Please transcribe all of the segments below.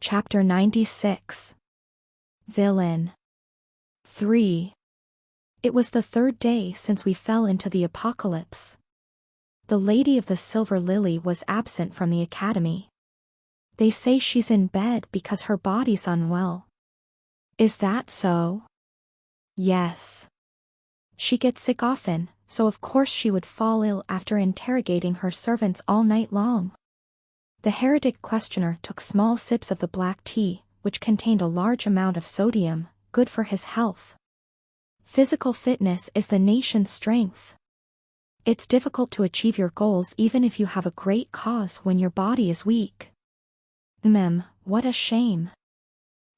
Chapter 96. Villain. 3. It was the third day since we fell into the apocalypse. The Lady of the Silver Lily was absent from the academy. They say she's in bed because her body's unwell. Is that so? Yes. She gets sick often, so of course she would fall ill after interrogating her servants all night long. The heretic questioner took small sips of the black tea, which contained a large amount of sodium, good for his health. Physical fitness is the nation's strength. It's difficult to achieve your goals even if you have a great cause when your body is weak. What a shame.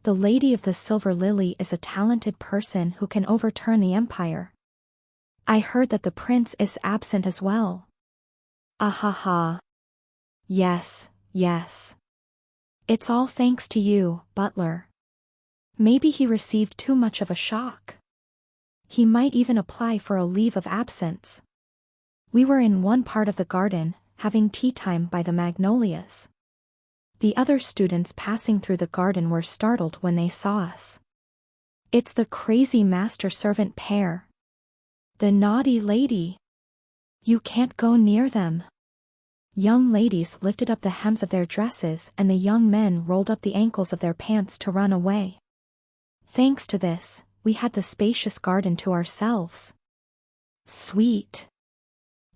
The Lady of the Silver Lily is a talented person who can overturn the empire. I heard that the prince is absent as well. Ahaha. Yes. It's all thanks to you, butler. Maybe he received too much of a shock. He might even apply for a leave of absence. We were in one part of the garden, having tea time by the magnolias. The other students passing through the garden were startled when they saw us. It's the crazy master-servant pair. The naughty lady. You can't go near them. Young ladies lifted up the hems of their dresses and the young men rolled up the ankles of their pants to run away. Thanks to this, we had the spacious garden to ourselves. Sweet.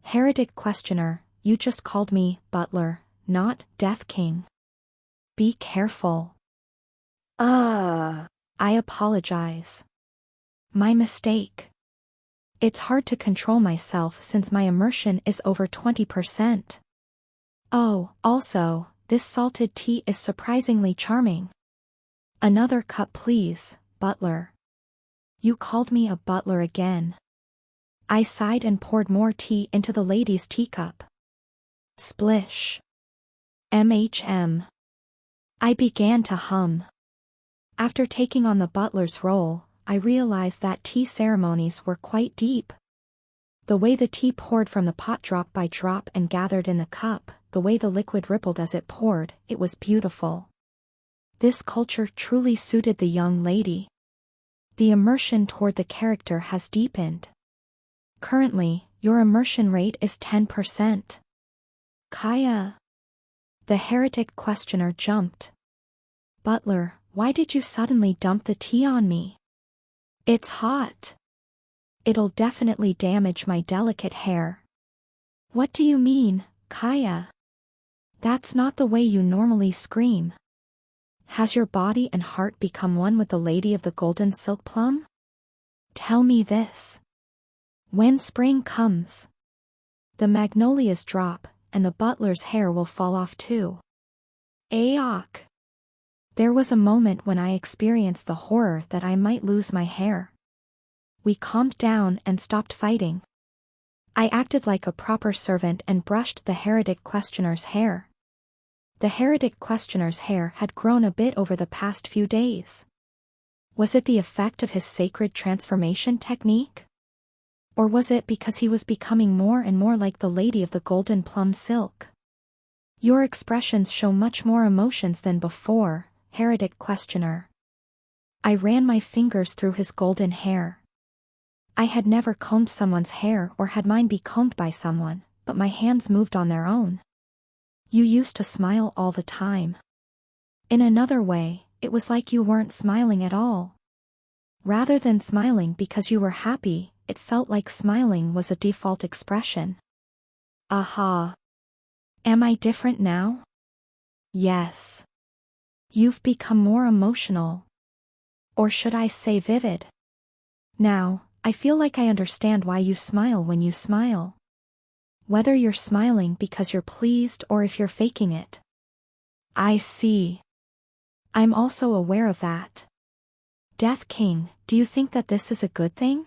Heretic questioner, you just called me butler, not Death King. Be careful. I apologize. My mistake. It's hard to control myself since my immersion is over 20%. Oh, also, this salted tea is surprisingly charming. Another cup please, butler. You called me a butler again. I sighed and poured more tea into the lady's teacup. Splish. MHM. I began to hum. After taking on the butler's role, I realized that tea ceremonies were quite deep. The way the tea poured from the pot drop by drop and gathered in the cup, the way the liquid rippled as it poured, it was beautiful. This culture truly suited the young lady. The immersion toward the character has deepened. Currently, your immersion rate is 10%. Kaya. The heretic questioner jumped. Butler, why did you suddenly dump the tea on me? It's hot. It'll definitely damage my delicate hair. What do you mean, Kaya? That's not the way you normally scream. Has your body and heart become one with the Lady of the Golden Silk Plum? Tell me this. When spring comes, the magnolias drop, and the butler's hair will fall off too. Aok. There was a moment when I experienced the horror that I might lose my hair. We calmed down and stopped fighting. I acted like a proper servant and brushed the heretic questioner's hair. The heretic questioner's hair had grown a bit over the past few days. Was it the effect of his sacred transformation technique? Or was it because he was becoming more and more like the Lady of the Golden Plum Silk? Your expressions show much more emotions than before, heretic questioner. I ran my fingers through his golden hair. I had never combed someone's hair or had mine be combed by someone, but my hands moved on their own. You used to smile all the time. In another way, it was like you weren't smiling at all. Rather than smiling because you were happy, it felt like smiling was a default expression. Aha. Am I different now? Yes. You've become more emotional. Or should I say vivid? Now, I feel like I understand why you smile when you smile. Whether you're smiling because you're pleased or if you're faking it. I see. I'm also aware of that. Death King, do you think that this is a good thing?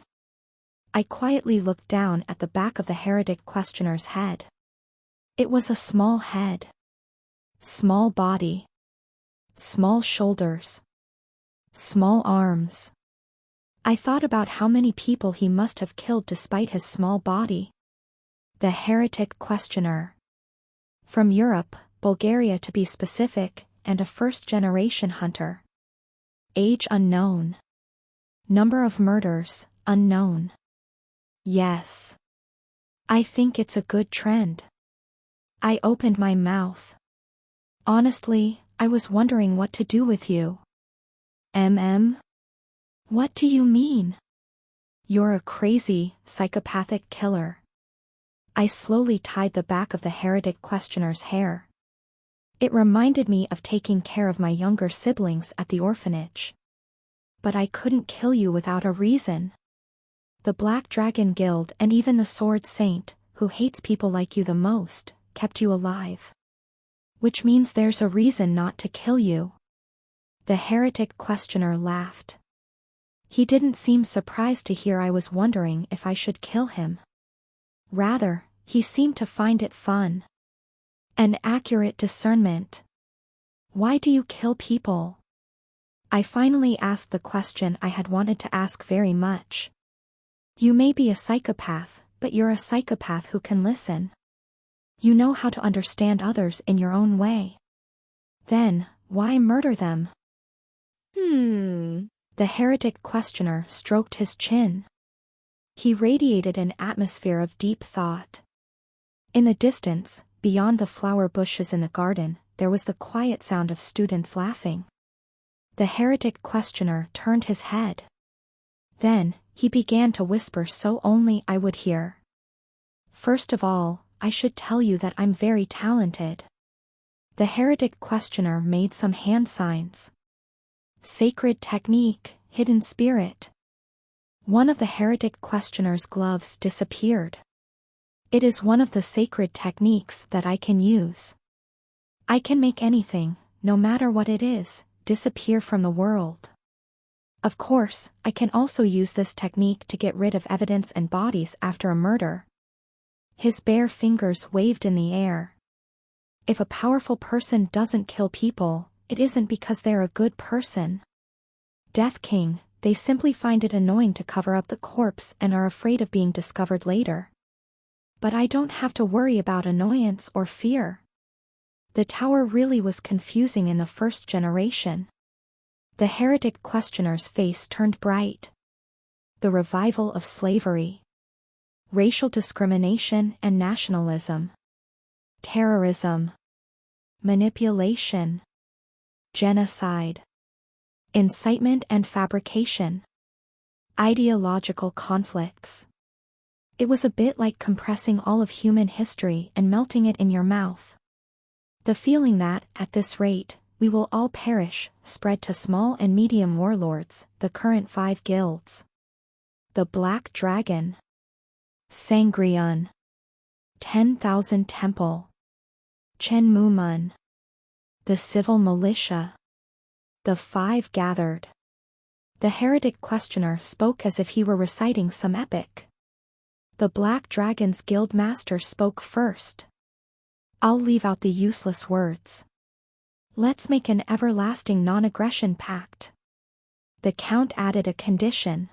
I quietly looked down at the back of the heretic questioner's head. It was a small head. Small body. Small shoulders. Small arms. I thought about how many people he must have killed despite his small body. The heretic questioner. From Europe, Bulgaria to be specific, and a first-generation hunter. Age unknown. Number of murders, unknown. Yes. I think it's a good trend. I opened my mouth. Honestly, I was wondering what to do with you. What do you mean? You're a crazy, psychopathic killer. I slowly tied the back of the heretic questioner's hair. It reminded me of taking care of my younger siblings at the orphanage. But I couldn't kill you without a reason. The Black Dragon Guild and even the Sword Saint, who hates people like you the most, kept you alive. Which means there's a reason not to kill you. The heretic questioner laughed. He didn't seem surprised to hear I was wondering if I should kill him. Rather, he seemed to find it fun. An accurate discernment. Why do you kill people? I finally asked the question I had wanted to ask very much. You may be a psychopath, but you're a psychopath who can listen. You know how to understand others in your own way. Then, why murder them? The heretic questioner stroked his chin. He radiated an atmosphere of deep thought. In the distance, beyond the flower bushes in the garden, there was the quiet sound of students laughing. The heretic questioner turned his head. Then, he began to whisper so only I would hear. First of all, I should tell you that I'm very talented. The heretic questioner made some hand signs. Sacred technique, hidden spirit. One of the heretic questioner's gloves disappeared. It is one of the sacred techniques that I can use. I can make anything, no matter what it is, disappear from the world. Of course, I can also use this technique to get rid of evidence and bodies after a murder. His bare fingers waved in the air. If a powerful person doesn't kill people, it isn't because they're a good person. Death King, they simply find it annoying to cover up the corpse and are afraid of being discovered later. But I don't have to worry about annoyance or fear. The tower really was confusing in the first generation. The heretic questioner's face turned bright. The revival of slavery. Racial discrimination and nationalism. Terrorism. Manipulation. Genocide. Incitement and fabrication. Ideological conflicts. It was a bit like compressing all of human history and melting it in your mouth. The feeling that, at this rate, we will all perish, spread to small and medium warlords, the current 5 guilds. The Black Dragon. Sangriun. 10,000 Temple. Chenmumun. The Civil Militia. The 5 gathered. The heretic questioner spoke as if he were reciting some epic. The Black Dragon's guild master spoke first. I'll leave out the useless words. Let's make an everlasting non-aggression pact. The Count added a condition.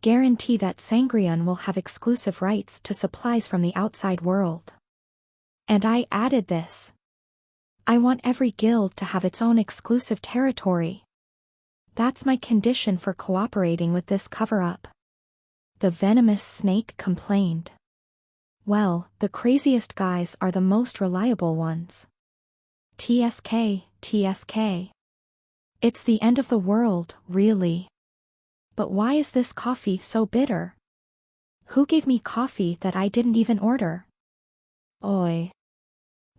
Guarantee that Sangriun will have exclusive rights to supplies from the outside world. And I added this. I want every guild to have its own exclusive territory. That's my condition for cooperating with this cover-up. The venomous snake complained. Well, the craziest guys are the most reliable ones. TSK, TSK. It's the end of the world, really. But why is this coffee so bitter? Who gave me coffee that I didn't even order? Oi.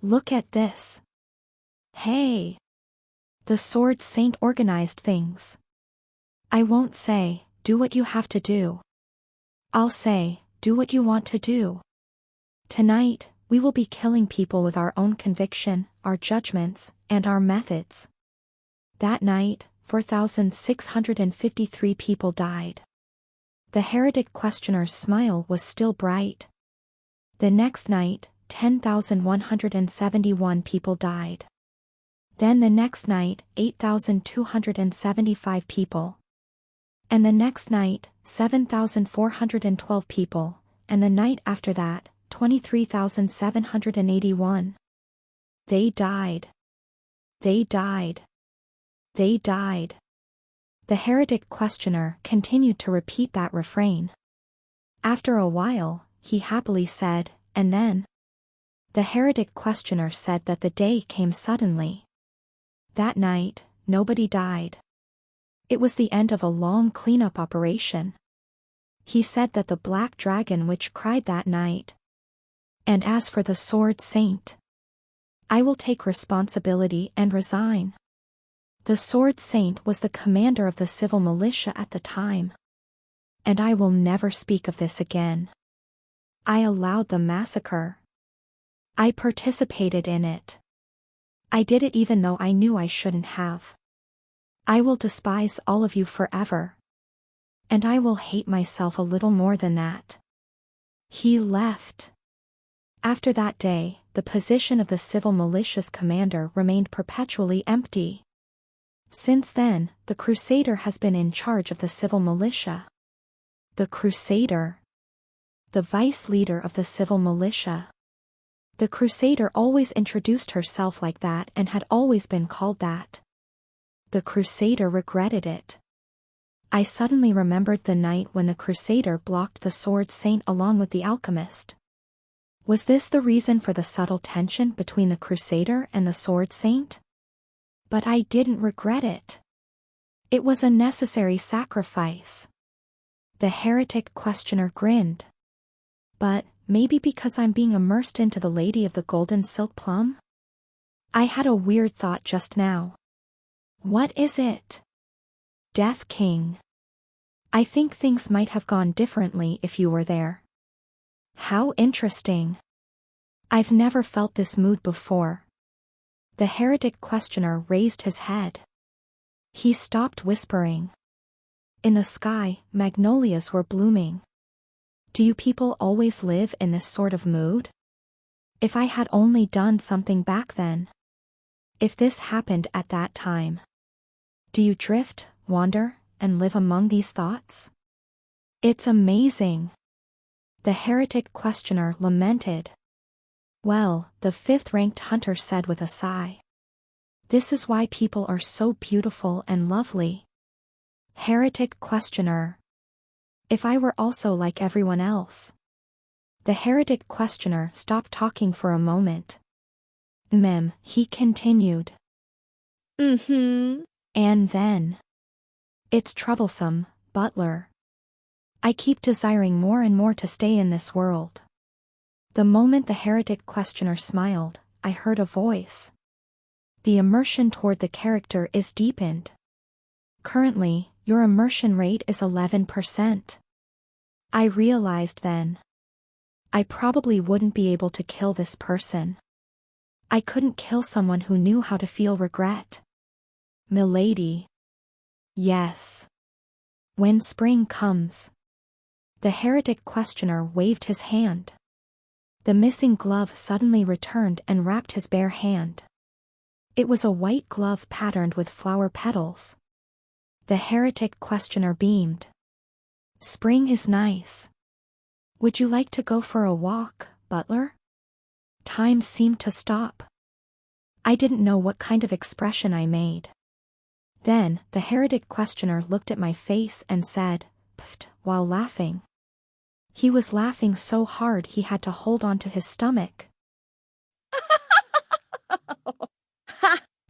Look at this. Hey. The Sword Saint organized things. I won't say, do what you have to do. I'll say, do what you want to do. Tonight, we will be killing people with our own conviction, our judgments, and our methods. That night, 4,653 people died. The heretic questioner's smile was still bright. The next night, 10,171 people died. Then the next night, 8,275 people. And the next night, 7,412 people, and the night after that, 23,781. They died. They died. They died. The heretic questioner continued to repeat that refrain. After a while, he happily said, and then? The heretic questioner said that the day came suddenly. That night, nobody died. It was the end of a long cleanup operation. He said that the black dragon witch cried that night. And as for the sword saint, I will take responsibility and resign. The sword saint was the commander of the civil militia at the time. And I will never speak of this again. I allowed the massacre. I participated in it. I did it even though I knew I shouldn't have. I will despise all of you forever. And I will hate myself a little more than that. He left. After that day, the position of the civil militia's commander remained perpetually empty. Since then, the Crusader has been in charge of the civil militia. The Crusader. The vice leader of the civil militia. The Crusader always introduced herself like that and had always been called that. The Crusader regretted it. I suddenly remembered the night when the Crusader blocked the sword saint along with the alchemist. Was this the reason for the subtle tension between the Crusader and the sword saint? But I didn't regret it. It was a necessary sacrifice. The heretic questioner grinned. But, maybe because I'm being immersed into the Lady of the Golden Silk Plum? I had a weird thought just now. What is it? Death King. I think things might have gone differently if you were there. How interesting. I've never felt this mood before. The heretic questioner raised his head. He stopped whispering. In the sky, magnolias were blooming. Do you people always live in this sort of mood? If I had only done something back then. If this happened at that time. Do you drift, wander, and live among these thoughts? It's amazing. The heretic questioner lamented. Well, the fifth-ranked hunter said with a sigh. This is why people are so beautiful and lovely. Heretic questioner. If I were also like everyone else. The heretic questioner stopped talking for a moment. He continued. And then. It's troublesome, butler. I keep desiring more and more to stay in this world. The moment the heretic questioner smiled, I heard a voice. The immersion toward the character is deepened. Currently, your immersion rate is 11%. I realized then. I probably wouldn't be able to kill this person. I couldn't kill someone who knew how to feel regret. Milady. Yes. When spring comes. The heretic questioner waved his hand. The missing glove suddenly returned and wrapped his bare hand. It was a white glove patterned with flower petals. The heretic questioner beamed. Spring is nice. Would you like to go for a walk, butler? Time seemed to stop. I didn't know what kind of expression I made. Then, the heretic questioner looked at my face and said, "Pft," while laughing. He was laughing so hard he had to hold on to his stomach.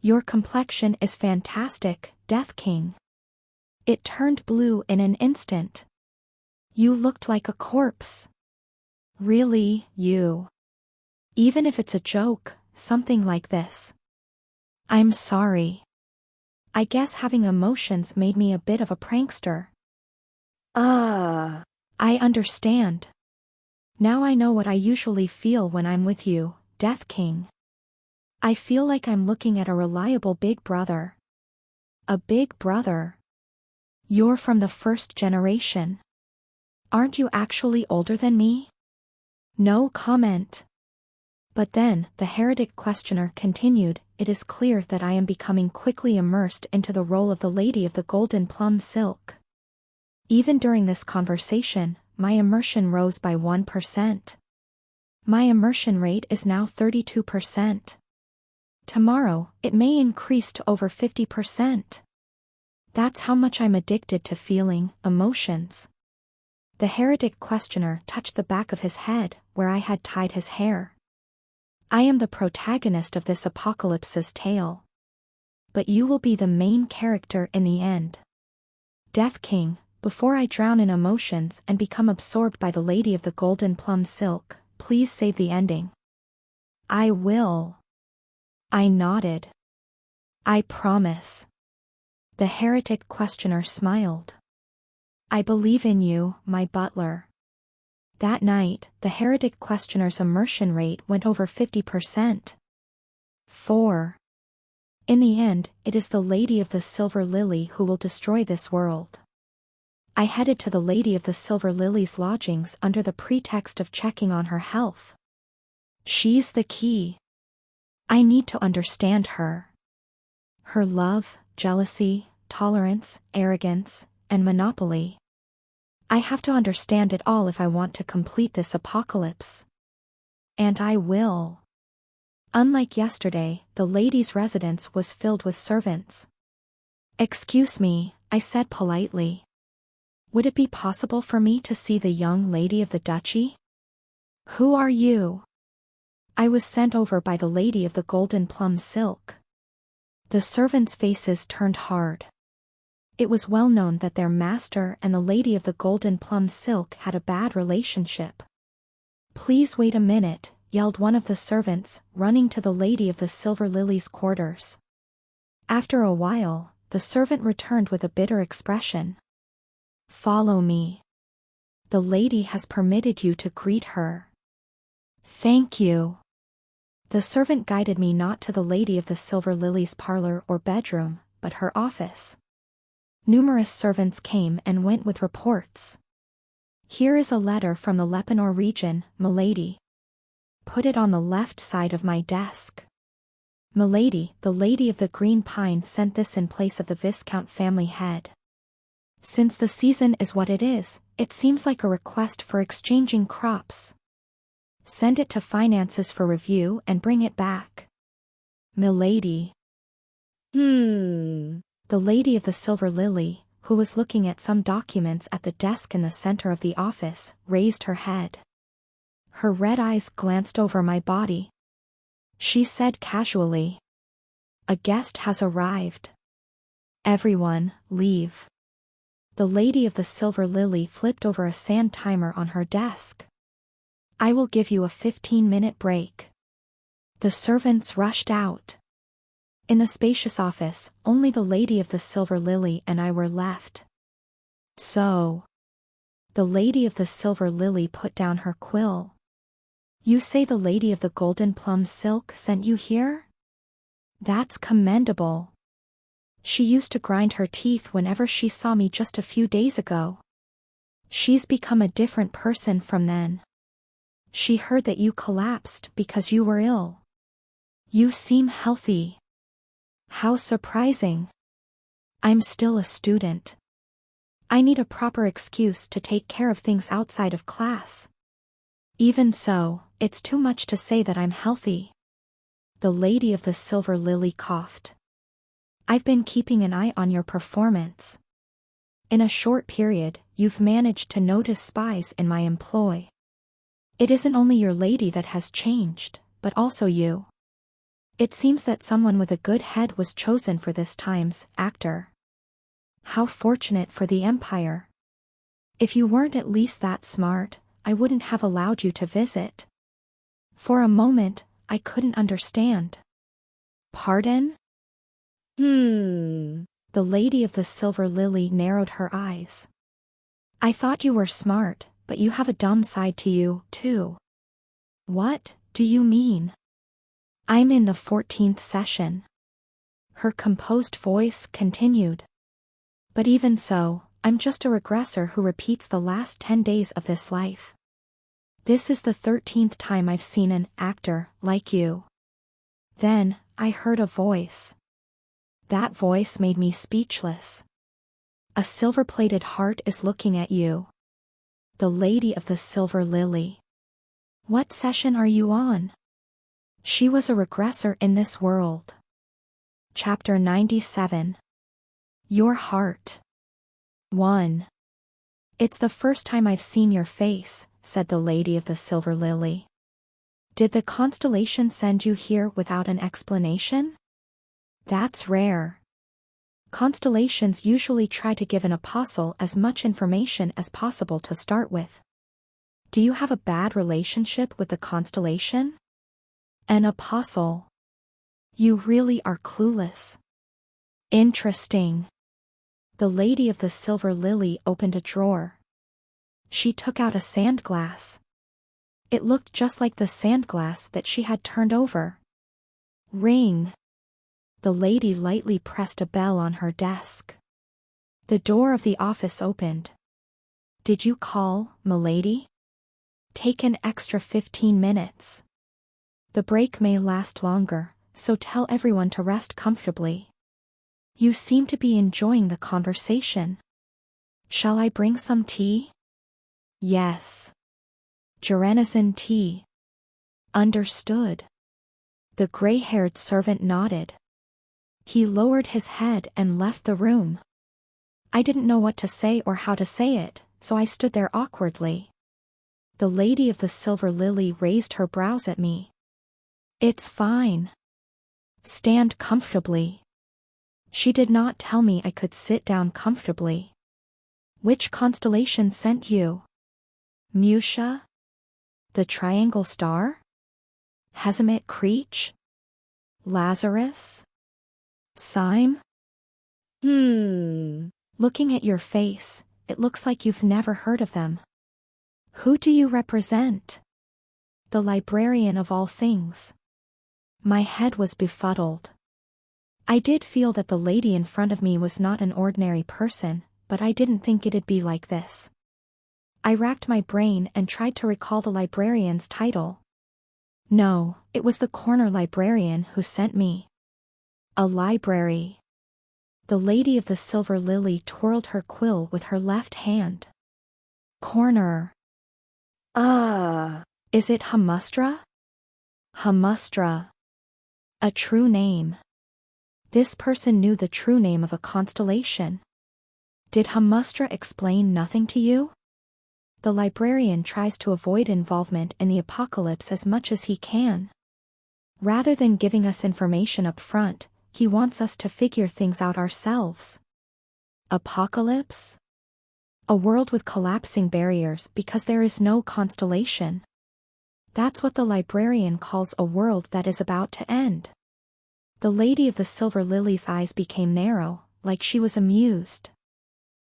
Your complexion is fantastic, Death King. It turned blue in an instant. You looked like a corpse. Really, you. Even if it's a joke, something like this. I'm sorry. I guess having emotions made me a bit of a prankster. I understand. Now I know what I usually feel when I'm with you, Death King. I feel like I'm looking at a reliable big brother. A big brother. You're from the first generation. Aren't you actually older than me? No comment. But then, the heretic questioner continued, it is clear that I am becoming quickly immersed into the role of the Lady of the Golden Plum Silk. Even during this conversation, my immersion rose by 1%. My immersion rate is now 32%. Tomorrow, it may increase to over 50%. That's how much I'm addicted to feeling emotions. The heretic questioner touched the back of his head, where I had tied his hair. I am the protagonist of this apocalypse's tale. But you will be the main character in the end. Death King, before I drown in emotions and become absorbed by the Lady of the Golden Plum Silk, please save the ending. I will. I nodded. I promise. The heretic questioner smiled. I believe in you, my butler. That night, the heretic questioner's immersion rate went over 50%. 4. In the end, it is the Lady of the Silver Lily who will destroy this world. I headed to the Lady of the Silver Lily's lodgings under the pretext of checking on her health. She's the key. I need to understand her. Her love, jealousy, tolerance, arrogance, and monopoly. I have to understand it all if I want to complete this apocalypse. And I will. Unlike yesterday, the lady's residence was filled with servants. Excuse me, I said politely. Would it be possible for me to see the young lady of the duchy? Who are you? I was sent over by the Lady of the Golden Plum Silk. The servants' faces turned hard. It was well known that their master and the Lady of the Golden Plum Silk had a bad relationship. Please wait a minute, yelled one of the servants, running to the Lady of the Silver Lily's quarters. After a while, the servant returned with a bitter expression. Follow me. The lady has permitted you to greet her. Thank you. The servant guided me not to the Lady of the Silver Lily's parlor or bedroom, but her office. Numerous servants came and went with reports. Here is a letter from the Lepanor region, milady. Put it on the left side of my desk. Milady, the Lady of the Green Pine sent this in place of the Viscount family head. Since the season is what it is, it seems like a request for exchanging crops. Send it to finances for review and bring it back. Milady. The Lady of the Silver Lily, who was looking at some documents at the desk in the center of the office, raised her head. Her red eyes glanced over my body. She said casually. A guest has arrived. Everyone, leave. The Lady of the Silver Lily flipped over a sand timer on her desk. I will give you a 15-minute break. The servants rushed out. In the spacious office, only the Lady of the Silver Lily and I were left. So. The Lady of the Silver Lily put down her quill. You say the Lady of the Golden Plum Silk sent you here? That's commendable. She used to grind her teeth whenever she saw me just a few days ago. She's become a different person from then. She heard that you collapsed because you were ill. You seem healthy. How surprising. I'm still a student. I need a proper excuse to take care of things outside of class. Even so, it's too much to say that I'm healthy. The Lady of the Silver Lily coughed. I've been keeping an eye on your performance. In a short period, you've managed to notice spies in my employ. It isn't only your lady that has changed, but also you. It seems that someone with a good head was chosen for this time's actor. How fortunate for the Empire. If you weren't at least that smart, I wouldn't have allowed you to visit. For a moment, I couldn't understand. Pardon? The Lady of the Silver Lily narrowed her eyes. I thought you were smart, but you have a dumb side to you, too. What do you mean? I'm in the 14th session. Her composed voice continued. But even so, I'm just a regressor who repeats the last 10 days of this life. This is the 13th time I've seen an actor like you. Then, I heard a voice. That voice made me speechless. A silver-plated heart is looking at you. The Lady of the Silver Lily. What session are you on? She was a regressor in this world. Chapter 97. Your Heart. 1. It's the first time I've seen your face, said the Lady of the Silver Lily. Did the constellation send you here without an explanation? That's rare. Constellations usually try to give an apostle as much information as possible to start with. Do you have a bad relationship with the constellation? An apostle. You really are clueless. Interesting. The Lady of the Silver Lily opened a drawer. She took out a sand glass. It looked just like the sand glass that she had turned over. Ring. The lady lightly pressed a bell on her desk. The door of the office opened. Did you call, milady? Take an extra 15 minutes. The break may last longer, so tell everyone to rest comfortably. You seem to be enjoying the conversation. Shall I bring some tea? Yes. Geranazin tea. Understood. The gray-haired servant nodded. He lowered his head and left the room. I didn't know what to say or how to say it, so I stood there awkwardly. The Lady of the Silver Lily raised her brows at me. It's fine. Stand comfortably. She did not tell me I could sit down comfortably. Which constellation sent you? Musha? The Triangle Star? Hezimit Creech? Lazarus? Syme? Looking at your face, it looks like you've never heard of them. Who do you represent? The librarian of all things. My head was befuddled. I did feel that the lady in front of me was not an ordinary person, but I didn't think it'd be like this. I racked my brain and tried to recall the librarian's title. No, it was the corner librarian who sent me. A library. The Lady of the Silver Lily twirled her quill with her left hand. Corner. Is it Hamustra? Hamustra. A true name. This person knew the true name of a constellation. Did Hamustra explain nothing to you? The librarian tries to avoid involvement in the apocalypse as much as he can. Rather than giving us information up front, he wants us to figure things out ourselves. Apocalypse? A world with collapsing barriers because there is no constellation. That's what the librarian calls a world that is about to end. The Lady of the Silver Lily's eyes became narrow, like she was amused.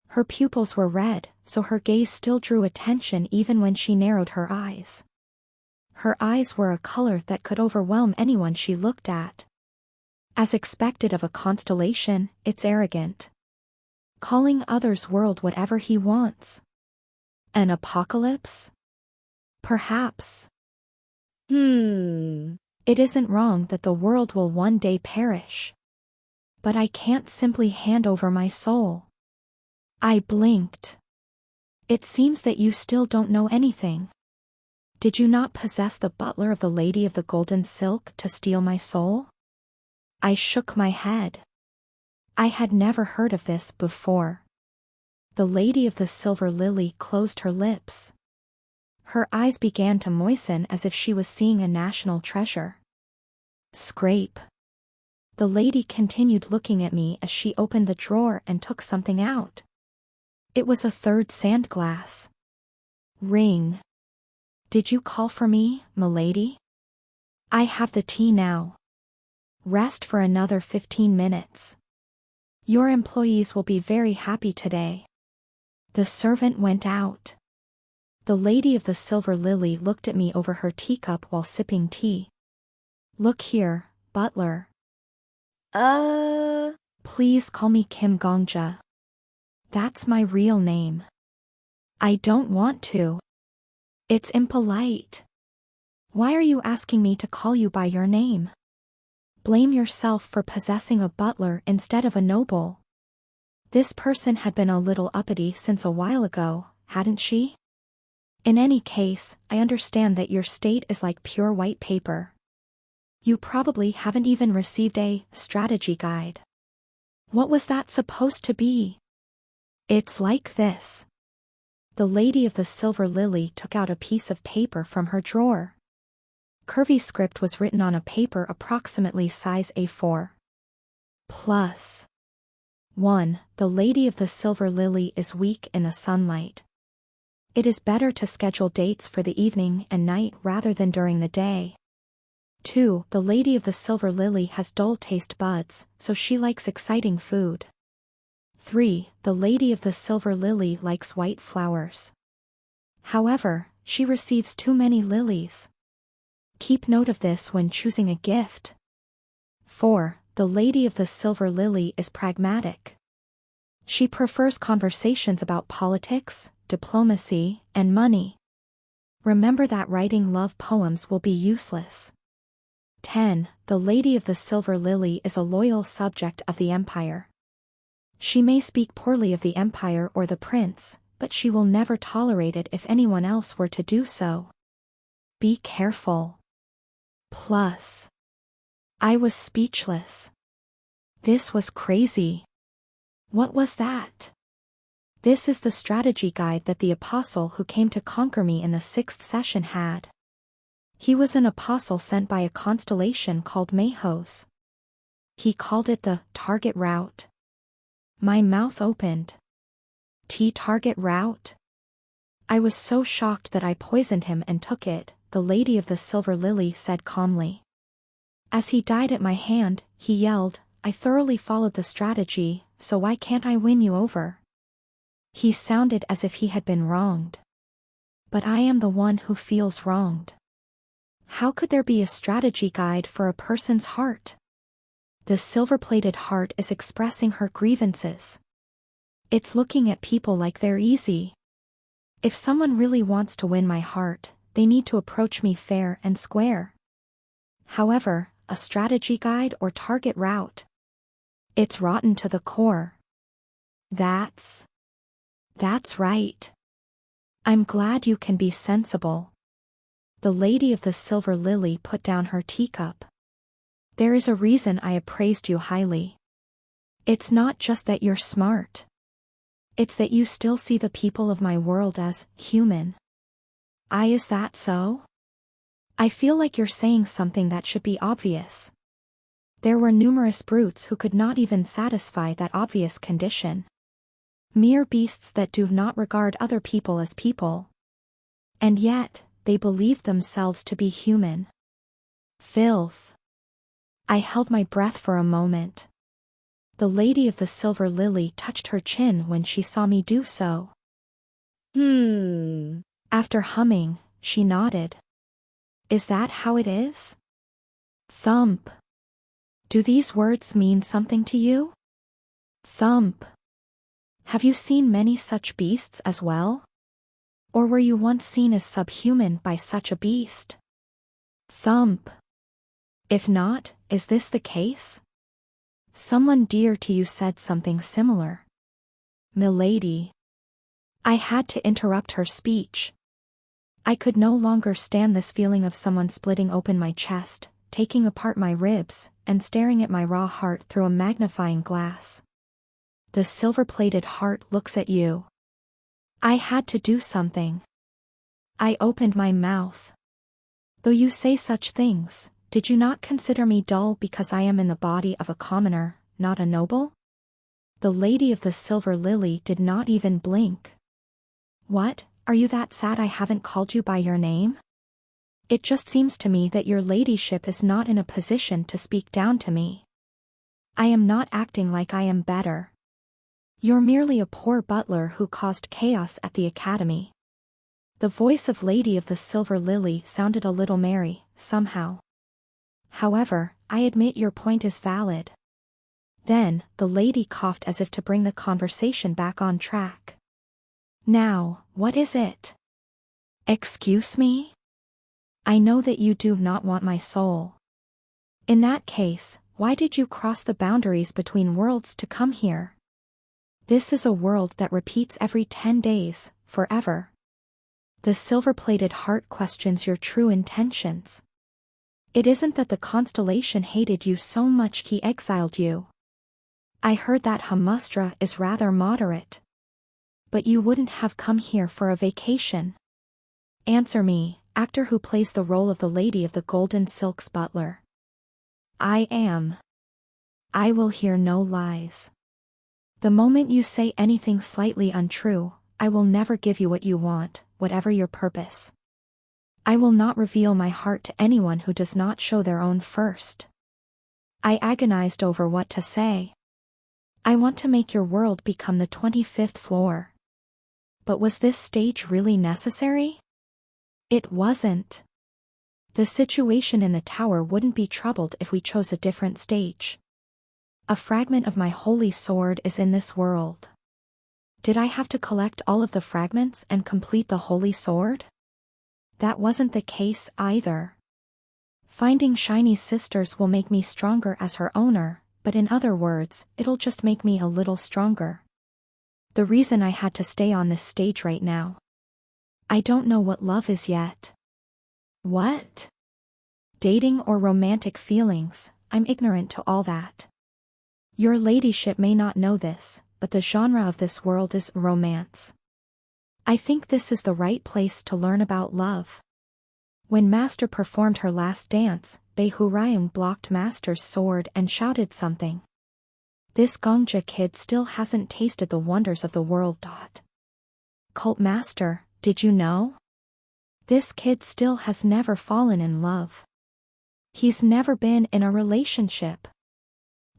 Her pupils were red, so her gaze still drew attention even when she narrowed her eyes. Her eyes were a color that could overwhelm anyone she looked at. As expected of a constellation, it's arrogant. Calling others' world whatever he wants. An apocalypse? Perhaps. It isn't wrong that the world will one day perish. But I can't simply hand over my soul. I blinked. It seems that you still don't know anything. Did you not possess the butler of the Lady of the Golden Silk to steal my soul? I shook my head. I had never heard of this before. The Lady of the Silver Lily closed her lips. Her eyes began to moisten as if she was seeing a national treasure. Scrape. The lady continued looking at me as she opened the drawer and took something out. It was a third sand glass. Ring. Did you call for me, milady? I have the tea now. Rest for another 15 minutes. Your employees will be very happy today. The servant went out. The Lady of the Silver Lily looked at me over her teacup while sipping tea. Look here, butler. Please call me Kim Gongja. That's my real name. I don't want to. It's impolite. Why are you asking me to call you by your name? Blame yourself for possessing a butler instead of a noble. This person had been a little uppity since a while ago, hadn't she? In any case, I understand that your state is like pure white paper. You probably haven't even received a strategy guide. What was that supposed to be? It's like this. The lady of the silver lily took out a piece of paper from her drawer. Curvy script was written on a paper approximately size A4. Plus 1. The lady of the silver lily is weak in the sunlight. It is better to schedule dates for the evening and night rather than during the day. 2. The lady of the silver lily has dull taste buds, so she likes exciting food. 3. The lady of the silver lily likes white flowers. However, she receives too many lilies. Keep note of this when choosing a gift. 4. The lady of the silver lily is pragmatic. She prefers conversations about politics, diplomacy, and money. Remember that writing love poems will be useless. 10. The lady of the silver lily is a loyal subject of the empire. She may speak poorly of the empire or the prince, but she will never tolerate it if anyone else were to do so. Be careful. Plus. I was speechless. This was crazy. What was that? This is the strategy guide that the apostle who came to conquer me in the 6th session had. He was an apostle sent by a constellation called Mahos. He called it the target route. My mouth opened. Target route? I was so shocked that I poisoned him and took it, the lady of the silver lily said calmly. As he died at my hand, he yelled, I thoroughly followed the strategy, so why can't I win you over? He sounded as if he had been wronged. But I am the one who feels wronged. How could there be a strategy guide for a person's heart? The silver-plated heart is expressing her grievances. It's looking at people like they're easy. If someone really wants to win my heart, they need to approach me fair and square. However, a strategy guide or target route? It's rotten to the core. That's right. I'm glad you can be sensible. The lady of the silver lily put down her teacup. There is a reason I appraised you highly. It's not just that you're smart. It's that you still see the people of my world as human. Is that so? I feel like you're saying something that should be obvious. There were numerous brutes who could not even satisfy that obvious condition. Mere beasts that do not regard other people as people. And yet, they believed themselves to be human. Filth. I held my breath for a moment. The lady of the silver lily touched her chin when she saw me do so. After humming, she nodded. Is that how it is? Thump. Do these words mean something to you? Thump. Have you seen many such beasts as well? Or were you once seen as subhuman by such a beast? Thump. If not, is this the case? Someone dear to you said something similar. Milady. I had to interrupt her speech. I could no longer stand this feeling of someone splitting open my chest, taking apart my ribs, and staring at my raw heart through a magnifying glass. The silver-plated heart looks at you. I had to do something. I opened my mouth. Though you say such things, did you not consider me dull because I am in the body of a commoner, not a noble? The lady of the silver lily did not even blink. What, are you that sad I haven't called you by your name? It just seems to me that your ladyship is not in a position to speak down to me. I am not acting like I am better. You're merely a poor butler who caused chaos at the academy. The voice of Lady of the Silver Lily sounded a little merry, somehow. However, I admit your point is valid. Then, the lady coughed as if to bring the conversation back on track. Now, what is it? Excuse me? I know that you do not want my soul. In that case, why did you cross the boundaries between worlds to come here? This is a world that repeats every 10 days, forever. The silver-plated heart questions your true intentions. It isn't that the constellation hated you so much he exiled you. I heard that Hamustra is rather moderate. But you wouldn't have come here for a vacation. Answer me, actor who plays the role of the Lady of the Golden Silk's butler. I am. I will hear no lies. The moment you say anything slightly untrue, I will never give you what you want, whatever your purpose. I will not reveal my heart to anyone who does not show their own first. I agonized over what to say. I want to make your world become the 25th floor. But was this stage really necessary? It wasn't. The situation in the tower wouldn't be troubled if we chose a different stage. A fragment of my holy sword is in this world. Did I have to collect all of the fragments and complete the holy sword? That wasn't the case either. Finding Shiny's sisters will make me stronger as her owner, but in other words, it'll just make me a little stronger. The reason I had to stay on this stage right now. I don't know what love is yet. What? Dating or romantic feelings, I'm ignorant to all that. Your ladyship may not know this, but the genre of this world is romance. I think this is the right place to learn about love. When Master performed her last dance, Behurayam blocked Master's sword and shouted something. This Gongja kid still hasn't tasted the wonders of the world. Cult Master, did you know? This kid still has never fallen in love. He's never been in a relationship.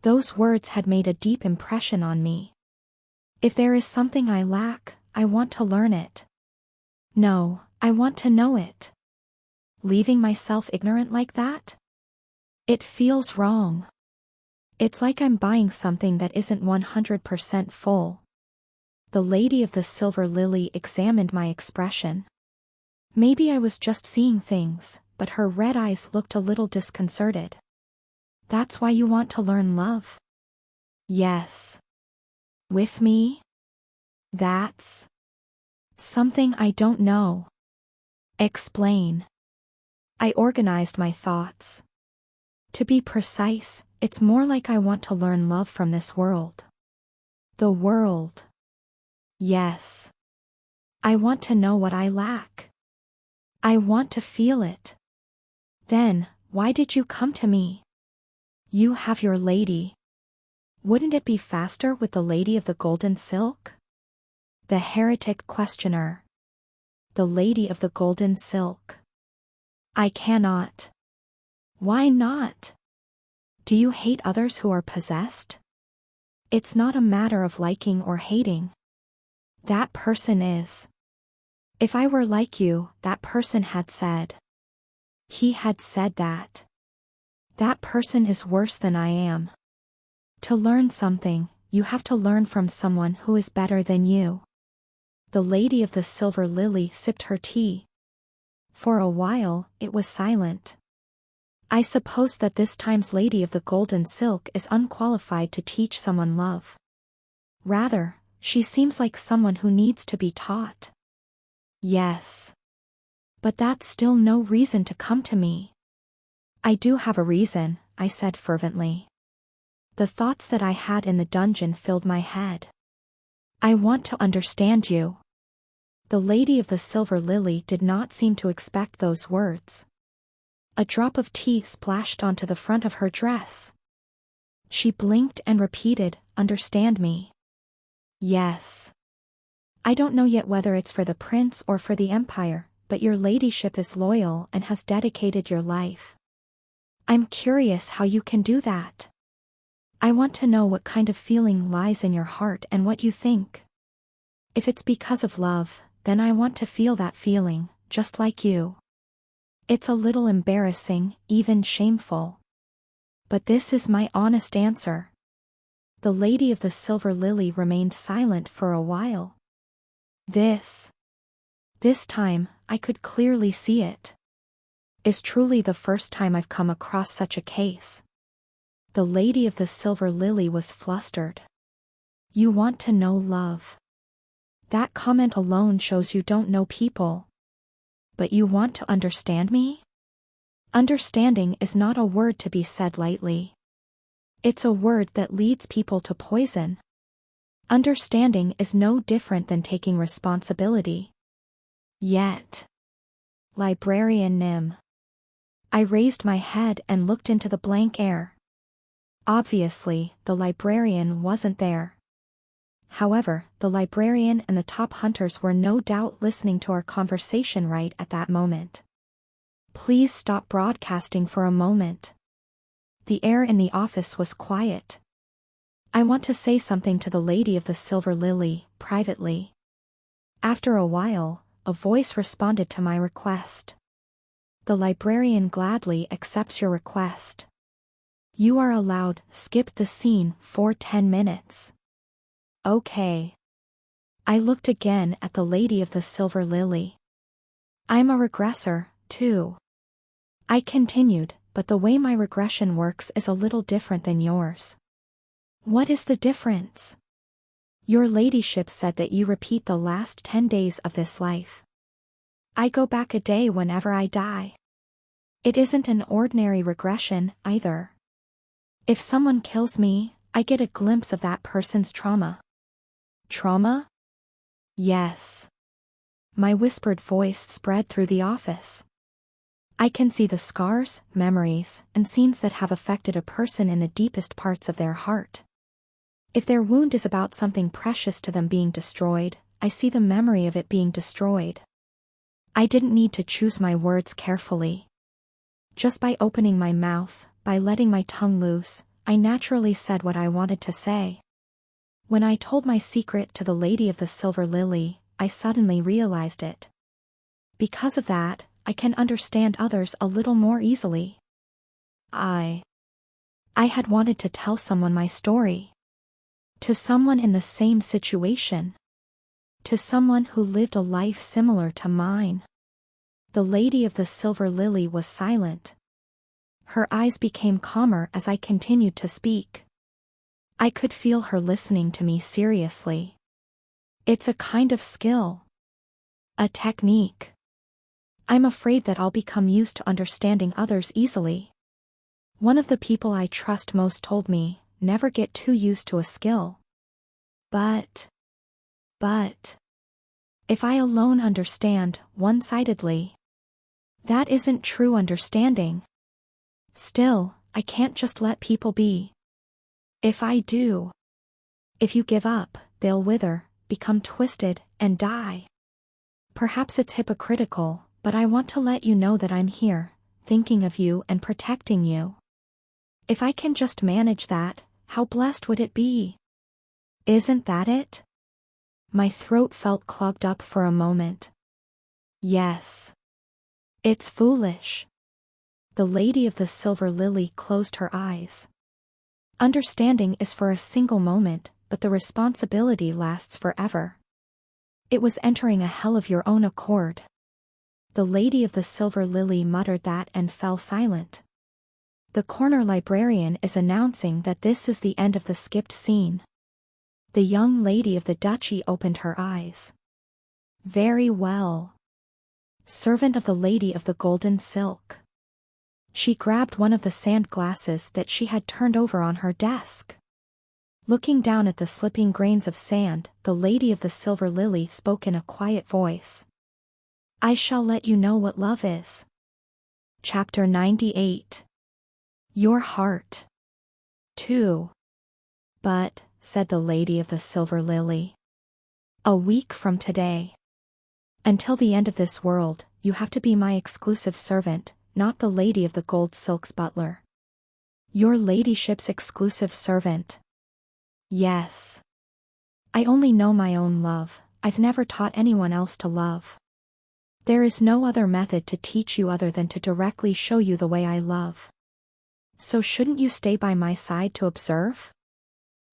Those words had made a deep impression on me. If there is something I lack, I want to learn it. No, I want to know it. Leaving myself ignorant like that? It feels wrong. It's like I'm buying something that isn't 100% full. The Lady of the Silver Lily examined my expression. Maybe I was just seeing things, but her red eyes looked a little disconcerted. That's why you want to learn love? Yes. With me? That's something I don't know. Explain. I organized my thoughts. To be precise, it's more like I want to learn love from this world. The world. Yes. I want to know what I lack. I want to feel it. Then, why did you come to me? You have your lady. Wouldn't it be faster with the Lady of the Golden Silk? The heretic questioner. The Lady of the Golden Silk. I cannot. Why not? Do you hate others who are possessed? It's not a matter of liking or hating. That person is. If I were like you, that person had said. He had said that. That person is worse than I am. To learn something, you have to learn from someone who is better than you. The Lady of the Silver Lily sipped her tea. For a while, it was silent. I suppose that this time's Lady of the Golden Silk is unqualified to teach someone love. Rather, she seems like someone who needs to be taught. Yes. But that's still no reason to come to me. I do have a reason, I said fervently. The thoughts that I had in the dungeon filled my head. I want to understand you. The Lady of the Silver Lily did not seem to expect those words. A drop of tea splashed onto the front of her dress. She blinked and repeated, "Understand me." Yes. I don't know yet whether it's for the prince or for the empire, but your ladyship is loyal and has dedicated your life. I'm curious how you can do that. I want to know what kind of feeling lies in your heart and what you think. If it's because of love, then I want to feel that feeling, just like you. It's a little embarrassing, even shameful. But this is my honest answer. The Lady of the Silver Lily remained silent for a while. This time, I could clearly see it. Is truly the first time I've come across such a case. The Lady of the Silver Lily was flustered. You want to know love. That comment alone shows you don't know people. But you want to understand me? Understanding is not a word to be said lightly. It's a word that leads people to poison. Understanding is no different than taking responsibility. Yet. Librarian Nim. I raised my head and looked into the blank air. Obviously, the librarian wasn't there. However, the librarian and the top hunters were no doubt listening to our conversation right at that moment. Please stop broadcasting for a moment. The air in the office was quiet. I want to say something to the Lady of the Silver Lily, privately. After a while, a voice responded to my request. The librarian gladly accepts your request. You are allowed, skip the scene for 10 minutes. Okay. I looked again at the Lady of the Silver Lily. I'm a regressor, too. I continued, but the way my regression works is a little different than yours. What is the difference? Your ladyship said that you repeat the last 10 days of this life. I go back a day whenever I die. It isn't an ordinary regression, either. If someone kills me, I get a glimpse of that person's trauma. Trauma? Yes. My whispered voice spread through the office. I can see the scars, memories, and scenes that have affected a person in the deepest parts of their heart. If their wound is about something precious to them being destroyed, I see the memory of it being destroyed. I didn't need to choose my words carefully. Just by opening my mouth, by letting my tongue loose, I naturally said what I wanted to say. When I told my secret to the Lady of the Silver Lily, I suddenly realized it. Because of that, I can understand others a little more easily. I had wanted to tell someone my story. To someone in the same situation. To someone who lived a life similar to mine. The Lady of the Silver Lily was silent. Her eyes became calmer as I continued to speak. I could feel her listening to me seriously. It's a kind of skill. A technique. I'm afraid that I'll become used to understanding others easily. One of the people I trust most told me, never get too used to a skill. But. If I alone understand, one-sidedly. That isn't true understanding. Still, I can't just let people be. If I do. If you give up, they'll wither, become twisted, and die. Perhaps it's hypocritical, but I want to let you know that I'm here, thinking of you and protecting you. If I can just manage that, how blessed would it be? Isn't that it? My throat felt clogged up for a moment. Yes. It's foolish. The Lady of the Silver Lily closed her eyes. Understanding is for a single moment, but the responsibility lasts forever. It was entering a hell of your own accord. The Lady of the Silver Lily muttered that and fell silent. The corner librarian is announcing that this is the end of the skipped scene. The young lady of the duchy opened her eyes. Very well. Servant of the Lady of the Golden Silk. She grabbed one of the sand glasses that she had turned over on her desk. Looking down at the slipping grains of sand, the Lady of the Silver Lily spoke in a quiet voice. I shall let you know what love is. Chapter 98. Your heart. 2. But, said the Lady of the Silver Lily. A week from today. Until the end of this world, you have to be my exclusive servant, not the Lady of the Gold Silk's butler. Your ladyship's exclusive servant. Yes. I only know my own love, I've never taught anyone else to love. There is no other method to teach you other than to directly show you the way I love. So shouldn't you stay by my side to observe?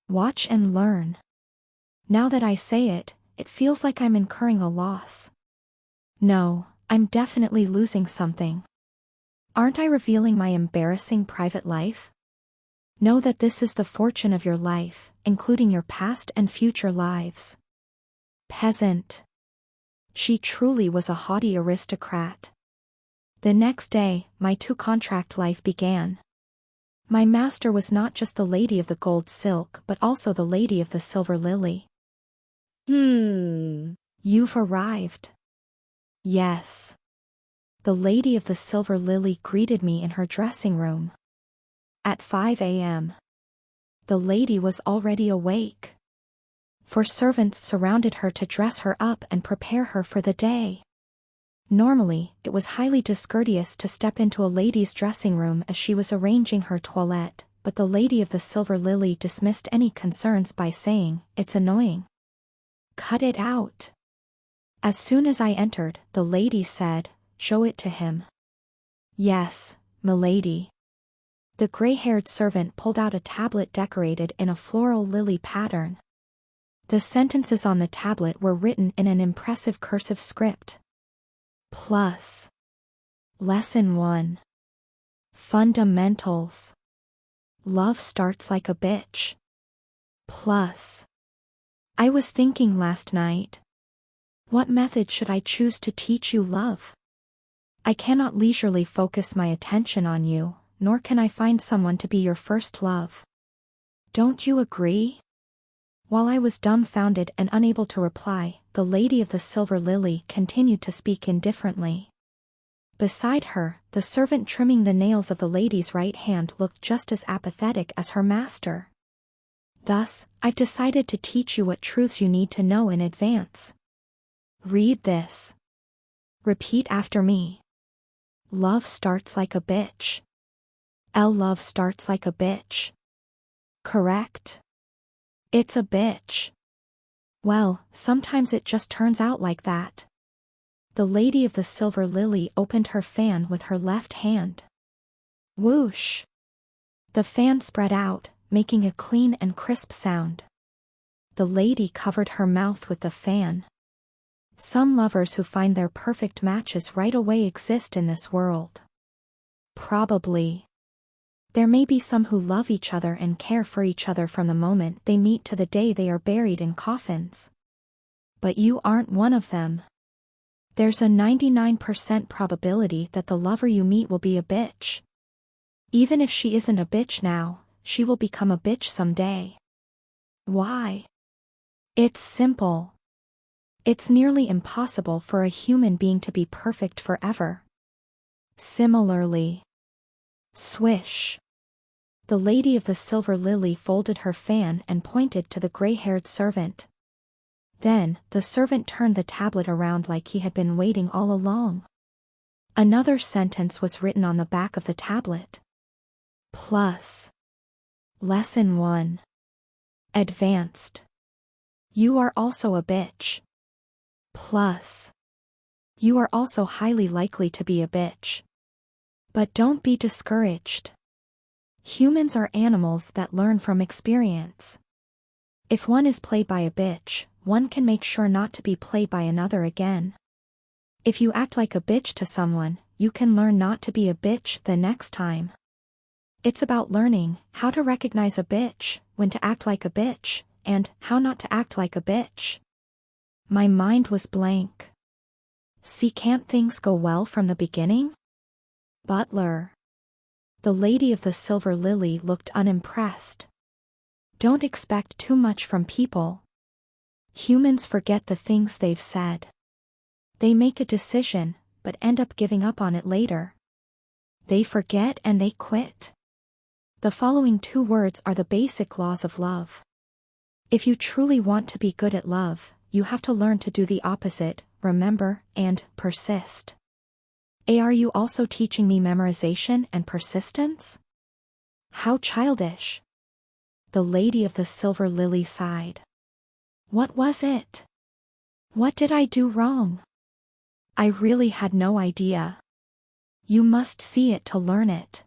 Watch and learn. Now that I say it, it feels like I'm incurring a loss. No, I'm definitely losing something. Aren't I revealing my embarrassing private life? Know that this is the fortune of your life, including your past and future lives. Peasant. She truly was a haughty aristocrat. The next day, my two-contract life began. My master was not just the lady of the gold silk but also the lady of the silver lily. You've arrived. Yes. The lady of the silver lily greeted me in her dressing room. At 5 a.m. The lady was already awake. 4 servants surrounded her to dress her up and prepare her for the day. Normally, it was highly discourteous to step into a lady's dressing room as she was arranging her toilette, but the lady of the silver lily dismissed any concerns by saying, "It's annoying. Cut it out." As soon as I entered, the lady said, "Show it to him." "Yes, milady." The gray-haired servant pulled out a tablet decorated in a floral lily pattern. The sentences on the tablet were written in an impressive cursive script. Plus. Lesson 1. Fundamentals. Love starts like a bitch. Plus. I was thinking last night. What method should I choose to teach you love? I cannot leisurely focus my attention on you, nor can I find someone to be your first love. Don't you agree? While I was dumbfounded and unable to reply, the lady of the silver lily continued to speak indifferently. Beside her, the servant trimming the nails of the lady's right hand looked just as apathetic as her master. Thus, I've decided to teach you what truths you need to know in advance. Read this. Repeat after me. Love starts like a bitch. Love starts like a bitch. Correct? It's a bitch. Well, sometimes it just turns out like that. The lady of the silver lily opened her fan with her left hand. Whoosh! The fan spread out, making a clean and crisp sound. The lady covered her mouth with the fan. Some lovers who find their perfect matches right away exist in this world. Probably. There may be some who love each other and care for each other from the moment they meet to the day they are buried in coffins. But you aren't one of them. There's a 99% probability that the lover you meet will be a bitch. Even if she isn't a bitch now, she will become a bitch someday. Why? It's simple. It's nearly impossible for a human being to be perfect forever. Similarly. Swish. The lady of the silver lily folded her fan and pointed to the gray-haired servant. Then, the servant turned the tablet around like he had been waiting all along. Another sentence was written on the back of the tablet. Plus. Lesson 1. Advanced. You are also a bitch. Plus. You are also highly likely to be a bitch. But don't be discouraged. Humans are animals that learn from experience. If one is played by a bitch, one can make sure not to be played by another again. If you act like a bitch to someone, you can learn not to be a bitch the next time. It's about learning how to recognize a bitch, when to act like a bitch, and how not to act like a bitch. My mind was blank. See, can't things go well from the beginning? Butler. The lady of the silver lily looked unimpressed. Don't expect too much from people. Humans forget the things they've said. They make a decision, but end up giving up on it later. They forget and they quit. The following 2 words are the basic laws of love. If you truly want to be good at love, you have to learn to do the opposite, remember, and persist. Are you also teaching me memorization and persistence? How childish. The lady of the silver lily sighed. What was it? What did I do wrong? I really had no idea. You must see it to learn it.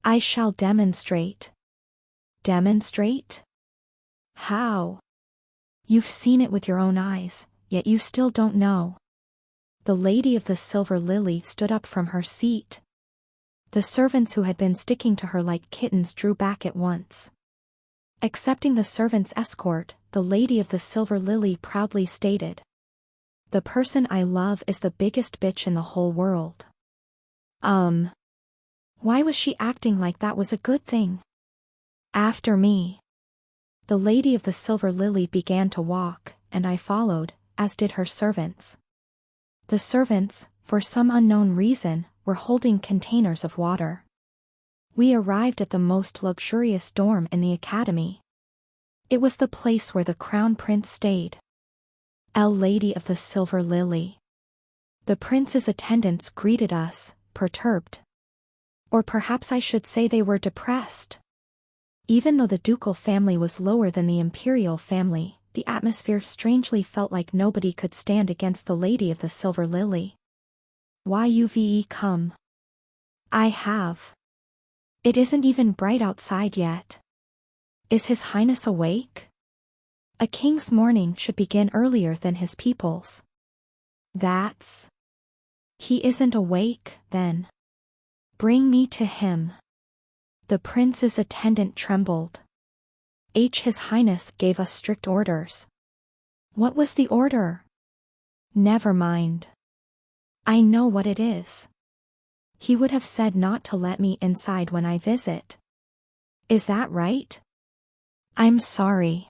I shall demonstrate. Demonstrate? How? You've seen it with your own eyes, yet you still don't know. The lady of the silver lily stood up from her seat. The servants who had been sticking to her like kittens drew back at once. Accepting the servant's escort, the lady of the silver lily proudly stated, "The person I love is the biggest bitch in the whole world." Why was she acting like that was a good thing? After me. The lady of the silver lily began to walk, and I followed, as did her servants. The servants, for some unknown reason, were holding containers of water. We arrived at the most luxurious dorm in the academy. It was the place where the crown prince stayed. Lady of the silver lily. The prince's attendants greeted us, perturbed. Or perhaps I should say they were depressed. Even though the ducal family was lower than the imperial family, the atmosphere strangely felt like nobody could stand against the lady of the silver lily. You've come. I have. It isn't even bright outside yet. Is His Highness awake? A king's morning should begin earlier than his people's. He isn't awake, then. Bring me to him. The prince's attendant trembled. His Highness gave us strict orders. What was the order? Never mind. I know what it is. He would have said not to let me inside when I visit. Is that right? I'm sorry.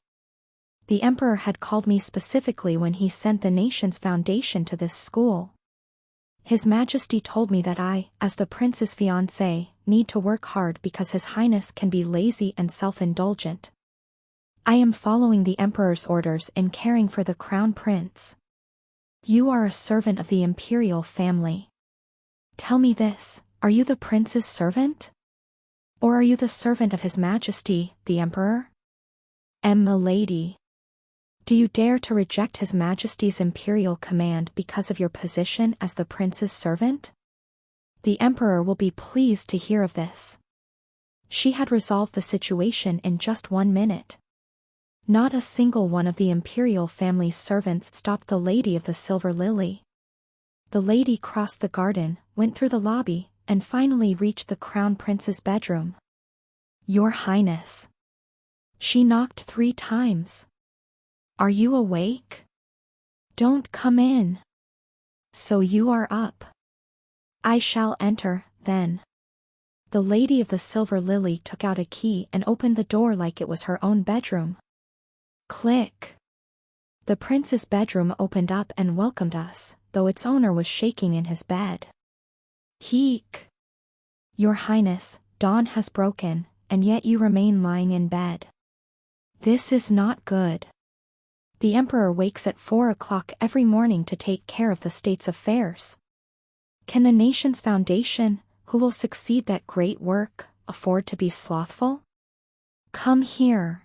The emperor had called me specifically when he sent the nation's foundation to this school. His Majesty told me that I, as the prince's fiancé, need to work hard because His Highness can be lazy and self-indulgent. I am following the emperor's orders in caring for the crown prince. You are a servant of the imperial family. Tell me this, are you the prince's servant? Or are you the servant of His Majesty, the emperor? Milady. Do you dare to reject His Majesty's imperial command because of your position as the prince's servant? The emperor will be pleased to hear of this. She had resolved the situation in just 1 minute. Not a single one of the imperial family's servants stopped the lady of the silver lily. The lady crossed the garden, went through the lobby, and finally reached the crown prince's bedroom. Your Highness. She knocked 3 times. Are you awake? Don't come in. So you are up. I shall enter, then. The lady of the silver lily took out a key and opened the door like it was her own bedroom. Click. The prince's bedroom opened up and welcomed us, though its owner was shaking in his bed. Heek. Your Highness, dawn has broken, and yet you remain lying in bed. This is not good. The emperor wakes at 4 o'clock every morning to take care of the state's affairs. Can the nation's foundation, who will succeed that great work, afford to be slothful? Come here.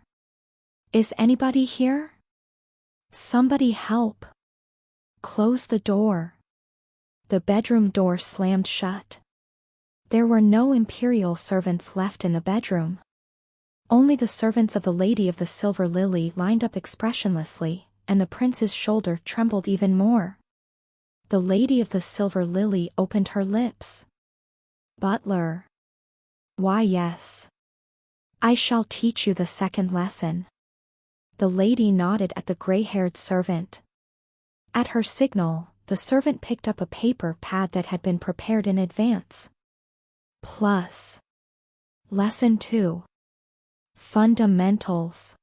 Is anybody here? Somebody help. Close the door. The bedroom door slammed shut. There were no imperial servants left in the bedroom. Only the servants of the lady of the silver lily lined up expressionlessly, and the prince's shoulder trembled even more. The lady of the silver lily opened her lips. Butler. Why, yes. I shall teach you the second lesson. The lady nodded at the gray-haired servant. At her signal, the servant picked up a paper pad that had been prepared in advance. Plus. Lesson 2. Fundamentals.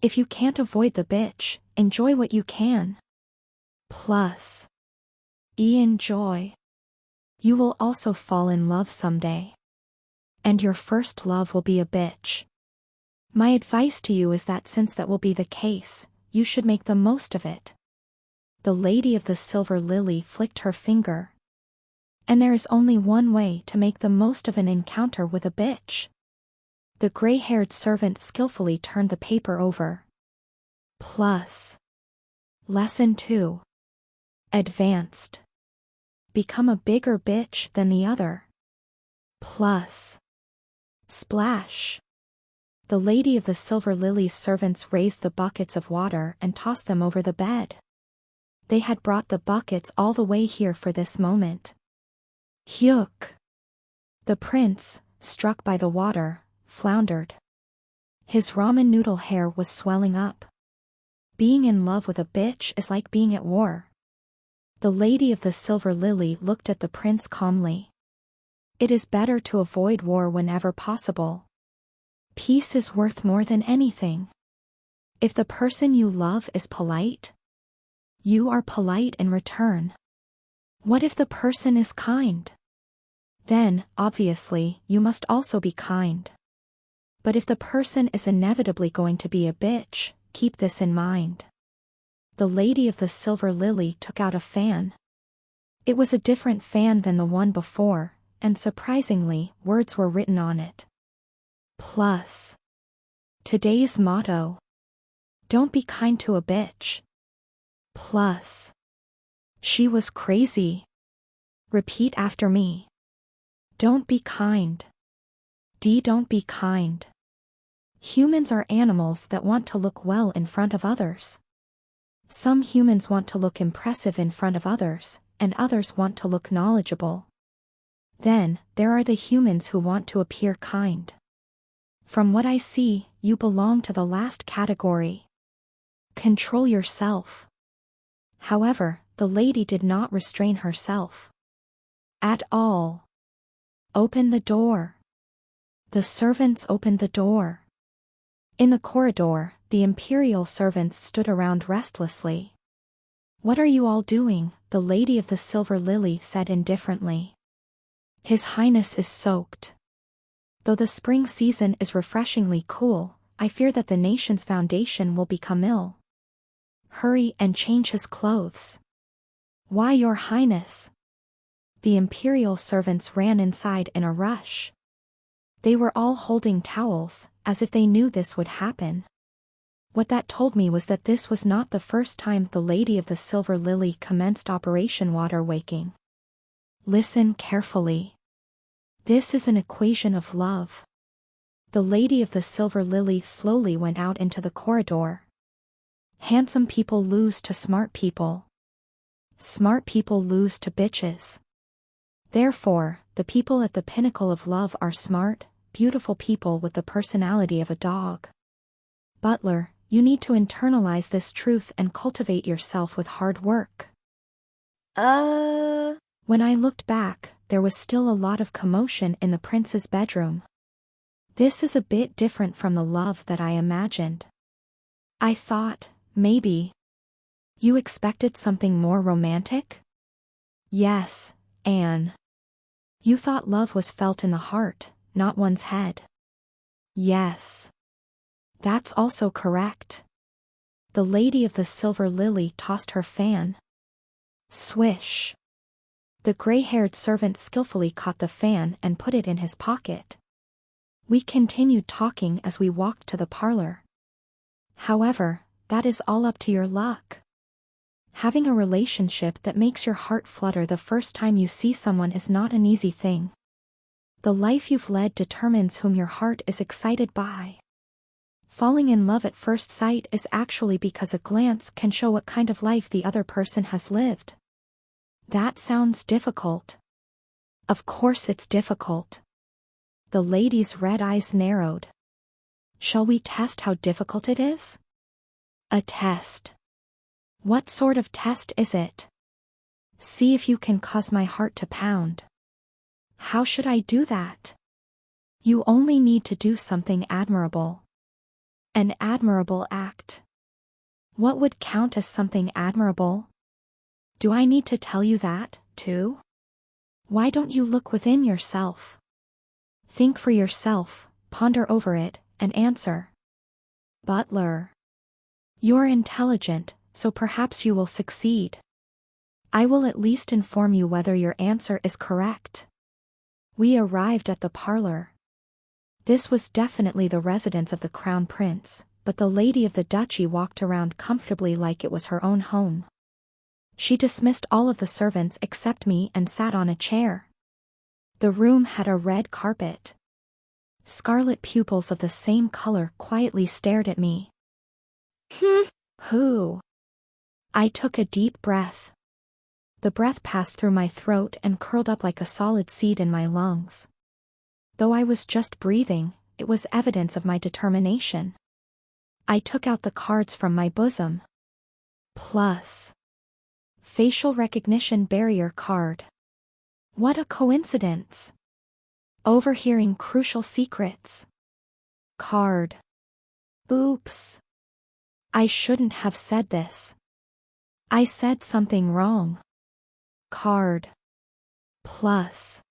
If you can't avoid the bitch, enjoy what you can. Plus. Enjoy. You will also fall in love someday. And your first love will be a bitch. My advice to you is that since that will be the case, you should make the most of it. The lady of the silver lily flicked her finger. And there is only one way to make the most of an encounter with a bitch. The gray-haired servant skillfully turned the paper over. Plus. Lesson 2. Advanced. Become a bigger bitch than the other. Plus. Splash. The lady of the silver lily's servants raised the buckets of water and tossed them over the bed. They had brought the buckets all the way here for this moment. Hyuk. The prince, struck by the water, floundered. His ramen noodle hair was swelling up. Being in love with a bitch is like being at war. The lady of the silver lily looked at the prince calmly. It is better to avoid war whenever possible. Peace is worth more than anything. If the person you love is polite, you are polite in return. What if the person is kind? Then, obviously, you must also be kind. But if the person is inevitably going to be a bitch, keep this in mind. The lady of the silver lily took out a fan. It was a different fan than the one before, and surprisingly, words were written on it. Plus. Today's motto. Don't be kind to a bitch. Plus. She was crazy. Repeat after me. Don't be kind. Don't be kind. Humans are animals that want to look well in front of others. Some humans want to look impressive in front of others, and others want to look knowledgeable. Then, there are the humans who want to appear kind. From what I see, you belong to the last category. Control yourself. However, the lady did not restrain herself. At all. Open the door. The servants opened the door. In the corridor, the imperial servants stood around restlessly. What are you all doing? The lady of the silver lily said indifferently. His Highness is soaked. Though the spring season is refreshingly cool, I fear that the nation's foundation will become ill. Hurry and change his clothes. Why, Your Highness? The imperial servants ran inside in a rush. They were all holding towels, as if they knew this would happen. What that told me was that this was not the first time the lady of the silver lily commenced Operation Water Waking. Listen carefully. This is an equation of love. The lady of the silver lily slowly went out into the corridor. Handsome people lose to smart people. Smart people lose to bitches. Therefore, the people at the pinnacle of love are smart, beautiful people with the personality of a dog. Butler, you need to internalize this truth and cultivate yourself with hard work. When I looked back, there was still a lot of commotion in the prince's bedroom. This is a bit different from the love that I imagined. I thought, maybe. You expected something more romantic? Yes, Anne. You thought love was felt in the heart, not one's head. Yes. That's also correct. The lady of the silver lily tossed her fan. Swish. The gray-haired servant skillfully caught the fan and put it in his pocket. We continued talking as we walked to the parlor. However, that is all up to your luck. Having a relationship that makes your heart flutter the first time you see someone is not an easy thing. The life you've led determines whom your heart is excited by. Falling in love at first sight is actually because a glance can show what kind of life the other person has lived. That sounds difficult. Of course it's difficult. The lady's red eyes narrowed. Shall we test how difficult it is? A test. What sort of test is it? See if you can cause my heart to pound. How should I do that? You only need to do something admirable. An admirable act. What would count as something admirable? Do I need to tell you that, too? Why don't you look within yourself? Think for yourself, ponder over it, and answer. Butler. You're intelligent, so perhaps you will succeed. I will at least inform you whether your answer is correct. We arrived at the parlor. This was definitely the residence of the crown prince, but the lady of the duchy walked around comfortably like it was her own home. She dismissed all of the servants except me and sat on a chair. The room had a red carpet. Scarlet pupils of the same color quietly stared at me. Who? I took a deep breath. The breath passed through my throat and curled up like a solid seed in my lungs. Though I was just breathing, it was evidence of my determination. I took out the cards from my bosom. Plus. Facial recognition barrier card. What a coincidence. Overhearing crucial secrets. Card. Oops. I shouldn't have said this. I said something wrong. Card. Plus.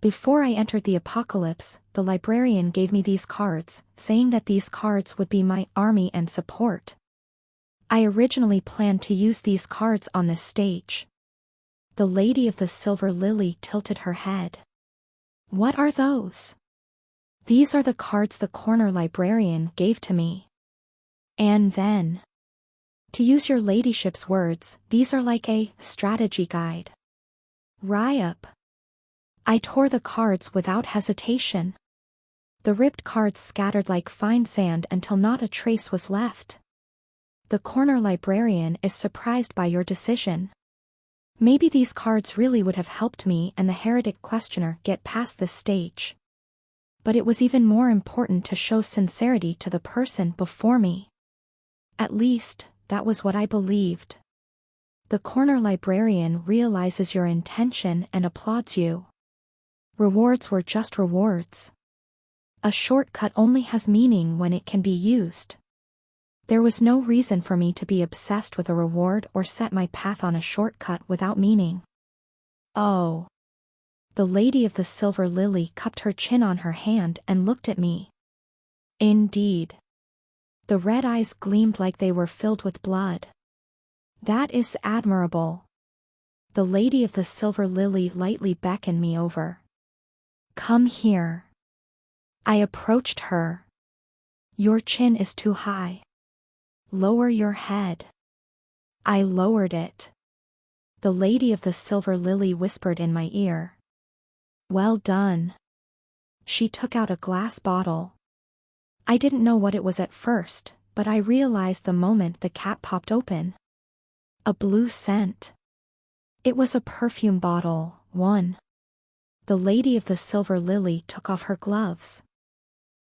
Before I entered the apocalypse, the librarian gave me these cards, saying that these cards would be my army and support. I originally planned to use these cards on this stage. The Lady of the Silver Lily tilted her head. What are those? These are the cards the corner librarian gave to me. And then, to use your ladyship's words, these are like a strategy guide. Ryup. I tore the cards without hesitation. The ripped cards scattered like fine sand until not a trace was left. The corner librarian is surprised by your decision. Maybe these cards really would have helped me and the heretic questioner get past this stage. But it was even more important to show sincerity to the person before me. At least, that was what I believed. The corner librarian realizes your intention and applauds you. Rewards were just rewards. A shortcut only has meaning when it can be used. There was no reason for me to be obsessed with a reward or set my path on a shortcut without meaning. Oh. The Lady of the Silver Lily cupped her chin on her hand and looked at me. Indeed. The red eyes gleamed like they were filled with blood. That is admirable. The Lady of the Silver Lily lightly beckoned me over. Come here. I approached her. Your chin is too high. Lower your head. I lowered it. The Lady of the Silver Lily whispered in my ear. Well done. She took out a glass bottle. I didn't know what it was at first, but I realized the moment the cap popped open. A blue scent. It was a perfume bottle, one. The Lady of the Silver Lily took off her gloves.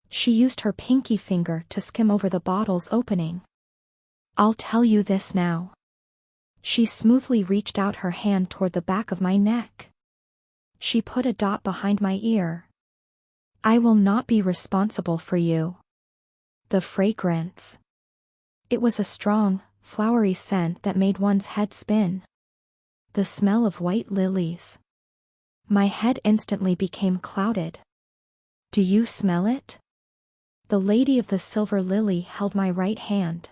She used her pinky finger to skim over the bottle's opening. I'll tell you this now. She smoothly reached out her hand toward the back of my neck. She put a dot behind my ear. I will not be responsible for you. The fragrance. It was a strong, flowery scent that made one's head spin. The smell of white lilies. My head instantly became clouded. Do you smell it? The Lady of the Silver Lily held my right hand.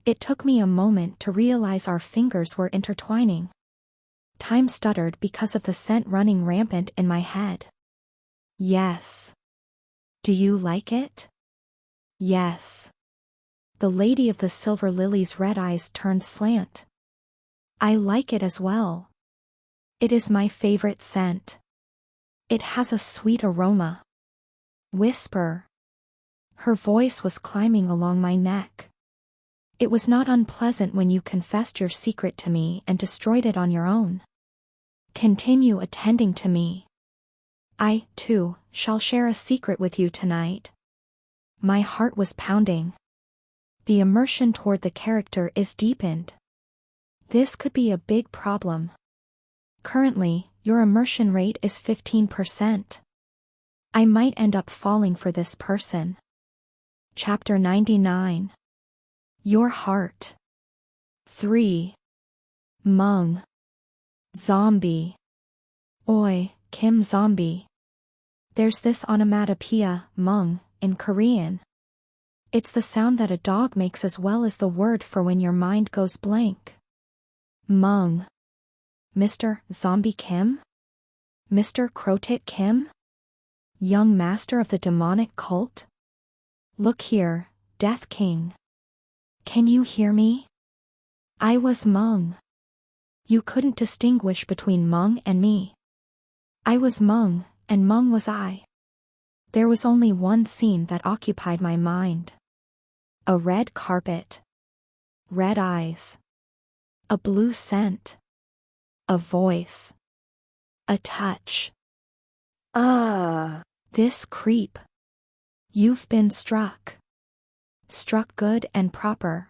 It took me a moment to realize our fingers were intertwining. Time stuttered because of the scent running rampant in my head. Yes. Do you like it? Yes. The Lady of the Silver Lily's red eyes turned slant. I like it as well. It is my favorite scent. It has a sweet aroma. Whisper. Her voice was climbing along my neck. It was not unpleasant when you confessed your secret to me and destroyed it on your own. Continue attending to me. I, too, shall share a secret with you tonight. My heart was pounding. The immersion toward the character is deepened. This could be a big problem. Currently, your immersion rate is 15%. I might end up falling for this person. Chapter 99. Your Heart. 3. Mung. Zombie. Oi, Kim Zombie. There's this onomatopoeia, mung, in Korean. It's the sound that a dog makes as well as the word for when your mind goes blank. Mung. Mr. Zombie Kim? Mr. Crotit Kim? Young master of the demonic cult? Look here, Death King. Can you hear me? I was Mung. You couldn't distinguish between Mung and me. I was Mung, and Mung was I. There was only one scene that occupied my mind. A red carpet. Red eyes. A blue scent. A voice. A touch. Ah. This creep. You've been struck. Struck good and proper.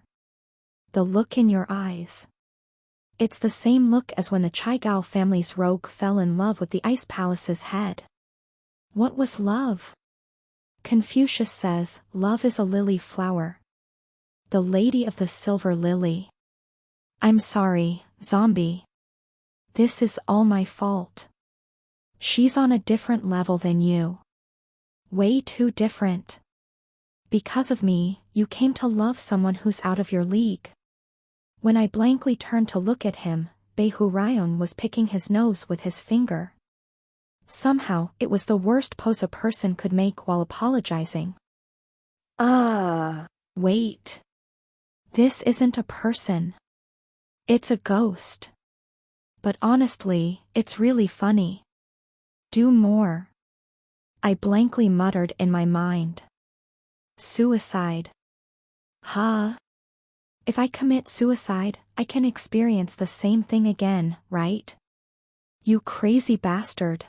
The look in your eyes. It's the same look as when the Chaigao family's rogue fell in love with the Ice Palace's head. What was love? Confucius says, love is a lily flower. The lady of the silver lily. I'm sorry, zombie. This is all my fault. She's on a different level than you. Way too different. Because of me, you came to love someone who's out of your league. When I blankly turned to look at him, Beihurayon was picking his nose with his finger. Somehow, it was the worst pose a person could make while apologizing. Wait. This isn't a person. It's a ghost. But honestly, it's really funny. Do more. I blankly muttered in my mind. Suicide. Huh? If I commit suicide, I can experience the same thing again, right? You crazy bastard.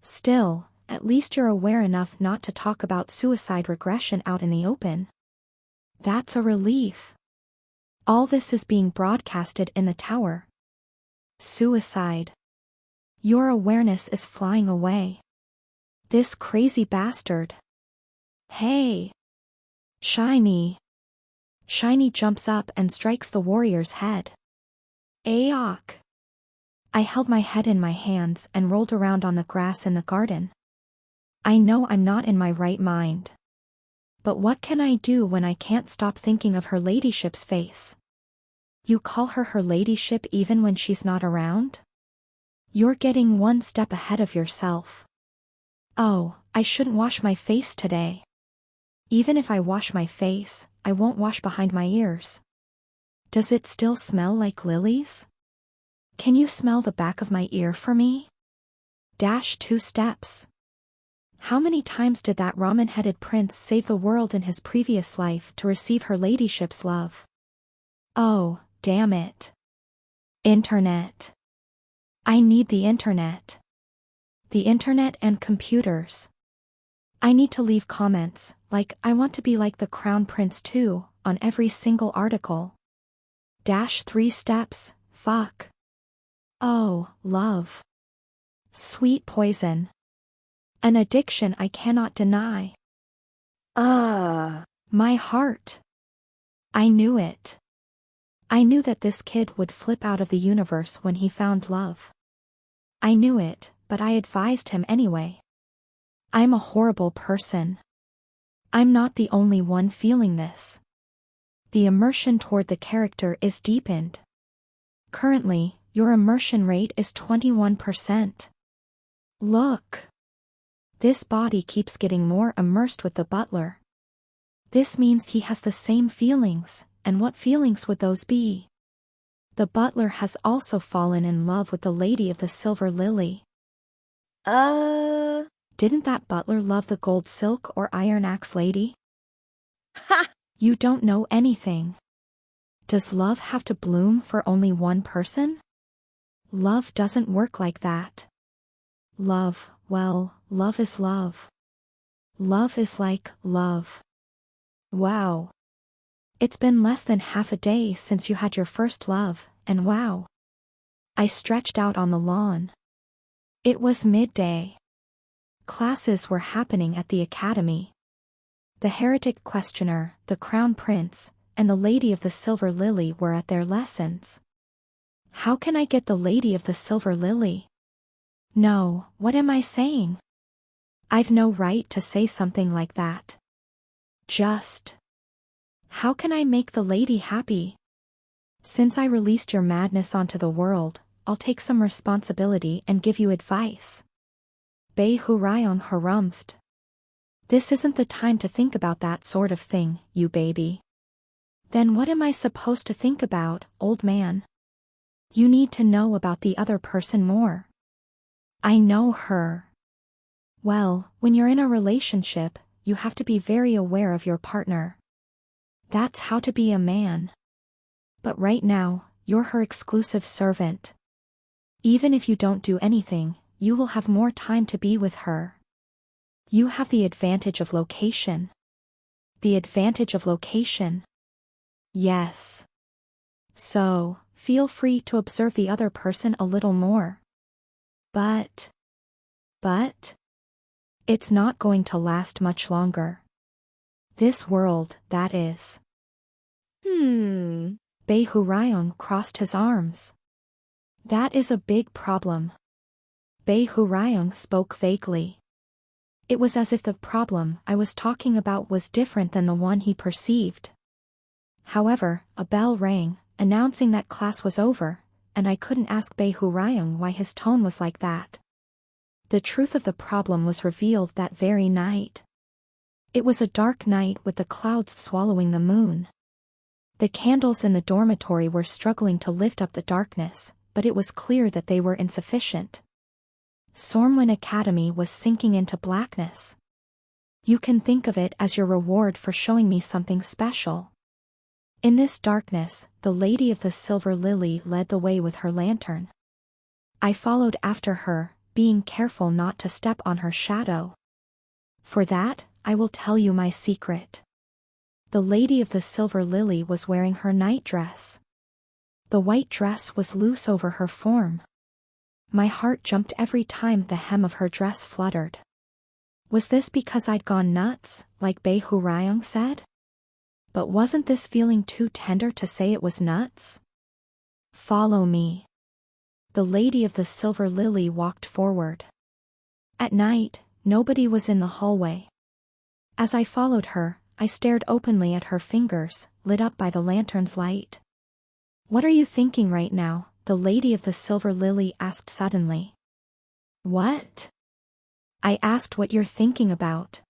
Still, at least you're aware enough not to talk about suicide regression out in the open. That's a relief. All this is being broadcasted in the tower. Suicide. Your awareness is flying away. This crazy bastard. Hey! Shiny. Shiny jumps up and strikes the warrior's head. Aok! I held my head in my hands and rolled around on the grass in the garden. I know I'm not in my right mind. But what can I do when I can't stop thinking of her ladyship's face? You call her ladyship even when she's not around? You're getting one step ahead of yourself. Oh, I shouldn't wash my face today. Even if I wash my face, I won't wash behind my ears. Does it still smell like lilies? Can you smell the back of my ear for me? 2 steps. How many times did that ramen-headed prince save the world in his previous life to receive her ladyship's love? Oh, damn it. Internet. I need the internet. The internet and computers. I need to leave comments, like I want to be like the crown prince too, on every single article. 3 steps, fuck. Oh, love. Sweet poison. An addiction I cannot deny. My heart. I knew it. I knew that this kid would flip out of the universe when he found love. I knew it, but I advised him anyway. I'm a horrible person. I'm not the only one feeling this. The immersion toward the character is deepened. Currently, your immersion rate is 21%. Look. This body keeps getting more immersed with the butler. This means he has the same feelings, and what feelings would those be? The butler has also fallen in love with the lady of the silver lily. Didn't that butler love the gold silk or iron axe lady? Ha! You don't know anything. Does love have to bloom for only one person? Love doesn't work like that. Love, well, love is love. Love is like love. Wow. It's been less than half a day since you had your first love, and wow. I stretched out on the lawn. It was midday. Classes were happening at the academy. The heretic questioner, the crown prince, and the lady of the silver lily were at their lessons. How can I get the lady of the silver lily? No, what am I saying? I've no right to say something like that. Just. How can I make the lady happy? Since I released your madness onto the world, I'll take some responsibility and give you advice. Beihurayon harumphed. This isn't the time to think about that sort of thing, you baby. Then what am I supposed to think about, old man? You need to know about the other person more. I know her. Well, when you're in a relationship, you have to be very aware of your partner. That's how to be a man. But right now, you're her exclusive servant. Even if you don't do anything, you will have more time to be with her. You have the advantage of location. The advantage of location. Yes. So, feel free to observe the other person a little more. But, It's not going to last much longer. This world, that is. Beihurayong crossed his arms. That is a big problem. Beihurayong spoke vaguely. It was as if the problem I was talking about was different than the one he perceived. However, a bell rang, announcing that class was over, and I couldn't ask Beihurayong why his tone was like that. The truth of the problem was revealed that very night. It was a dark night with the clouds swallowing the moon. The candles in the dormitory were struggling to lift up the darkness, but it was clear that they were insufficient. Sormwin Academy was sinking into blackness. You can think of it as your reward for showing me something special. In this darkness, the Lady of the Silver Lily led the way with her lantern. I followed after her, being careful not to step on her shadow. For that, I will tell you my secret. The Lady of the Silver Lily was wearing her nightdress. The white dress was loose over her form. My heart jumped every time the hem of her dress fluttered. Was this because I'd gone nuts, like Beihurayong said? But wasn't this feeling too tender to say it was nuts? Follow me. The Lady of the Silver Lily walked forward. At night, nobody was in the hallway. As I followed her, I stared openly at her fingers, lit up by the lantern's light. What are you thinking right now? The Lady of the Silver Lily asked suddenly. What? I asked what you're thinking about.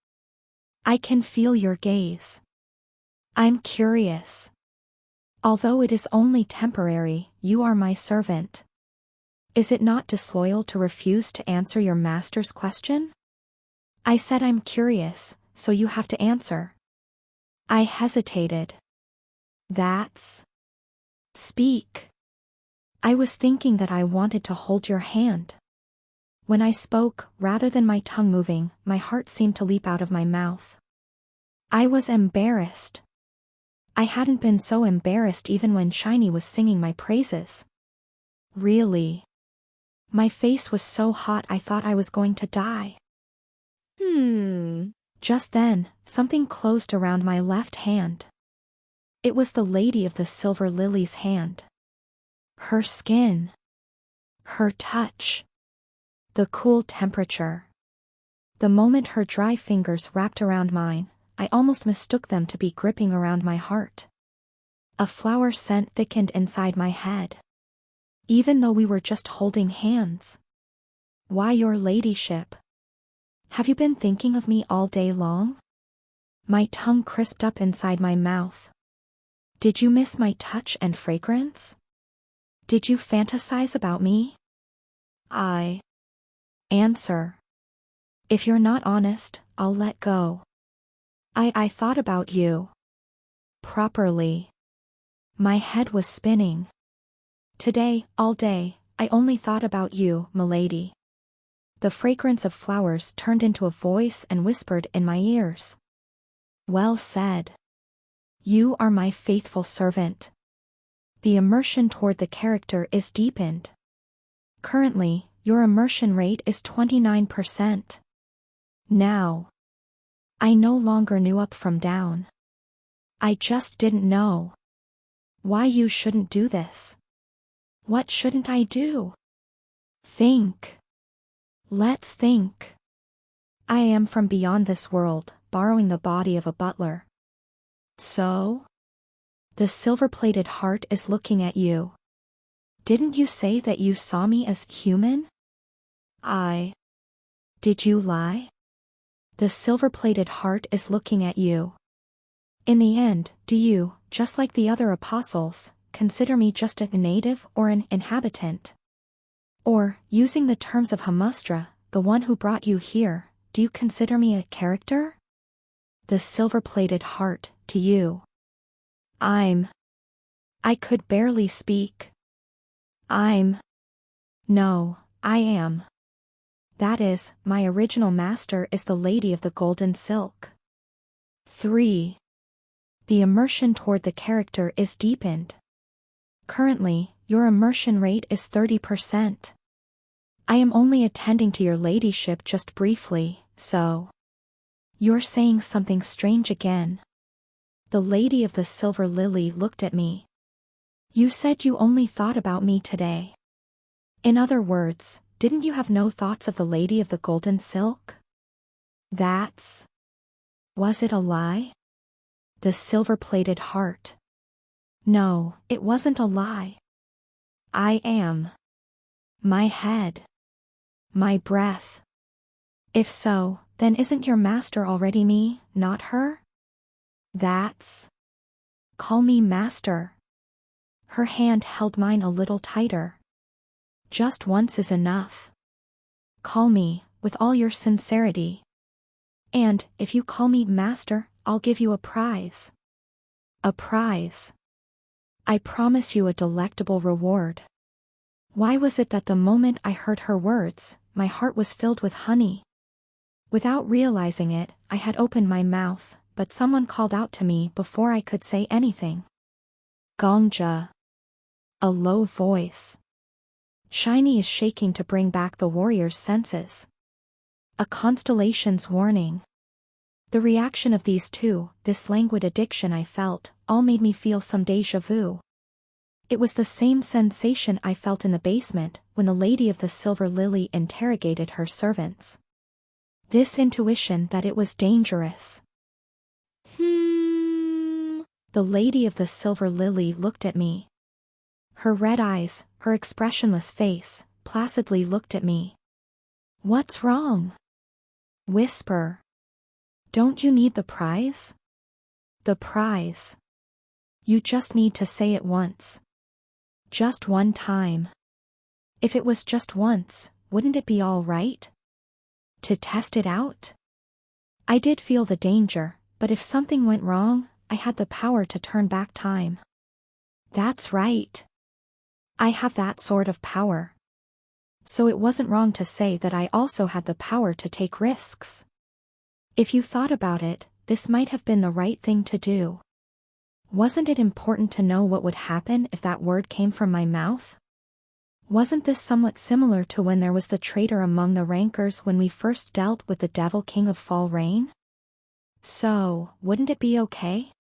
I can feel your gaze. I'm curious. Although it is only temporary, you are my servant. Is it not disloyal to refuse to answer your master's question? I said I'm curious, so you have to answer. I hesitated. That's... Speak. I was thinking that I wanted to hold your hand. When I spoke, rather than my tongue moving, my heart seemed to leap out of my mouth. I was embarrassed. I hadn't been so embarrassed even when Shiny was singing my praises. Really. My face was so hot I thought I was going to die. Just then, something closed around my left hand. It was the Lady of the Silver Lily's hand. Her skin. Her touch. The cool temperature. The moment her dry fingers wrapped around mine, I almost mistook them to be gripping around my heart. A flower scent thickened inside my head. Even though we were just holding hands. Why, your ladyship? Have you been thinking of me all day long? My tongue crisped up inside my mouth. Did you miss my touch and fragrance? Did you fantasize about me? Answer. If you're not honest, I'll let go. I thought about you. Properly. My head was spinning. Today, all day, I only thought about you, milady. The fragrance of flowers turned into a voice and whispered in my ears. Well said. You are my faithful servant. The immersion toward the character is deepened. Currently, your immersion rate is 29%. Now. I no longer knew up from down. I just didn't know. Why you shouldn't do this. What shouldn't I do? Think. Let's think. I am from beyond this world, borrowing the body of a butler. So? The silver-plated heart is looking at you. Didn't you say that you saw me as human? Did you lie? The silver-plated heart is looking at you. In the end, do you, just like the other apostles, consider me just a native or an inhabitant? Or, using the terms of Hamustra, the one who brought you here, do you consider me a character? The silver-plated heart, to you. I could barely speak. No, I am. That is, my original master is the Lady of the Golden Silk. 3. The immersion toward the character is deepened. Currently, your immersion rate is 30%. I am only attending to your ladyship just briefly, So. You're saying something strange again. The lady of the silver lily looked at me. You said you only thought about me today. In other words, didn't you have no thoughts of the lady of the golden silk? That's. Was it a lie? The silver-plated heart. No, it wasn't a lie. I am. My head. My breath. If so, then isn't your master already me, not her? That's. Call me master. Her hand held mine a little tighter. Just once is enough. Call me, with all your sincerity. And, if you call me master, I'll give you a prize. A prize. I promise you a delectable reward. Why was it that the moment I heard her words, my heart was filled with honey? Without realizing it, I had opened my mouth, but someone called out to me before I could say anything. Gongja. A low voice. Shiny is shaking to bring back the warrior's senses. A constellation's warning. The reaction of these two, this languid addiction I felt, all made me feel some déjà vu. It was the same sensation I felt in the basement when the lady of the silver lily interrogated her servants. This intuition that it was dangerous. The lady of the silver lily looked at me. Her red eyes, her expressionless face, placidly looked at me. What's wrong? Whisper. Don't you need the prize? The prize. You just need to say it once. Just one time. If it was just once, wouldn't it be all right? To test it out? I did feel the danger, but if something went wrong, I had the power to turn back time. That's right. I have that sort of power. So it wasn't wrong to say that I also had the power to take risks. If you thought about it, this might have been the right thing to do. Wasn't it important to know what would happen if that word came from my mouth? Wasn't this somewhat similar to when there was the traitor among the rankers when we first dealt with the Devil King of Fall Rain? So, wouldn't it be okay?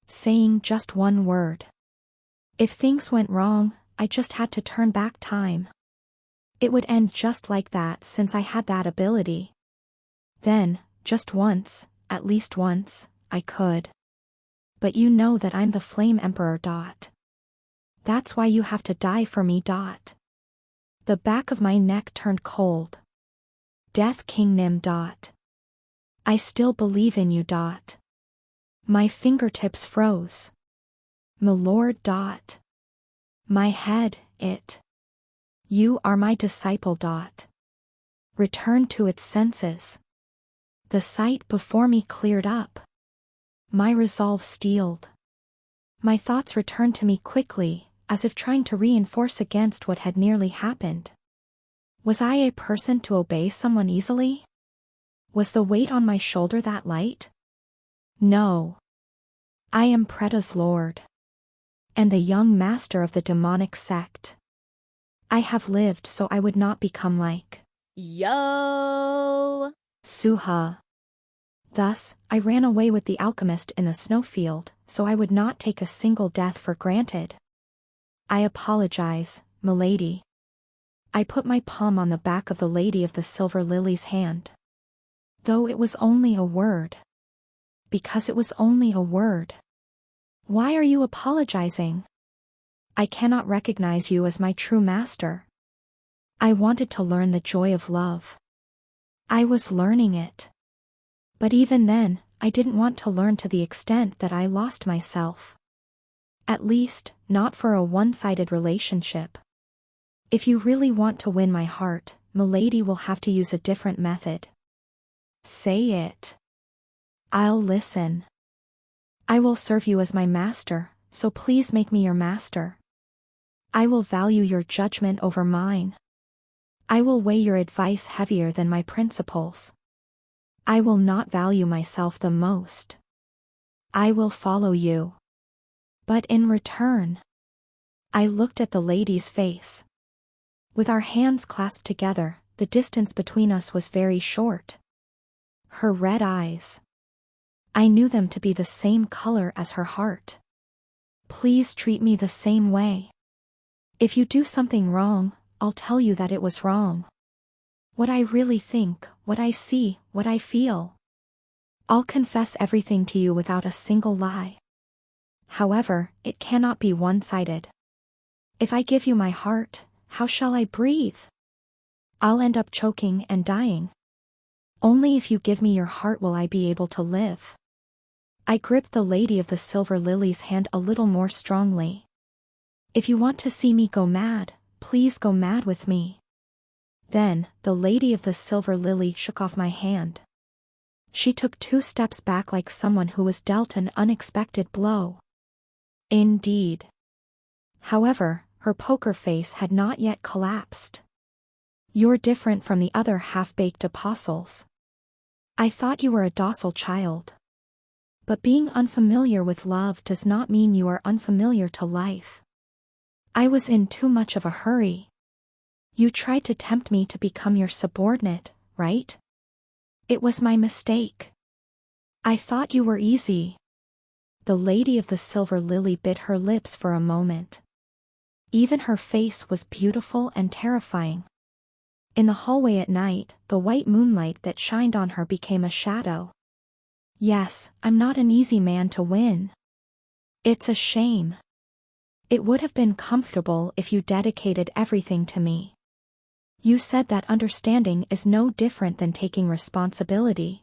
Saying just one word. If things went wrong, I just had to turn back time. It would end just like that since I had that ability. Then, just once, at least once, I could. But you know that I'm the Flame Emperor. That's why you have to die for me. The back of my neck turned cold. Death King Nim. I still believe in you. My fingertips froze. Milord. My head, it. You are my disciple. Returned to its senses. The sight before me cleared up. My resolve steeled. My thoughts returned to me quickly, as if trying to reinforce against what had nearly happened. Was I a person to obey someone easily? Was the weight on my shoulder that light? No. I am Preda's lord. And the young master of the demonic sect. I have lived so I would not become like Yo! Suha. Thus, I ran away with the alchemist in the snowfield, so I would not take a single death for granted. I apologize, milady. I put my palm on the back of the lady of the silver lily's hand. Though it was only a word. Because it was only a word. Why are you apologizing? I cannot recognize you as my true master. I wanted to learn the joy of love. I was learning it. But even then, I didn't want to learn to the extent that I lost myself. At least, not for a one-sided relationship. If you really want to win my heart, milady will have to use a different method. Say it. I'll listen. I will serve you as my master, so please make me your master. I will value your judgment over mine. I will weigh your advice heavier than my principles. I will not value myself the most. I will follow you. But in return, I looked at the lady's face. With our hands clasped together, the distance between us was very short. Her red eyes. I knew them to be the same color as her heart. Please treat me the same way. If you do something wrong, I'll tell you that it was wrong. What I really think, what I see, what I feel. I'll confess everything to you without a single lie. However, it cannot be one-sided. If I give you my heart, how shall I breathe? I'll end up choking and dying. Only if you give me your heart will I be able to live. I gripped the lady of the silver lily's hand a little more strongly. If you want to see me go mad, please go mad with me. Then, the lady of the silver lily shook off my hand. She took 2 steps back like someone who was dealt an unexpected blow. Indeed. However, her poker face had not yet collapsed. You're different from the other half-baked apostles. I thought you were a docile child. But being unfamiliar with love does not mean you are unfamiliar to life. I was in too much of a hurry. You tried to tempt me to become your subordinate, right? It was my mistake. I thought you were easy. The lady of the silver lily bit her lips for a moment. Even her face was beautiful and terrifying. In the hallway at night, the white moonlight that shined on her became a shadow. Yes, I'm not an easy man to win. It's a shame. It would have been comfortable if you dedicated everything to me. You said that understanding is no different than taking responsibility.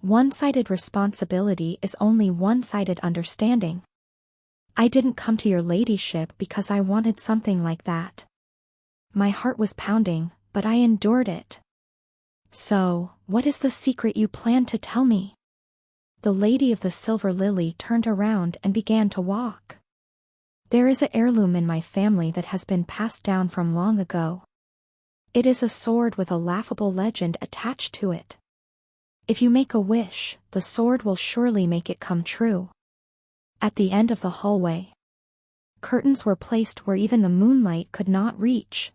One-sided responsibility is only one-sided understanding. I didn't come to your ladyship because I wanted something like that. My heart was pounding, but I endured it. So, what is the secret you plan to tell me? The lady of the silver lily turned around and began to walk. There is an heirloom in my family that has been passed down from long ago. It is a sword with a laughable legend attached to it. If you make a wish, the sword will surely make it come true. At the end of the hallway, curtains were placed where even the moonlight could not reach.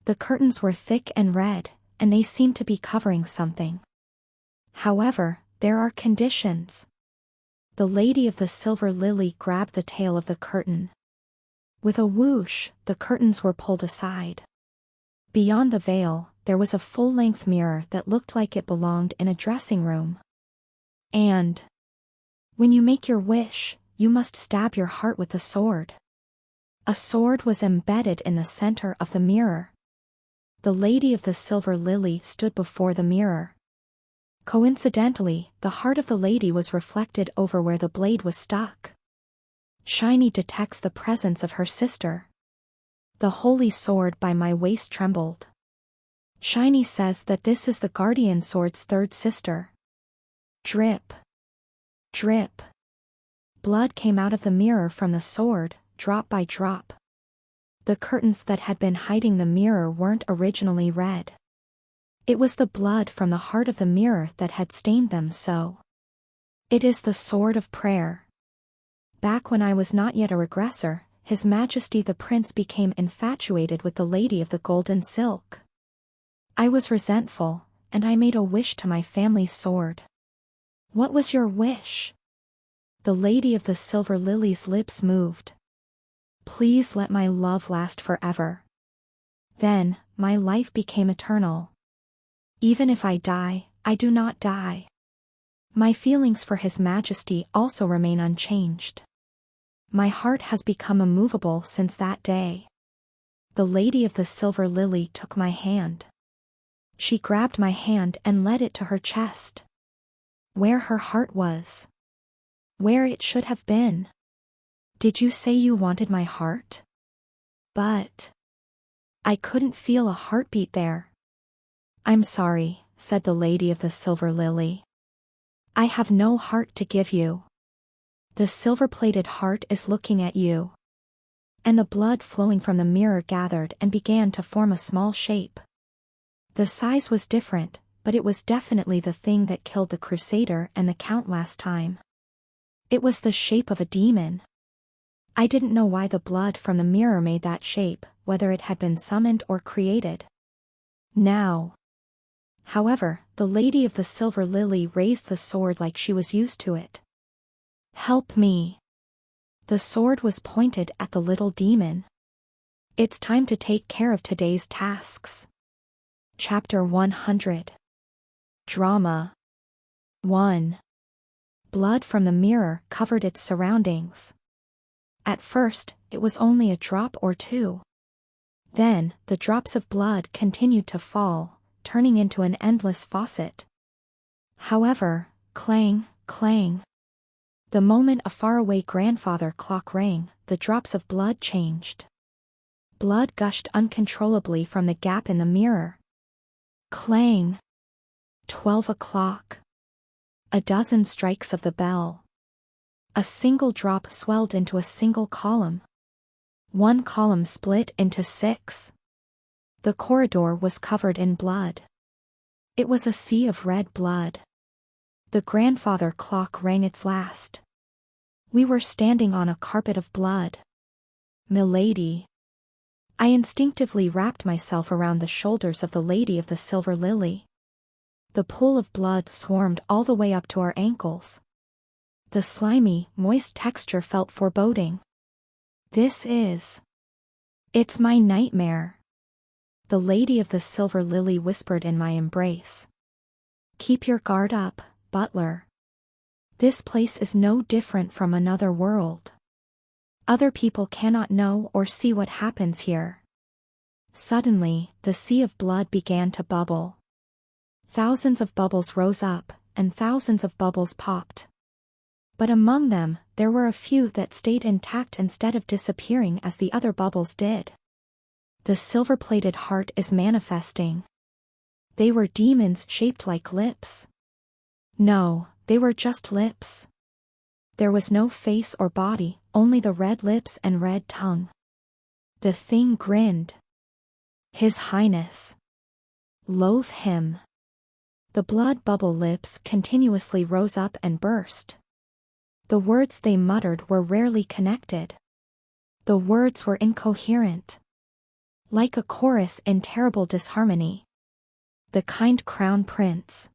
The curtains were thick and red, and they seemed to be covering something. However, there are conditions. The lady of the silver lily grabbed the tail of the curtain. With a whoosh, the curtains were pulled aside. Beyond the veil, there was a full-length mirror that looked like it belonged in a dressing room. And when you make your wish, you must stab your heart with a sword. A sword was embedded in the center of the mirror. The lady of the silver lily stood before the mirror. Coincidentally, the heart of the lady was reflected over where the blade was stuck. Shiny detects the presence of her sister. The holy sword by my waist trembled. Shiny says that this is the guardian sword's third sister. Drip. Drip. Blood came out of the mirror from the sword, drop by drop. The curtains that had been hiding the mirror weren't originally red. It was the blood from the heart of the mirror that had stained them so. It is the sword of prayer. Back when I was not yet a regressor, His Majesty the Prince became infatuated with the lady of the golden silk. I was resentful, and I made a wish to my family's sword. What was your wish? The lady of the silver lily's lips moved. Please let my love last forever. Then, my life became eternal. Even if I die, I do not die. My feelings for His Majesty also remain unchanged. My heart has become immovable since that day. The lady of the silver lily took my hand. She grabbed my hand and led it to her chest. Where her heart was. Where it should have been. Did you say you wanted my heart? But I couldn't feel a heartbeat there. I'm sorry, said the lady of the silver lily. I have no heart to give you. The silver-plated heart is looking at you. And the blood flowing from the mirror gathered and began to form a small shape. The size was different, but it was definitely the thing that killed the Crusader and the Count last time. It was the shape of a demon. I didn't know why the blood from the mirror made that shape, whether it had been summoned or created. Now, However, the Lady of the Silver Lily raised the sword like she was used to it. "Help me." The sword was pointed at the little demon. It's time to take care of today's tasks. Chapter 100. Drama 1. Blood from the mirror covered its surroundings. At first, it was only a drop or two. Then, the drops of blood continued to fall, turning into an endless faucet. However, clang, clang. The moment a faraway grandfather clock rang, the drops of blood changed. Blood gushed uncontrollably from the gap in the mirror. Clang. 12 o'clock. A dozen strikes of the bell. A single drop swelled into a single column. One column split into 6. The corridor was covered in blood. It was a sea of red blood. The grandfather clock rang its last. We were standing on a carpet of blood. "Milady." I instinctively wrapped myself around the shoulders of the Lady of the Silver Lily. The pool of blood swarmed all the way up to our ankles. The slimy, moist texture felt foreboding. It's my nightmare." The Lady of the Silver Lily whispered in my embrace. "Keep your guard up, butler. This place is no different from another world. Other people cannot know or see what happens here." Suddenly, the sea of blood began to bubble. Thousands of bubbles rose up, and thousands of bubbles popped. But among them, there were a few that stayed intact instead of disappearing as the other bubbles did. The silver-plated heart is manifesting. They were demons shaped like lips. No, they were just lips. There was no face or body, only the red lips and red tongue. The thing grinned. "His Highness. Loathe him." The blood bubble lips continuously rose up and burst. The words they muttered were rarely connected. The words were incoherent. Like a chorus in terrible disharmony. "The kind crown prince."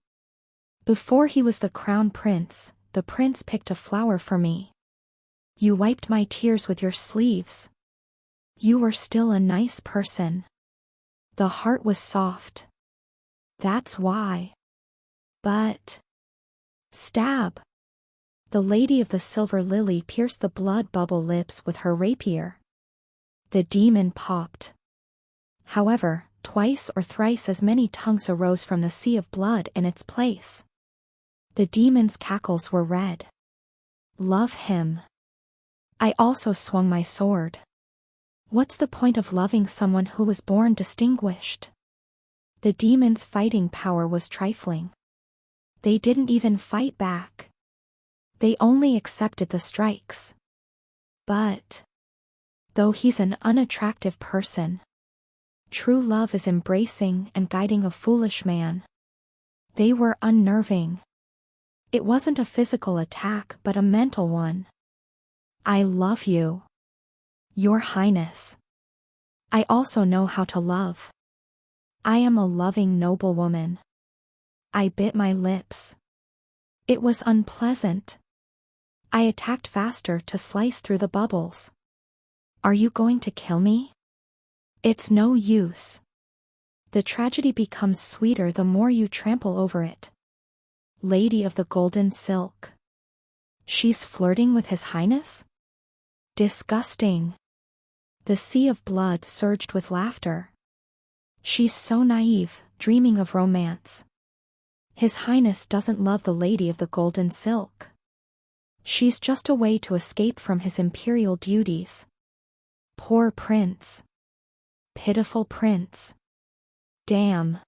Before he was the crown prince, the prince picked a flower for me. "You wiped my tears with your sleeves. You were still a nice person." The heart was soft. That's why. But. Stab. The Lady of the Silver Lily pierced the blood bubble lips with her rapier. The demon popped. However, twice or thrice as many tongues arose from the sea of blood in its place. The demon's cackles were red. "Love him." I also swung my sword. What's the point of loving someone who was born distinguished? The demon's fighting power was trifling. They didn't even fight back. They only accepted the strikes. But, though he's an unattractive person, true love is embracing and guiding a foolish man. They were unnerving. It wasn't a physical attack but a mental one. "I love you, Your Highness. I also know how to love. I am a loving noblewoman." I bit my lips. It was unpleasant. I attacked faster to slice through the bubbles. "Are you going to kill me?" It's no use. The tragedy becomes sweeter the more you trample over it. Lady of the Golden Silk. She's flirting with His Highness? Disgusting. The sea of blood surged with laughter. She's so naive, dreaming of romance. His Highness doesn't love the Lady of the Golden Silk. She's just a way to escape from his imperial duties. Poor prince. Pitiful prince. Damn.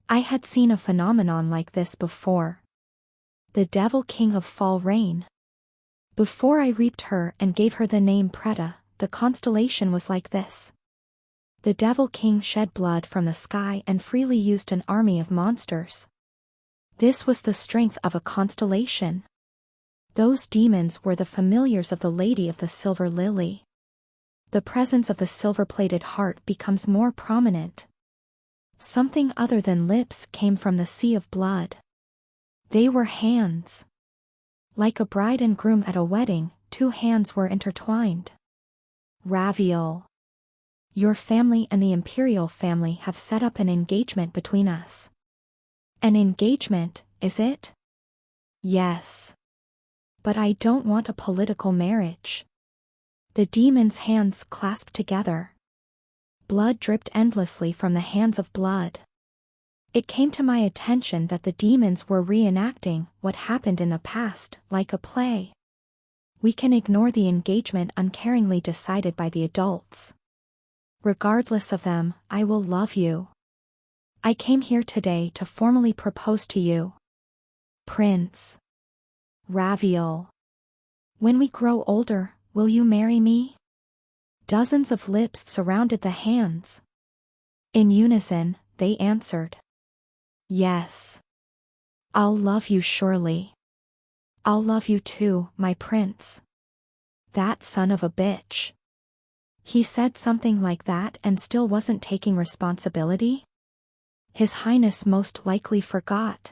I had seen a phenomenon like this before. The Devil King of Fall Rain. Before I reaped her and gave her the name Preta, the constellation was like this. The Devil King shed blood from the sky and freely used an army of monsters. This was the strength of a constellation. Those demons were the familiars of the Lady of the Silver Lily. The presence of the silver-plated heart becomes more prominent. Something other than lips came from the sea of blood. They were hands. Like a bride and groom at a wedding, two hands were intertwined. Raviol. Your family and the imperial family have set up an engagement between us. An engagement, is it? Yes. But I don't want a political marriage. The demon's hands clasped together. Blood dripped endlessly from the hands of blood. It came to my attention that the demons were reenacting what happened in the past, like a play. We can ignore the engagement uncaringly decided by the adults. Regardless of them, I will love you. I came here today to formally propose to you. Prince. Raviol. When we grow older, will you marry me? Dozens of lips surrounded the hands. In unison, they answered. Yes. I'll love you surely. I'll love you too, my prince. That son of a bitch. He said something like that and still wasn't taking responsibility? His Highness most likely forgot.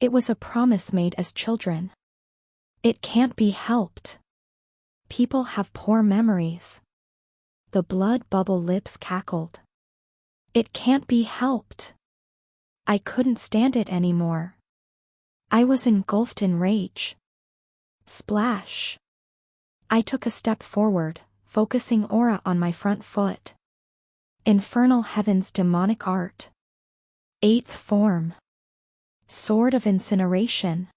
It was a promise made as children. It can't be helped. People have poor memories. The blood bubble lips cackled. It can't be helped. I couldn't stand it anymore. I was engulfed in rage. Splash. I took a step forward, focusing aura on my front foot. Infernal heaven's demonic art. Eighth form. Sword of incineration.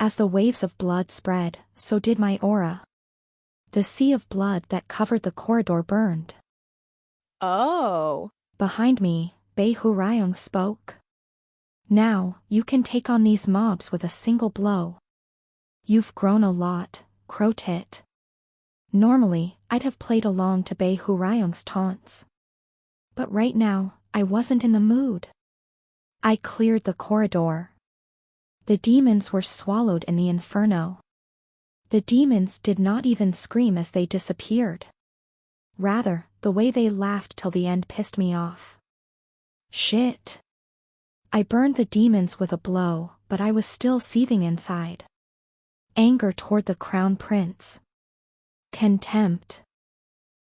As the waves of blood spread, so did my aura. The sea of blood that covered the corridor burned. Oh. Behind me, Bei Hurayong spoke. Now, you can take on these mobs with a single blow. You've grown a lot, Crow-Tit. Normally, I'd have played along to Bei Hurayong's taunts. But right now, I wasn't in the mood. I cleared the corridor. The demons were swallowed in the inferno. The demons did not even scream as they disappeared. Rather, the way they laughed till the end pissed me off. Shit. I burned the demons with a blow, but I was still seething inside. Anger toward the crown prince. Contempt.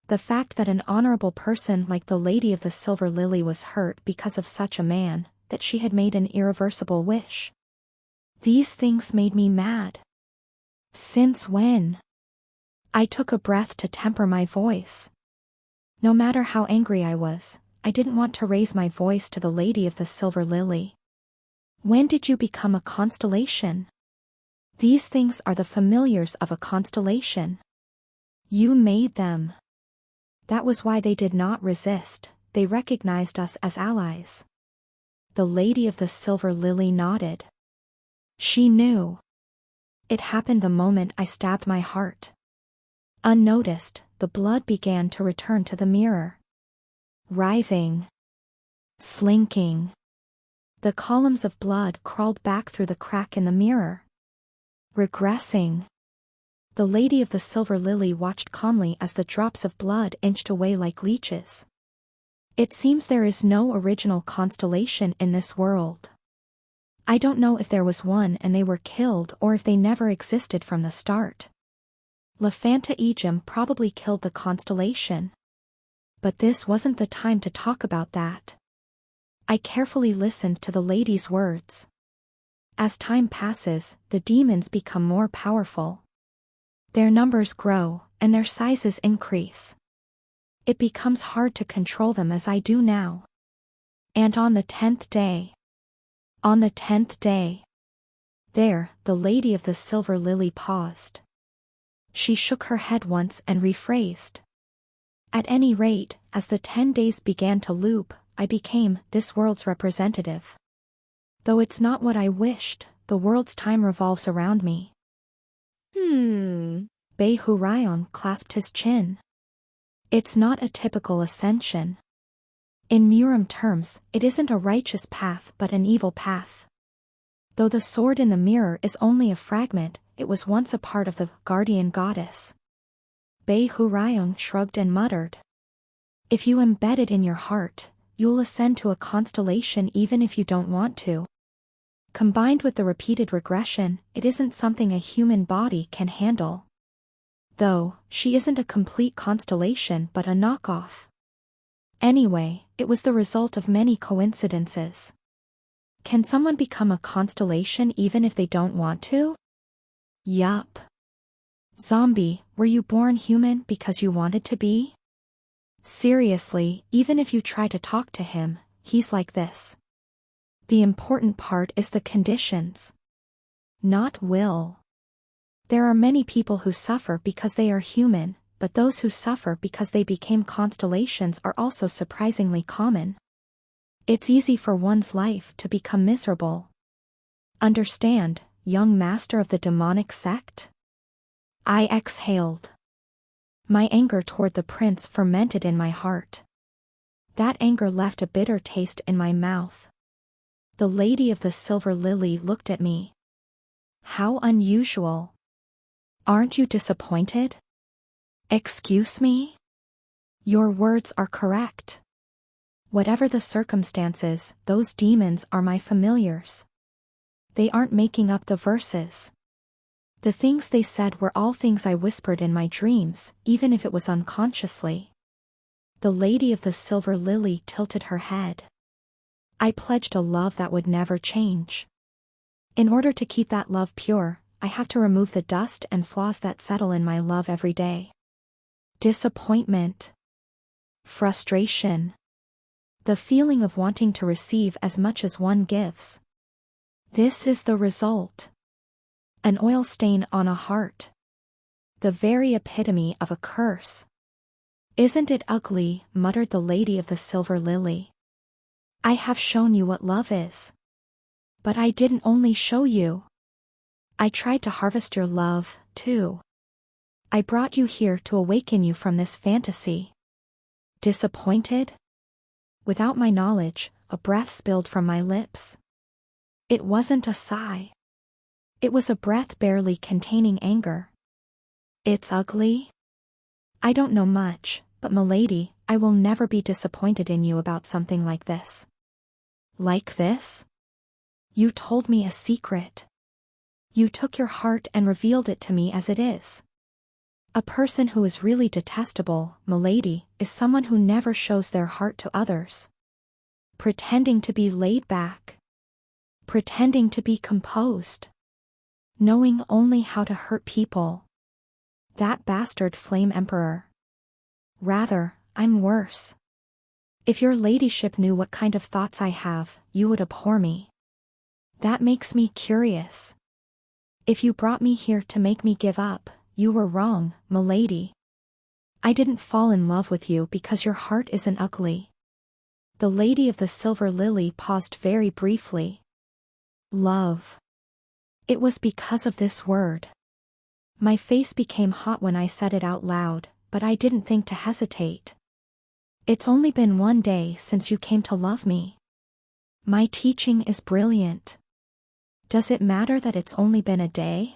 The fact that an honorable person like the Lady of the Silver Lily was hurt because of such a man, that she had made an irreversible wish. These things made me mad. Since when? I took a breath to temper my voice. No matter how angry I was, I didn't want to raise my voice to the Lady of the Silver Lily. When did you become a constellation? These things are the familiars of a constellation. You made them. That was why they did not resist, they recognized us as allies. The Lady of the Silver Lily nodded. She knew. It happened the moment I stabbed my heart. Unnoticed, the blood began to return to the mirror. Writhing. Slinking. The columns of blood crawled back through the crack in the mirror. Regressing. The Lady of the Silver Lily watched calmly as the drops of blood inched away like leeches. It seems there is no original constellation in this world. I don't know if there was one and they were killed or if they never existed from the start. Lafanta Ejim probably killed the constellation. But this wasn't the time to talk about that. I carefully listened to the lady's words. As time passes, the demons become more powerful. Their numbers grow, and their sizes increase. It becomes hard to control them as I do now. And on the 10th day. On the 10th day. There, the Lady of the Silver Lily paused. She shook her head once and rephrased. At any rate, as the 10 days began to loop, I became this world's representative. Though it's not what I wished, the world's time revolves around me. Bei Hurayong clasped his chin. It's not a typical ascension. In Murim terms, it isn't a righteous path but an evil path. Though the sword in the mirror is only a fragment, it was once a part of the guardian goddess. Bei Hurayong shrugged and muttered. If you embed it in your heart, you'll ascend to a constellation even if you don't want to. Combined with the repeated regression, it isn't something a human body can handle. Though, she isn't a complete constellation but a knockoff. Anyway, it was the result of many coincidences. Can someone become a constellation even if they don't want to? Yup. Zombie, were you born human because you wanted to be? Seriously, even if you try to talk to him, he's like this. The important part is the conditions. Not will. There are many people who suffer because they are human, but those who suffer because they became constellations are also surprisingly common. It's easy for one's life to become miserable. Understand, young master of the demonic sect? I exhaled. My anger toward the prince fermented in my heart. That anger left a bitter taste in my mouth. The lady of the silver lily looked at me. How unusual. Aren't you disappointed? Excuse me? Your words are correct. Whatever the circumstances, those demons are my familiars. They aren't making up the verses. The things they said were all things I whispered in my dreams, even if it was unconsciously. The lady of the silver lily tilted her head. I pledged a love that would never change. In order to keep that love pure, I have to remove the dust and flaws that settle in my love every day. Disappointment. Frustration. The feeling of wanting to receive as much as one gives. This is the result. An oil stain on a heart. The very epitome of a curse. Isn't it ugly, muttered the lady of the silver lily. I have shown you what love is. But I didn't only show you. I tried to harvest your love, too. I brought you here to awaken you from this fantasy. Disappointed? Without my knowledge, a breath spilled from my lips. It wasn't a sigh. It was a breath barely containing anger. It's ugly? I don't know much, but milady, I will never be disappointed in you about something like this. Like this? You told me a secret. You took your heart and revealed it to me as it is. A person who is really detestable, milady, is someone who never shows their heart to others. Pretending to be laid back. Pretending to be composed. Knowing only how to hurt people. That bastard flame emperor. Rather, I'm worse. If your ladyship knew what kind of thoughts I have, you would abhor me. That makes me curious. If you brought me here to make me give up, you were wrong, milady. I didn't fall in love with you because your heart isn't ugly. The lady of the silver lily paused very briefly. Love. It was because of this word. My face became hot when I said it out loud, but I didn't think to hesitate. It's only been one day since you came to love me. My teaching is brilliant. Does it matter that it's only been a day?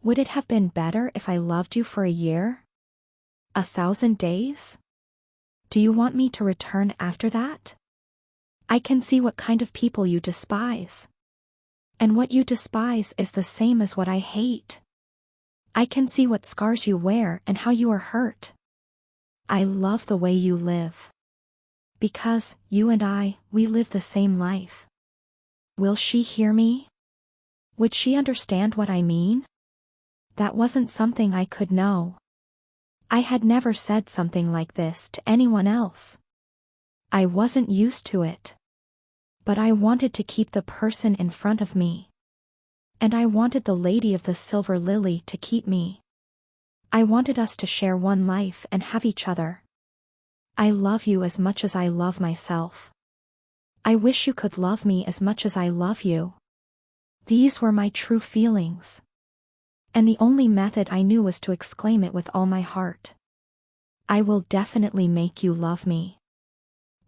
Would it have been better if I loved you for a year? 1,000 days? Do you want me to return after that? I can see what kind of people you despise. And what you despise is the same as what I hate. I can see what scars you wear and how you are hurt. I love the way you live. Because, you and I, we live the same life. Will she hear me? Would she understand what I mean? That wasn't something I could know. I had never said something like this to anyone else. I wasn't used to it. But I wanted to keep the person in front of me. And I wanted the lady of the silver lily to keep me. I wanted us to share one life and have each other. I love you as much as I love myself. I wish you could love me as much as I love you. These were my true feelings. And the only method I knew was to exclaim it with all my heart. I will definitely make you love me.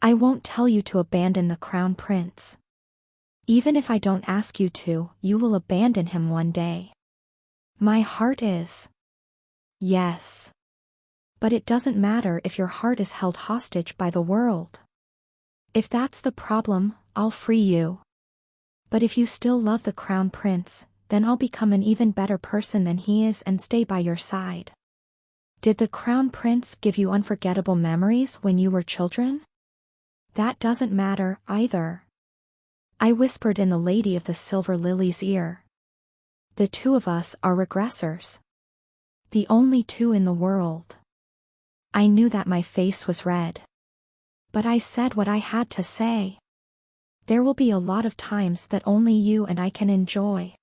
I won't tell you to abandon the crown prince. Even if I don't ask you to, you will abandon him one day. My heart is. Yes. But it doesn't matter if your heart is held hostage by the world. If that's the problem, I'll free you. But if you still love the crown prince, then I'll become an even better person than he is and stay by your side. Did the crown prince give you unforgettable memories when you were children? That doesn't matter, either. I whispered in the lady of the silver lily's ear. The two of us are regressors. The only two in the world. I knew that my face was red. But I said what I had to say. There will be a lot of times that only you and I can enjoy.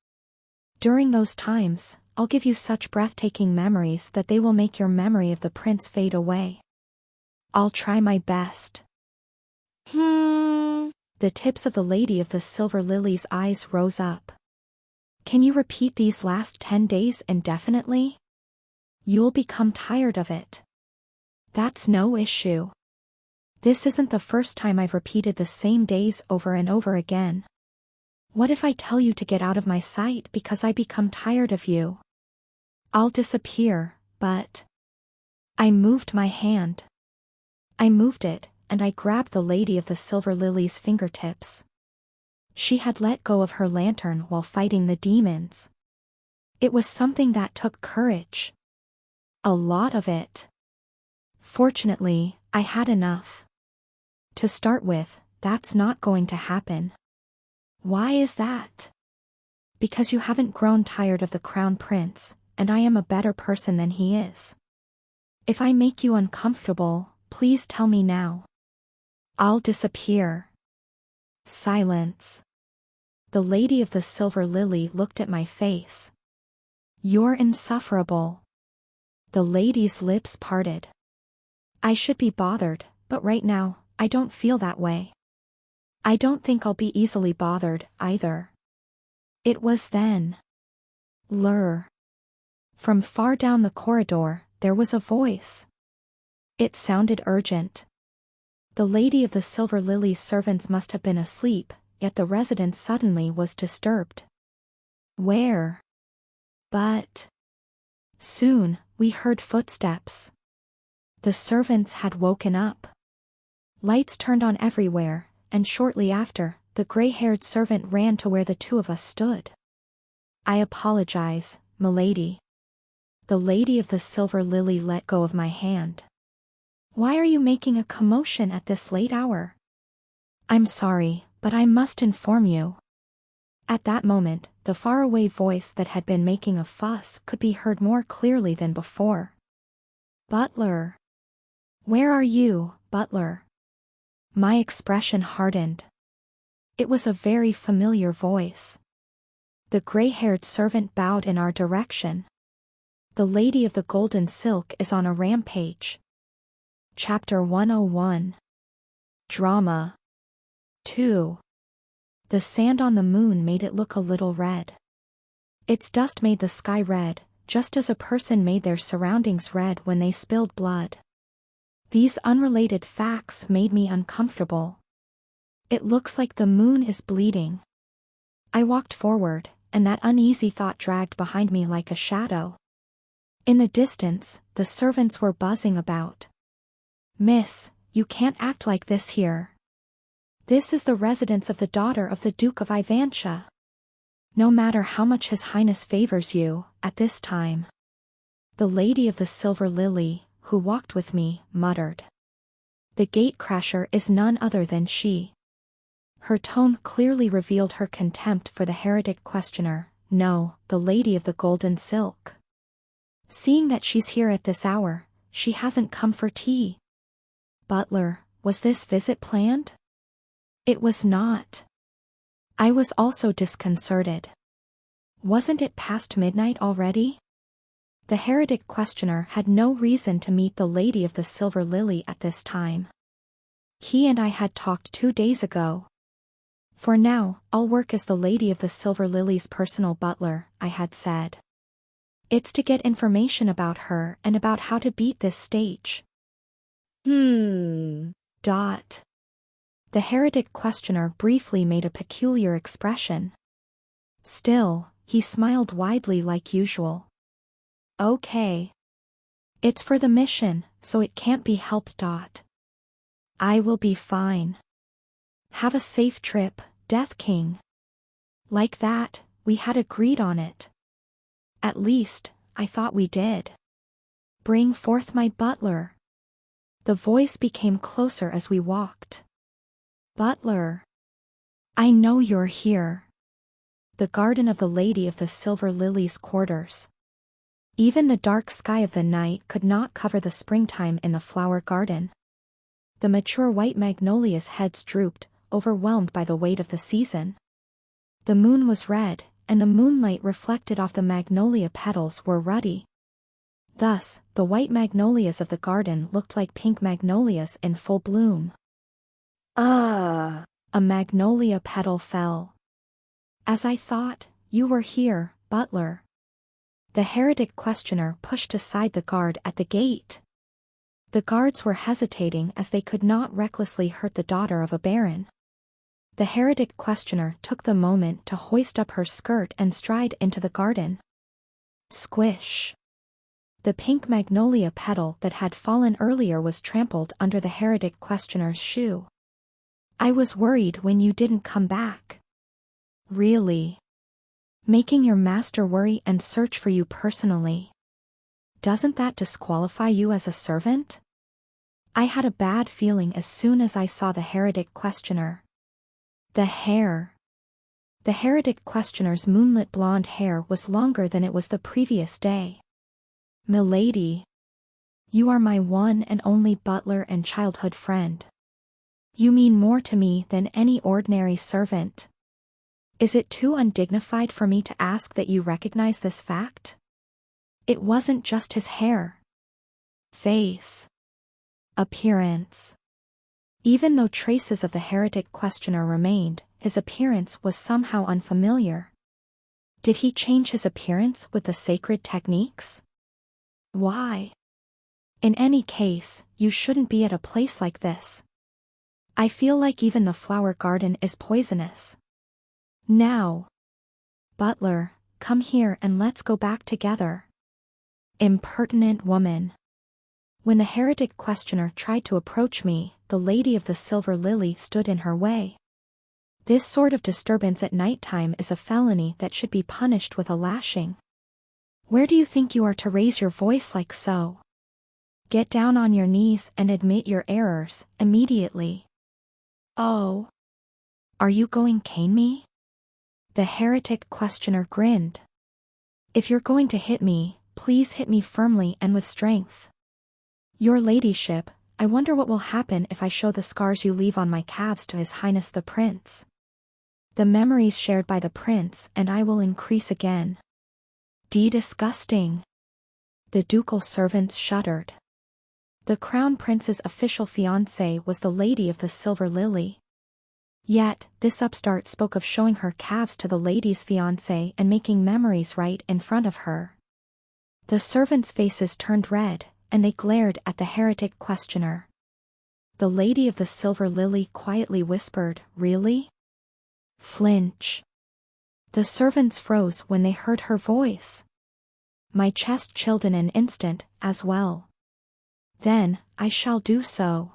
During those times, I'll give you such breathtaking memories that they will make your memory of the prince fade away. I'll try my best. The tips of the lady of the silver lily's eyes rose up. Can you repeat these last 10 days indefinitely? You'll become tired of it. That's no issue. This isn't the first time I've repeated the same days over and over again. What if I tell you to get out of my sight because I become tired of you? I'll disappear, but... I moved my hand. I moved it, and I grabbed the lady of the silver lily's fingertips. She had let go of her lantern while fighting the demons. It was something that took courage. A lot of it. Fortunately, I had enough. To start with, that's not going to happen. Why is that? Because you haven't grown tired of the crown prince, and I am a better person than he is. If I make you uncomfortable, please tell me now. I'll disappear. Silence. The lady of the silver lily looked at my face. You're insufferable. The lady's lips parted. I should be bothered, but right now, I don't feel that way. I don't think I'll be easily bothered, either. It was then. Lure. From far down the corridor, there was a voice. It sounded urgent. The lady of the silver lily's servants must have been asleep, yet the residence suddenly was disturbed. Where? But... Soon, we heard footsteps. The servants had woken up. Lights turned on everywhere, and shortly after, the gray-haired servant ran to where the two of us stood. I apologize, milady. The lady of the silver lily let go of my hand. Why are you making a commotion at this late hour? I'm sorry, but I must inform you. At that moment, the faraway voice that had been making a fuss could be heard more clearly than before. Butler. Where are you, Butler? My expression hardened. It was a very familiar voice. The gray-haired servant bowed in our direction. The lady of the golden silk is on a rampage. Chapter 101. Drama. 2. The sand on the moon made it look a little red. Its dust made the sky red, just as a person made their surroundings red when they spilled blood. These unrelated facts made me uncomfortable. It looks like the moon is bleeding. I walked forward, and that uneasy thought dragged behind me like a shadow. In the distance, the servants were buzzing about. Miss, you can't act like this here. This is the residence of the daughter of the Duke of Ivantia. No matter how much His Highness favors you, at this time. The lady of the silver lily, who walked with me, muttered. The gatecrasher is none other than she. Her tone clearly revealed her contempt for the heretic questioner, no, the lady of the golden silk. Seeing that she's here at this hour, she hasn't come for tea. Butler, was this visit planned? It was not. I was also disconcerted. Wasn't it past midnight already? The heretic questioner had no reason to meet the lady of the silver lily at this time. He and I had talked 2 days ago. For now, I'll work as the lady of the silver lily's personal butler, I had said. It's to get information about her and about how to beat this stage. Dot. The heretic questioner briefly made a peculiar expression. Still, he smiled widely like usual. Okay. It's for the mission, so it can't be helped. I will be fine. Have a safe trip, Death King. Like that, we had agreed on it. At least, I thought we did. Bring forth my butler. The voice became closer as we walked. Butler. I know you're here. The garden of the Lady of the Silver Lilies quarters. Even the dark sky of the night could not cover the springtime in the flower garden. The mature white magnolias' heads drooped, overwhelmed by the weight of the season. The moon was red, and the moonlight reflected off the magnolia petals were ruddy. Thus, the white magnolias of the garden looked like pink magnolias in full bloom. Ah! A magnolia petal fell. As I thought, you were here, butler. The heretic questioner pushed aside the guard at the gate. The guards were hesitating as they could not recklessly hurt the daughter of a baron. The heretic questioner took the moment to hoist up her skirt and stride into the garden. Squish. The pink magnolia petal that had fallen earlier was trampled under the heretic questioner's shoe. I was worried when you didn't come back. Really? Making your master worry and search for you personally. Doesn't that disqualify you as a servant? I had a bad feeling as soon as I saw the heretic questioner. The hair. The heretic questioner's moonlit blonde hair was longer than it was the previous day. Milady. You are my one and only butler and childhood friend. You mean more to me than any ordinary servant. Is it too undignified for me to ask that you recognize this fact? It wasn't just his hair. Face. Appearance. Even though traces of the heretic questioner remained, his appearance was somehow unfamiliar. Did he change his appearance with the sacred techniques? Why? In any case, you shouldn't be at a place like this. I feel like even the flower garden is poisonous. Now. Butler, come here and let's go back together. Impertinent woman. When the heretic questioner tried to approach me, the Lady of the Silver Lily stood in her way. This sort of disturbance at nighttime is a felony that should be punished with a lashing. Where do you think you are to raise your voice like so? Get down on your knees and admit your errors, immediately. Oh. Are you going cane me? The heretic questioner grinned. If you're going to hit me, please hit me firmly and with strength. Your ladyship, I wonder what will happen if I show the scars you leave on my calves to His Highness the Prince. The memories shared by the prince and I will increase again. Disgusting. The ducal servants shuddered. The crown prince's official fiancée was the Lady of the Silver Lily. Yet, this upstart spoke of showing her calves to the lady's fiancé and making memories right in front of her. The servants' faces turned red, and they glared at the heretic questioner. The Lady of the Silver Lily quietly whispered, "Really?" Flinch. The servants froze when they heard her voice. My chest chilled in an instant, as well. Then, I shall do so.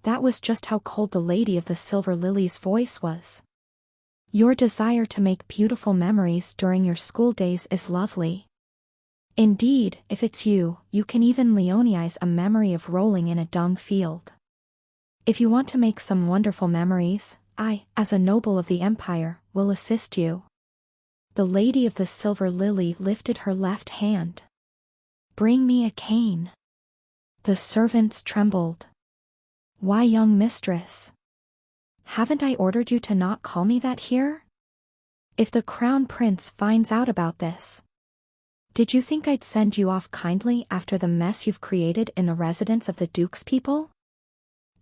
That was just how cold the Lady of the Silver Lily's voice was. Your desire to make beautiful memories during your school days is lovely. Indeed, if it's you, you can even Leonize a memory of rolling in a dung field. If you want to make some wonderful memories, I, as a noble of the empire, will assist you. The Lady of the Silver Lily lifted her left hand. Bring me a cane. The servants trembled. Why, young mistress? Haven't I ordered you to not call me that here? If the crown prince finds out about this. Did you think I'd send you off kindly after the mess you've created in the residence of the duke's people?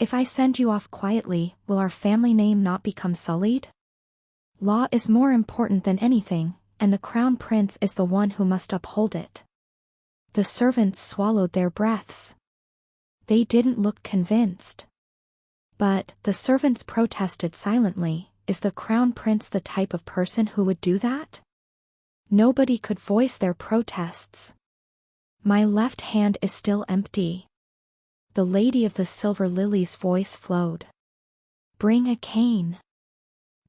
If I send you off quietly, will our family name not become sullied? Law is more important than anything, and the crown prince is the one who must uphold it. The servants swallowed their breaths. They didn't look convinced. But, the servants protested silently, is the crown prince the type of person who would do that? Nobody could voice their protests. My left hand is still empty. The Lady of the Silver Lily's voice flowed. Bring a cane.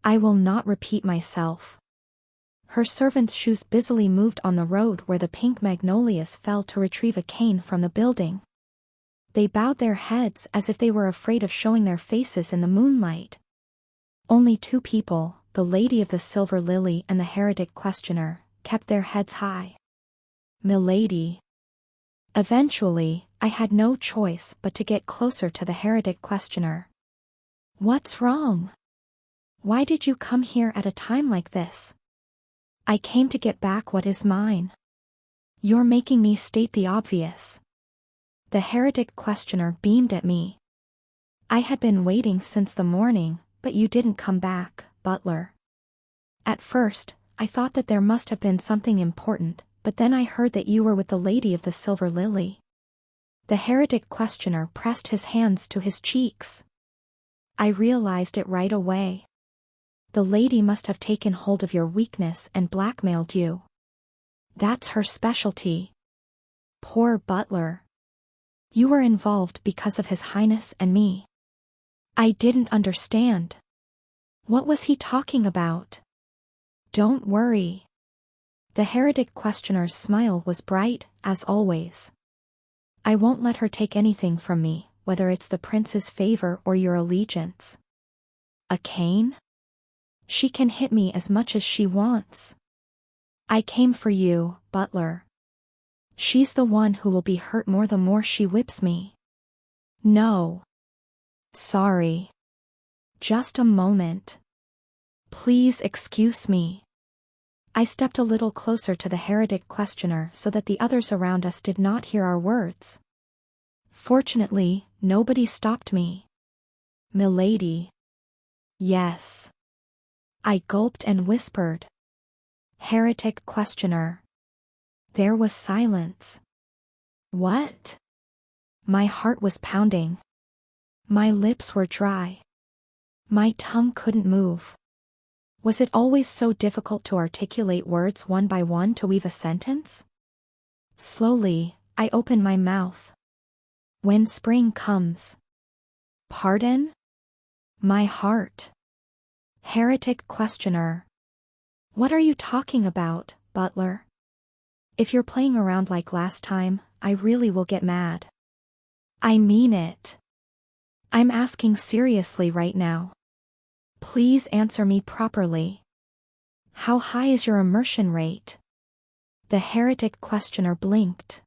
I will not repeat myself. Her servant's shoes busily moved on the road where the pink magnolias fell to retrieve a cane from the building. They bowed their heads as if they were afraid of showing their faces in the moonlight. Only two people, the lady of the silver lily and the heretic questioner, kept their heads high. Milady. Eventually, I had no choice but to get closer to the heretic questioner. What's wrong? Why did you come here at a time like this? I came to get back what is mine. You're making me state the obvious. The heretic questioner beamed at me. I had been waiting since the morning, but you didn't come back, butler. At first, I thought that there must have been something important, but then I heard that you were with the lady of the silver lily. The heretic questioner pressed his hands to his cheeks. I realized it right away. The lady must have taken hold of your weakness and blackmailed you. That's her specialty. Poor butler. You were involved because of His Highness and me. I didn't understand. What was he talking about? Don't worry. The heretic questioner's smile was bright, as always. I won't let her take anything from me, whether it's the prince's favor or your allegiance. A cane? She can hit me as much as she wants. I came for you, butler. She's the one who will be hurt more the more she whips me. No. Sorry. Just a moment. Please excuse me. I stepped a little closer to the heretic questioner so that the others around us did not hear our words. Fortunately, nobody stopped me. Milady. Yes. I gulped and whispered. Heretic questioner. There was silence. What? My heart was pounding. My lips were dry. My tongue couldn't move. Was it always so difficult to articulate words one by one to weave a sentence? Slowly, I opened my mouth. When spring comes. Pardon? My heart. Heretic questioner. What are you talking about, butler? If you're playing around like last time, I really will get mad. I mean it. I'm asking seriously right now. Please answer me properly. How high is your immersion rate? The heretic questioner blinked.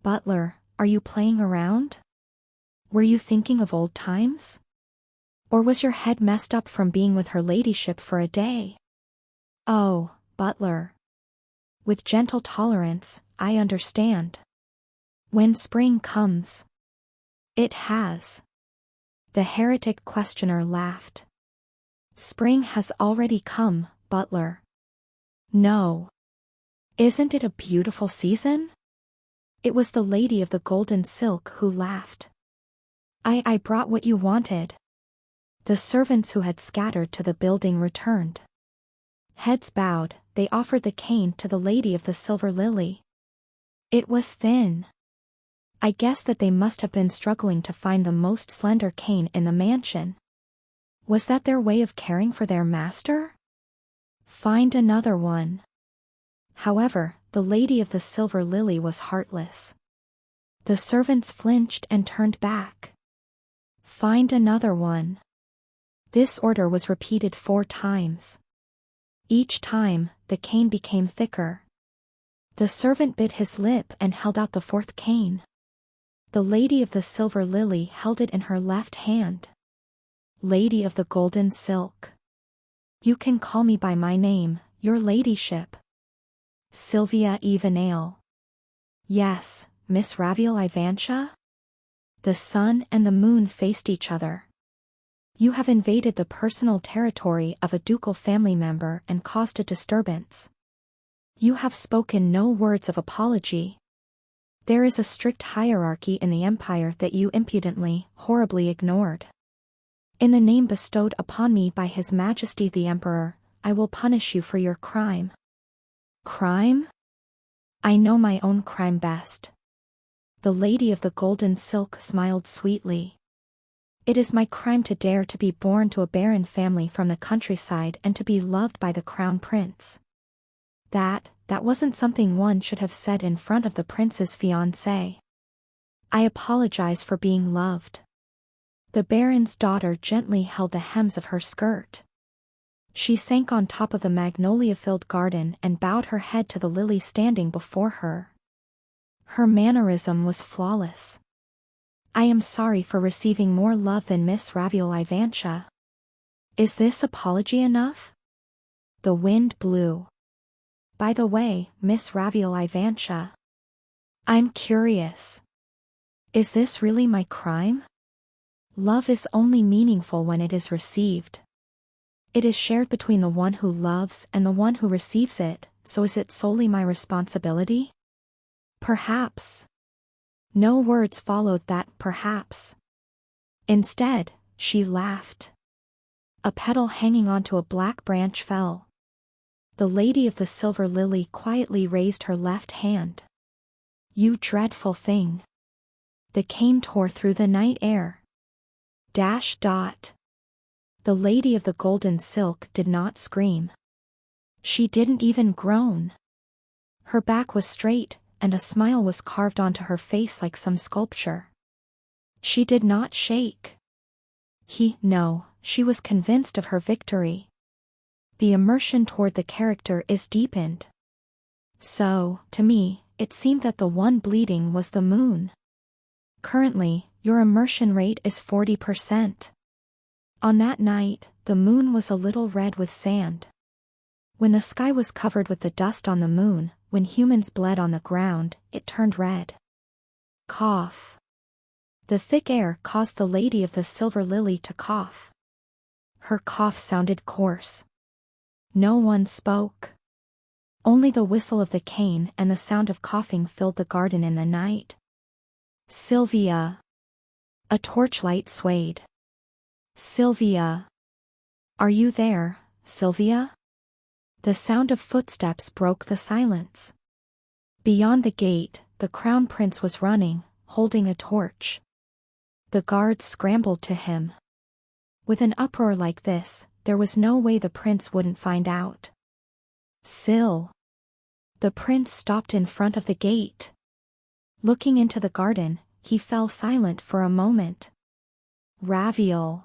Butler, are you playing around? Were you thinking of old times? Or was your head messed up from being with her ladyship for a day? Oh, butler. With gentle tolerance, I understand. When spring comes. It has. The heretic questioner laughed. Spring has already come, butler. No. Isn't it a beautiful season? It was the lady of the golden silk who laughed. I brought what you wanted. The servants who had scattered to the building returned. Heads bowed, they offered the cane to the lady of the silver lily. It was thin. I guess that they must have been struggling to find the most slender cane in the mansion. Was that their way of caring for their master? Find another one. However, the lady of the silver lily was heartless. The servants flinched and turned back. Find another one. This order was repeated 4 times. Each time, the cane became thicker. The servant bit his lip and held out the 4th cane. The lady of the silver lily held it in her left hand. Lady of the golden silk. You can call me by my name, your ladyship. Sylvia Evenale. Yes, Miss Raviel Ivantia? The sun and the moon faced each other. You have invaded the personal territory of a ducal family member and caused a disturbance. You have spoken no words of apology. There is a strict hierarchy in the empire that you impudently, horribly ignored. In the name bestowed upon me by His Majesty the Emperor, I will punish you for your crime. Crime? I know my own crime best. The lady of the golden silk smiled sweetly. It is my crime to dare to be born to a barren family from the countryside and to be loved by the crown prince. That wasn't something one should have said in front of the prince's fiancée. I apologize for being loved. The baron's daughter gently held the hems of her skirt. She sank on top of the magnolia-filled garden and bowed her head to the lily standing before her. Her mannerism was flawless. I am sorry for receiving more love than Miss ClassRevivalHunter. Is this apology enough? The wind blew. By the way, Miss ClassRevivalHunter. I'm curious. Is this really my crime? Love is only meaningful when it is received. It is shared between the one who loves and the one who receives it, so is it solely my responsibility? Perhaps. No words followed that perhaps. Instead, she laughed. A petal hanging onto a black branch fell. The lady of the silver lily quietly raised her left hand. You dreadful thing. The cane tore through the night air. The lady of the golden silk did not scream. She didn't even groan. Her back was straight, and a smile was carved onto her face like some sculpture. She did not shake. No, she was convinced of her victory. The immersion toward the character is deepened. So, to me, it seemed that the one bleeding was the moon. Currently, your immersion rate is 40%. On that night, the moon was a little red with sand. When the sky was covered with the dust on the moon, when humans bled on the ground, it turned red. Cough. The thick air caused the lady of the silver lily to cough. Her cough sounded coarse. No one spoke. Only the whistle of the cane and the sound of coughing filled the garden in the night. Sylvia. A torchlight swayed. Sylvia. Are you there, Sylvia? The sound of footsteps broke the silence. Beyond the gate, the crown prince was running, holding a torch. The guards scrambled to him. With an uproar like this, there was no way the prince wouldn't find out. Syl. The prince stopped in front of the gate. Looking into the garden, he fell silent for a moment. Raviel.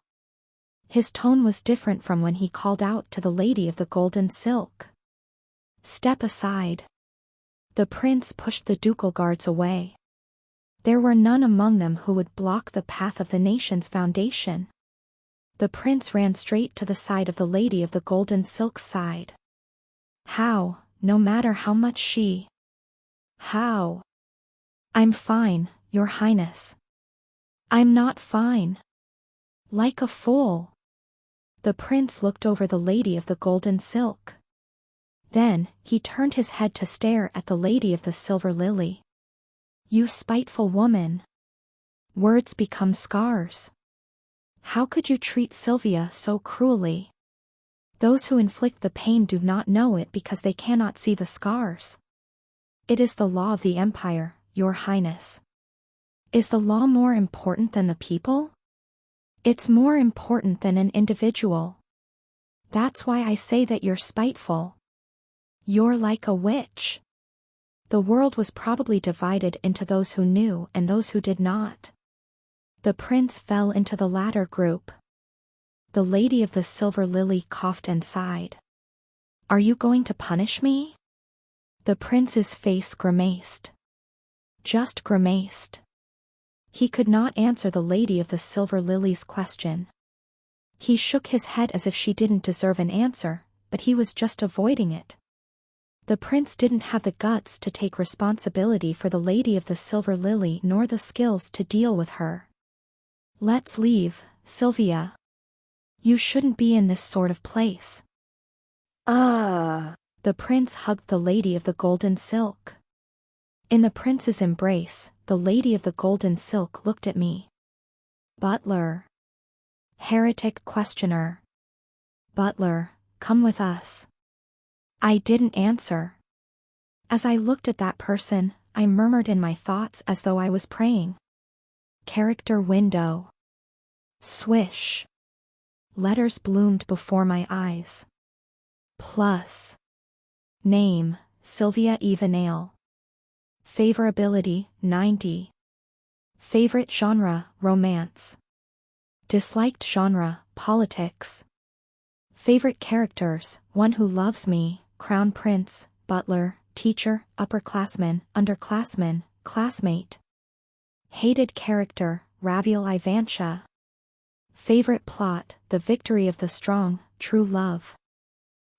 His tone was different from when he called out to the lady of the golden silk. Step aside. The prince pushed the ducal guards away. There were none among them who would block the path of the nation's foundation. The prince ran straight to the side of the lady of the golden silk's side. How, no matter how much she... How? I'm fine, your highness. I'm not fine. Like a fool. The prince looked over the lady of the golden silk. Then, he turned his head to stare at the lady of the silver lily. You spiteful woman. Words become scars. How could you treat Sylvia so cruelly? Those who inflict the pain do not know it because they cannot see the scars. It is the law of the empire, your highness. Is the law more important than the people? It's more important than an individual. That's why I say that you're spiteful. You're like a witch. The world was probably divided into those who knew and those who did not. The prince fell into the latter group. The lady of the silver lily coughed and sighed. Are you going to punish me? The prince's face grimaced. Just grimaced. He could not answer the lady of the silver lily's question. He shook his head as if she didn't deserve an answer, but he was just avoiding it. The prince didn't have the guts to take responsibility for the lady of the silver lily nor the skills to deal with her. Let's leave, Sylvia. You shouldn't be in this sort of place. Ah. The prince hugged the lady of the golden silk. In the prince's embrace, the lady of the golden silk looked at me. Butler. Heretic questioner. Butler, come with us. I didn't answer. As I looked at that person, I murmured in my thoughts as though I was praying. Character window. Swish. Letters bloomed before my eyes. Plus. Name, Sylvia Eva Nail. Favorability, 90. Favorite genre, romance. Disliked genre, politics. Favorite characters, one who loves me, crown prince, butler, teacher, upperclassman, underclassman, classmate. Hated character, ClassRevivalHunter. Favorite plot, the victory of the strong, true love.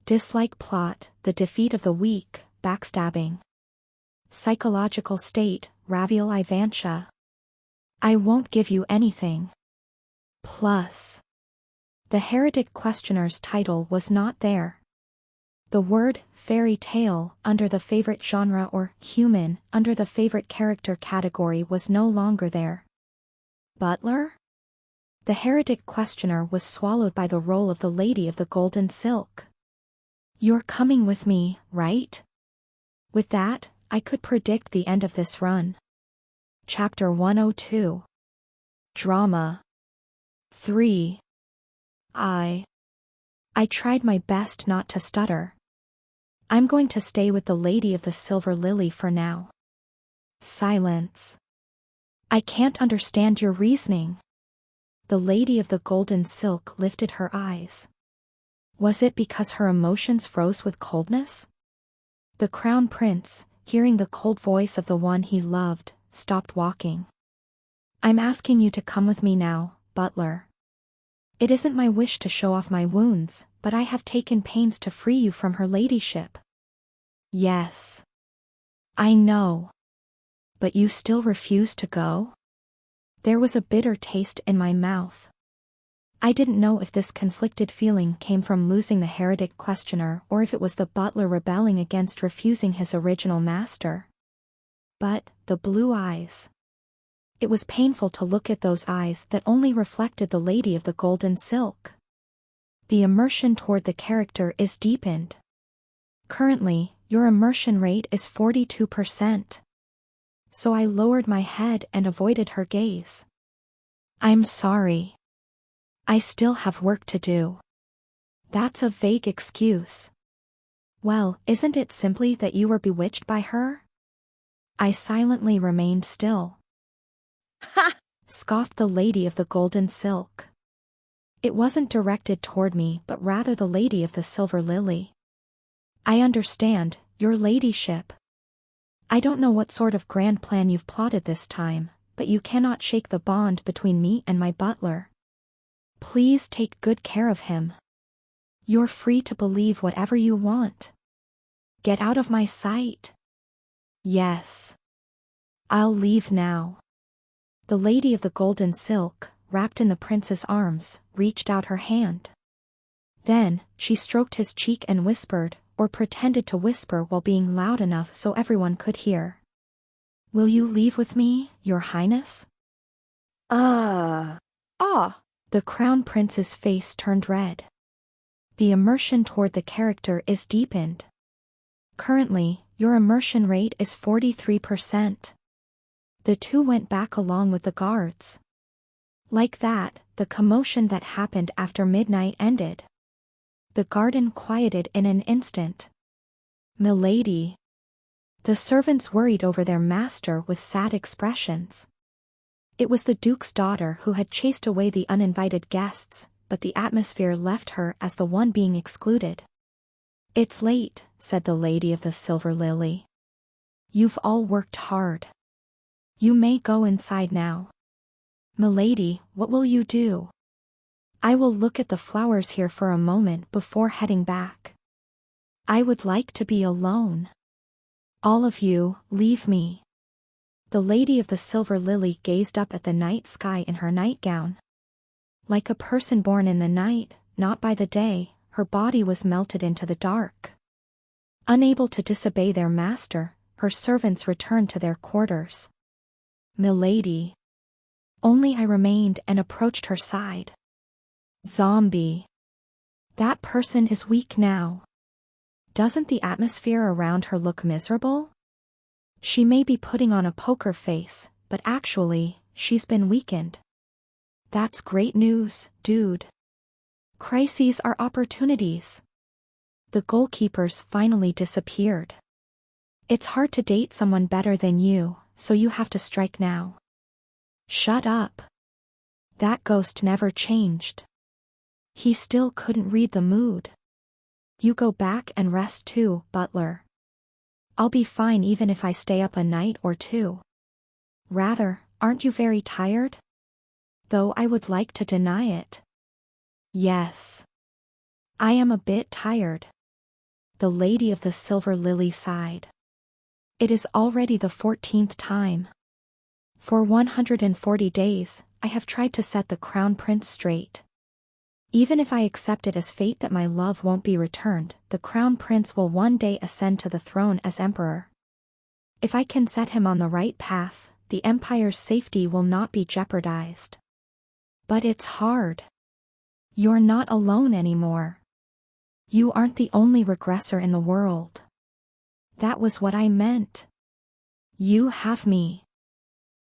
Dislike plot, the defeat of the weak, backstabbing. Psychological state, ClassRevivalHunter. I won't give you anything. Plus. The heretic questioner's title was not there. The word, fairy tale, under the favorite genre or human, under the favorite character category was no longer there. Butler? The heretic questioner was swallowed by the role of the Lady of the Golden Silk. You're coming with me, right? With that, I could predict the end of this run. Chapter 102. Drama. 3. I tried my best not to stutter. I'm going to stay with the Lady of the Silver Lily for now. Silence. I can't understand your reasoning. The Lady of the Golden Silk lifted her eyes. Was it because her emotions froze with coldness? The Crown Prince, hearing the cold voice of the one he loved, stopped walking. I'm asking you to come with me now, Butler. It isn't my wish to show off my wounds, but I have taken pains to free you from her ladyship. Yes. I know. But you still refuse to go? There was a bitter taste in my mouth. I didn't know if this conflicted feeling came from losing the heretic questioner or if it was the butler rebelling against refusing his original master. But, the blue eyes. It was painful to look at those eyes that only reflected the Lady of the Golden Silk. The immersion toward the character is deepened. Currently, your immersion rate is 42%. So I lowered my head and avoided her gaze. I'm sorry. I still have work to do. That's a vague excuse. Well, isn't it simply that you were bewitched by her? I silently remained still. Ha! Scoffed the Lady of the Golden Silk. It wasn't directed toward me but rather the Lady of the Silver Lily. I understand, your ladyship. I don't know what sort of grand plan you've plotted this time, but you cannot shake the bond between me and my butler. Please take good care of him. You're free to believe whatever you want. Get out of my sight. Yes. I'll leave now. The Lady of the Golden Silk, wrapped in the prince's arms, reached out her hand. Then, she stroked his cheek and whispered, or pretended to whisper while being loud enough so everyone could hear. Will you leave with me, your highness? Ah. The crown prince's face turned red. The immersion toward the character is deepened. Currently, your immersion rate is 43%. The two went back along with the guards. Like that, the commotion that happened after midnight ended. The garden quieted in an instant. Milady. The servants worried over their master with sad expressions. It was the Duke's daughter who had chased away the uninvited guests, but the atmosphere left her as the one being excluded. It's late, said the Lady of the Silver Lily. You've all worked hard. You may go inside now. Milady, what will you do? I will look at the flowers here for a moment before heading back. I would like to be alone. All of you, leave me. The Lady of the Silver Lily gazed up at the night sky in her nightgown. Like a person born in the night, not by the day, her body was melted into the dark. Unable to disobey their master, her servants returned to their quarters. Milady. Only I remained and approached her side. Zombie. That person is weak now. Doesn't the atmosphere around her look miserable? She may be putting on a poker face, but actually, she's been weakened. That's great news, dude. Crises are opportunities. The goalkeepers finally disappeared. It's hard to date someone better than you, so you have to strike now. Shut up. That ghost never changed. He still couldn't read the mood. You go back and rest too, butler. I'll be fine even if I stay up a night or two. Rather, aren't you very tired? Though I would like to deny it. Yes. I am a bit tired. The lady of the silver lily sighed. It is already the 14th time. For 140 days, I have tried to set the crown prince straight. Even if I accept it as fate that my love won't be returned, the crown prince will one day ascend to the throne as emperor. If I can set him on the right path, the empire's safety will not be jeopardized. But it's hard. You're not alone anymore. You aren't the only regressor in the world. That was what I meant. You have me.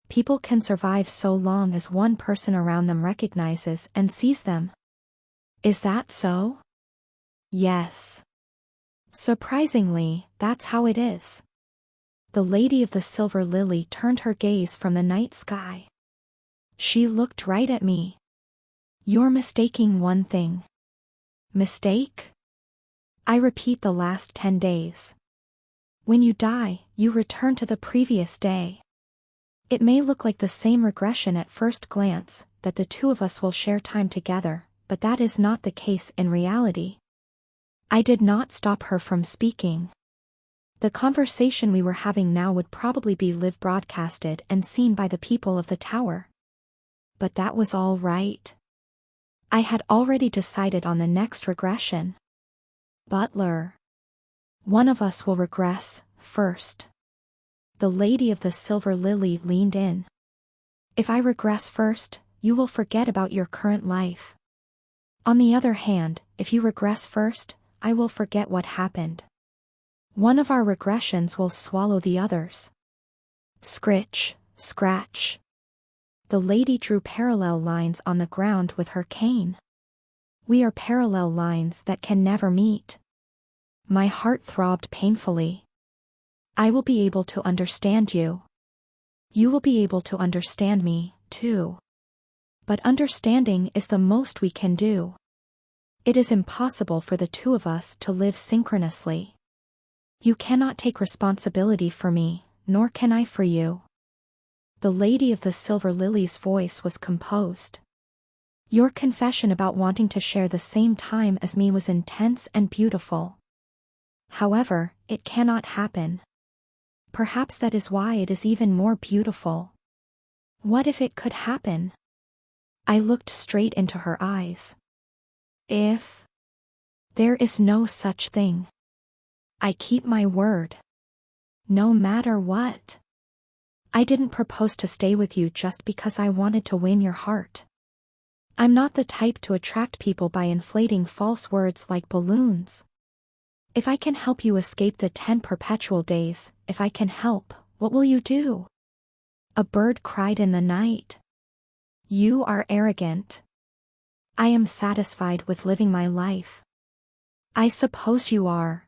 People can survive so long as one person around them recognizes and sees them. Is that so? Yes. Surprisingly, that's how it is. The lady of the silver lily turned her gaze from the night sky. She looked right at me. You're mistaking one thing. Mistake? I repeat the last 10 days. When you die, you return to the previous day. It may look like the same regression at first glance, that the two of us will share time together, but that is not the case in reality. I did not stop her from speaking. The conversation we were having now would probably be live broadcasted and seen by the people of the tower. But that was all right. I had already decided on the next regression. Butler. One of us will regress, first. The lady of the silver lily leaned in. If I regress first, you will forget about your current life. On the other hand, if you regress first, I will forget what happened. One of our regressions will swallow the others. Scritch, scratch. The lady drew parallel lines on the ground with her cane. We are parallel lines that can never meet. My heart throbbed painfully. I will be able to understand you. You will be able to understand me, too. But understanding is the most we can do. It is impossible for the two of us to live synchronously. You cannot take responsibility for me, nor can I for you. The lady of the silver lily's voice was composed. Your confession about wanting to share the same time as me was intense and beautiful. However, it cannot happen. Perhaps that is why it is even more beautiful. What if it could happen? I looked straight into her eyes. If there is no such thing. I keep my word. No matter what. I didn't propose to stay with you just because I wanted to win your heart. I'm not the type to attract people by inflating false words like balloons. If I can help you escape the 10 perpetual days, if I can help, what will you do? A bird cried in the night. You are arrogant. I am satisfied with living my life. I suppose you are.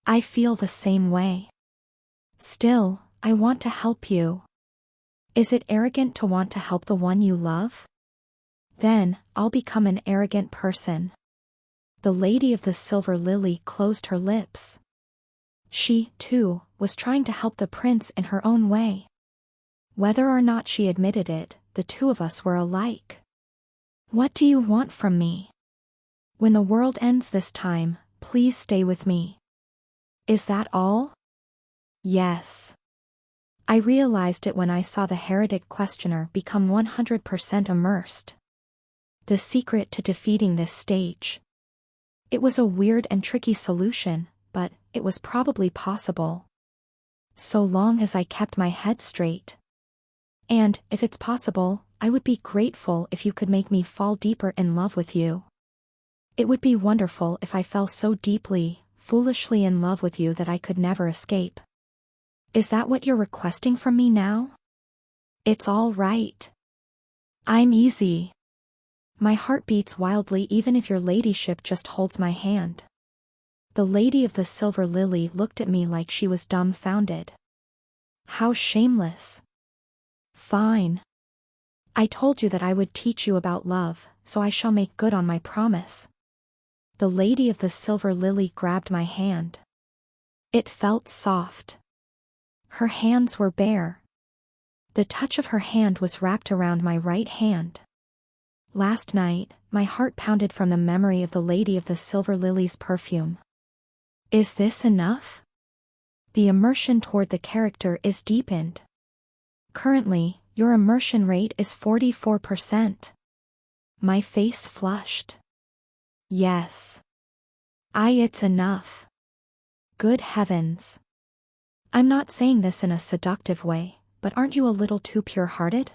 I feel the same way. Still, I want to help you. Is it arrogant to want to help the one you love? Then, I'll become an arrogant person. The lady of the silver lily closed her lips. She, too, was trying to help the prince in her own way. Whether or not she admitted it, the two of us were alike. What do you want from me? When the world ends this time, please stay with me. Is that all? Yes. I realized it when I saw the heretic questioner become 100% immersed. The secret to defeating this stage. It was a weird and tricky solution, but it was probably possible. So long as I kept my head straight. And, if it's possible, I would be grateful if you could make me fall deeper in love with you. It would be wonderful if I fell so deeply, foolishly in love with you that I could never escape. Is that what you're requesting from me now? It's all right. I'm easy. My heart beats wildly even if your ladyship just holds my hand. The lady of the silver lily looked at me like she was dumbfounded. How shameless. Fine. I told you that I would teach you about love, so I shall make good on my promise. The lady of the silver lily grabbed my hand. It felt soft. Her hands were bare. The touch of her hand was wrapped around my right hand. Last night, my heart pounded from the memory of the lady of the silver lily's perfume. Is this enough? The immersion toward the character is deepened. Currently, your immersion rate is 44%. My face flushed. Yes. It's enough. Good heavens. I'm not saying this in a seductive way, but aren't you a little too pure-hearted?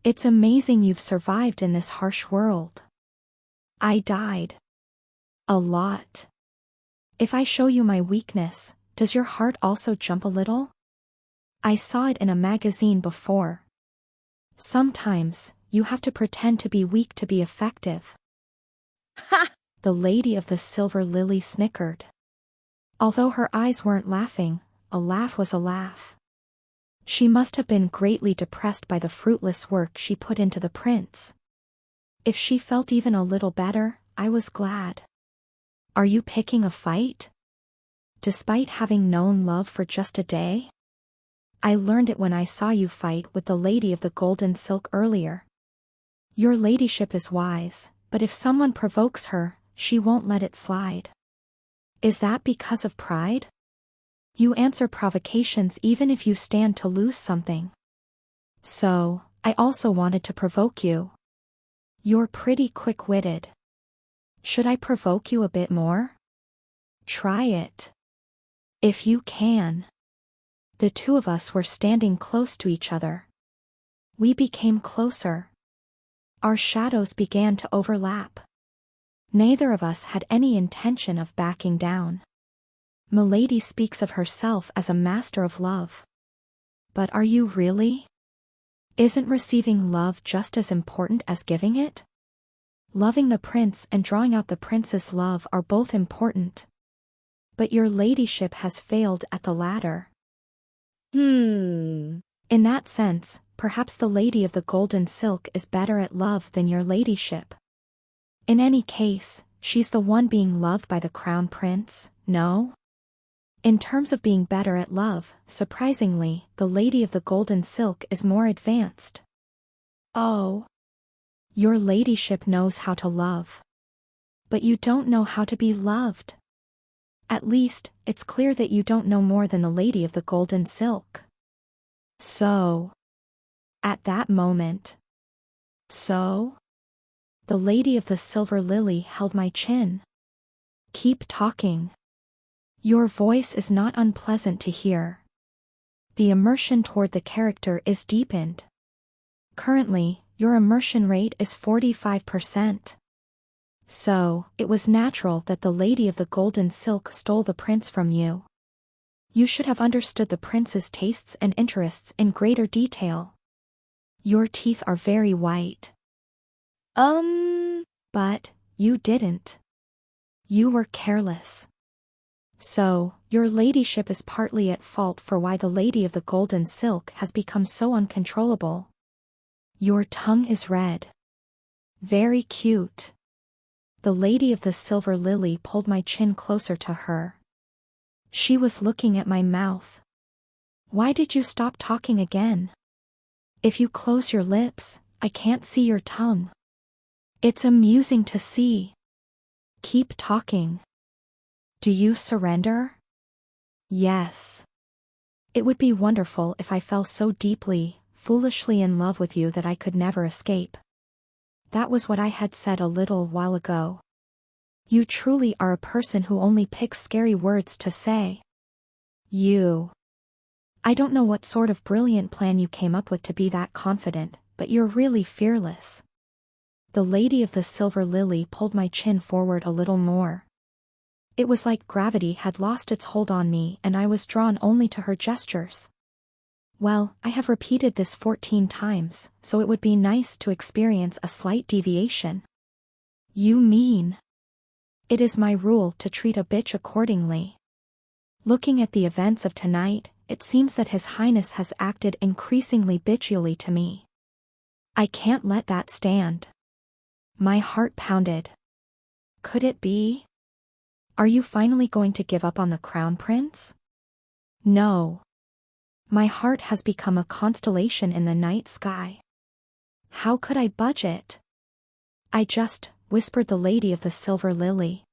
It's amazing you've survived in this harsh world. I died. A lot. If I show you my weakness, does your heart also jump a little? I saw it in a magazine before. Sometimes, you have to pretend to be weak to be effective. Ha! The lady of the silver lily snickered. Although her eyes weren't laughing, a laugh was a laugh. She must have been greatly depressed by the fruitless work she put into the prince. If she felt even a little better, I was glad. Are you picking a fight? Despite having known love for just a day? I learned it when I saw you fight with the lady of the golden silk earlier. Your ladyship is wise, but if someone provokes her, she won't let it slide. Is that because of pride? You answer provocations even if you stand to lose something. So, I also wanted to provoke you. You're pretty quick-witted. Should I provoke you a bit more? Try it. If you can. The two of us were standing close to each other. We became closer. Our shadows began to overlap. Neither of us had any intention of backing down. Milady speaks of herself as a master of love. But are you really? Isn't receiving love just as important as giving it? Loving the prince and drawing out the prince's love are both important. But your ladyship has failed at the latter. In that sense, perhaps the lady of the golden silk is better at love than your ladyship. In any case, she's the one being loved by the crown prince, no? In terms of being better at love, surprisingly, the lady of the golden silk is more advanced. Oh. Your ladyship knows how to love. But you don't know how to be loved. At least, it's clear that you don't know more than the lady of the golden silk. So. At that moment. So? The lady of the silver lily held my chin. Keep talking. Your voice is not unpleasant to hear. The immersion toward the character is deepened. Currently, your immersion rate is 45%. So, it was natural that the lady of the golden silk stole the prince from you. You should have understood the prince's tastes and interests in greater detail. Your teeth are very white. But, you didn't. You were careless. So, your ladyship is partly at fault for why the lady of the golden silk has become so uncontrollable. Your tongue is red. Very cute. The lady of the silver lily pulled my chin closer to her. She was looking at my mouth. Why did you stop talking again? If you close your lips, I can't see your tongue. It's amusing to see. Keep talking. Do you surrender? Yes. It would be wonderful if I fell so deeply, foolishly in love with you that I could never escape. That was what I had said a little while ago. You truly are a person who only picks scary words to say. You. I don't know what sort of brilliant plan you came up with to be that confident, but you're really fearless. The lady of the silver lily pulled my chin forward a little more. It was like gravity had lost its hold on me and I was drawn only to her gestures. Well, I have repeated this 14 times, so it would be nice to experience a slight deviation. You mean? It is my rule to treat a bitch accordingly. Looking at the events of tonight, it seems that His Highness has acted increasingly bitchily to me. I can't let that stand. My heart pounded. Could it be? Are you finally going to give up on the crown prince? No. My heart has become a constellation in the night sky. How could I budge it? I just, whispered the lady of the silver lily.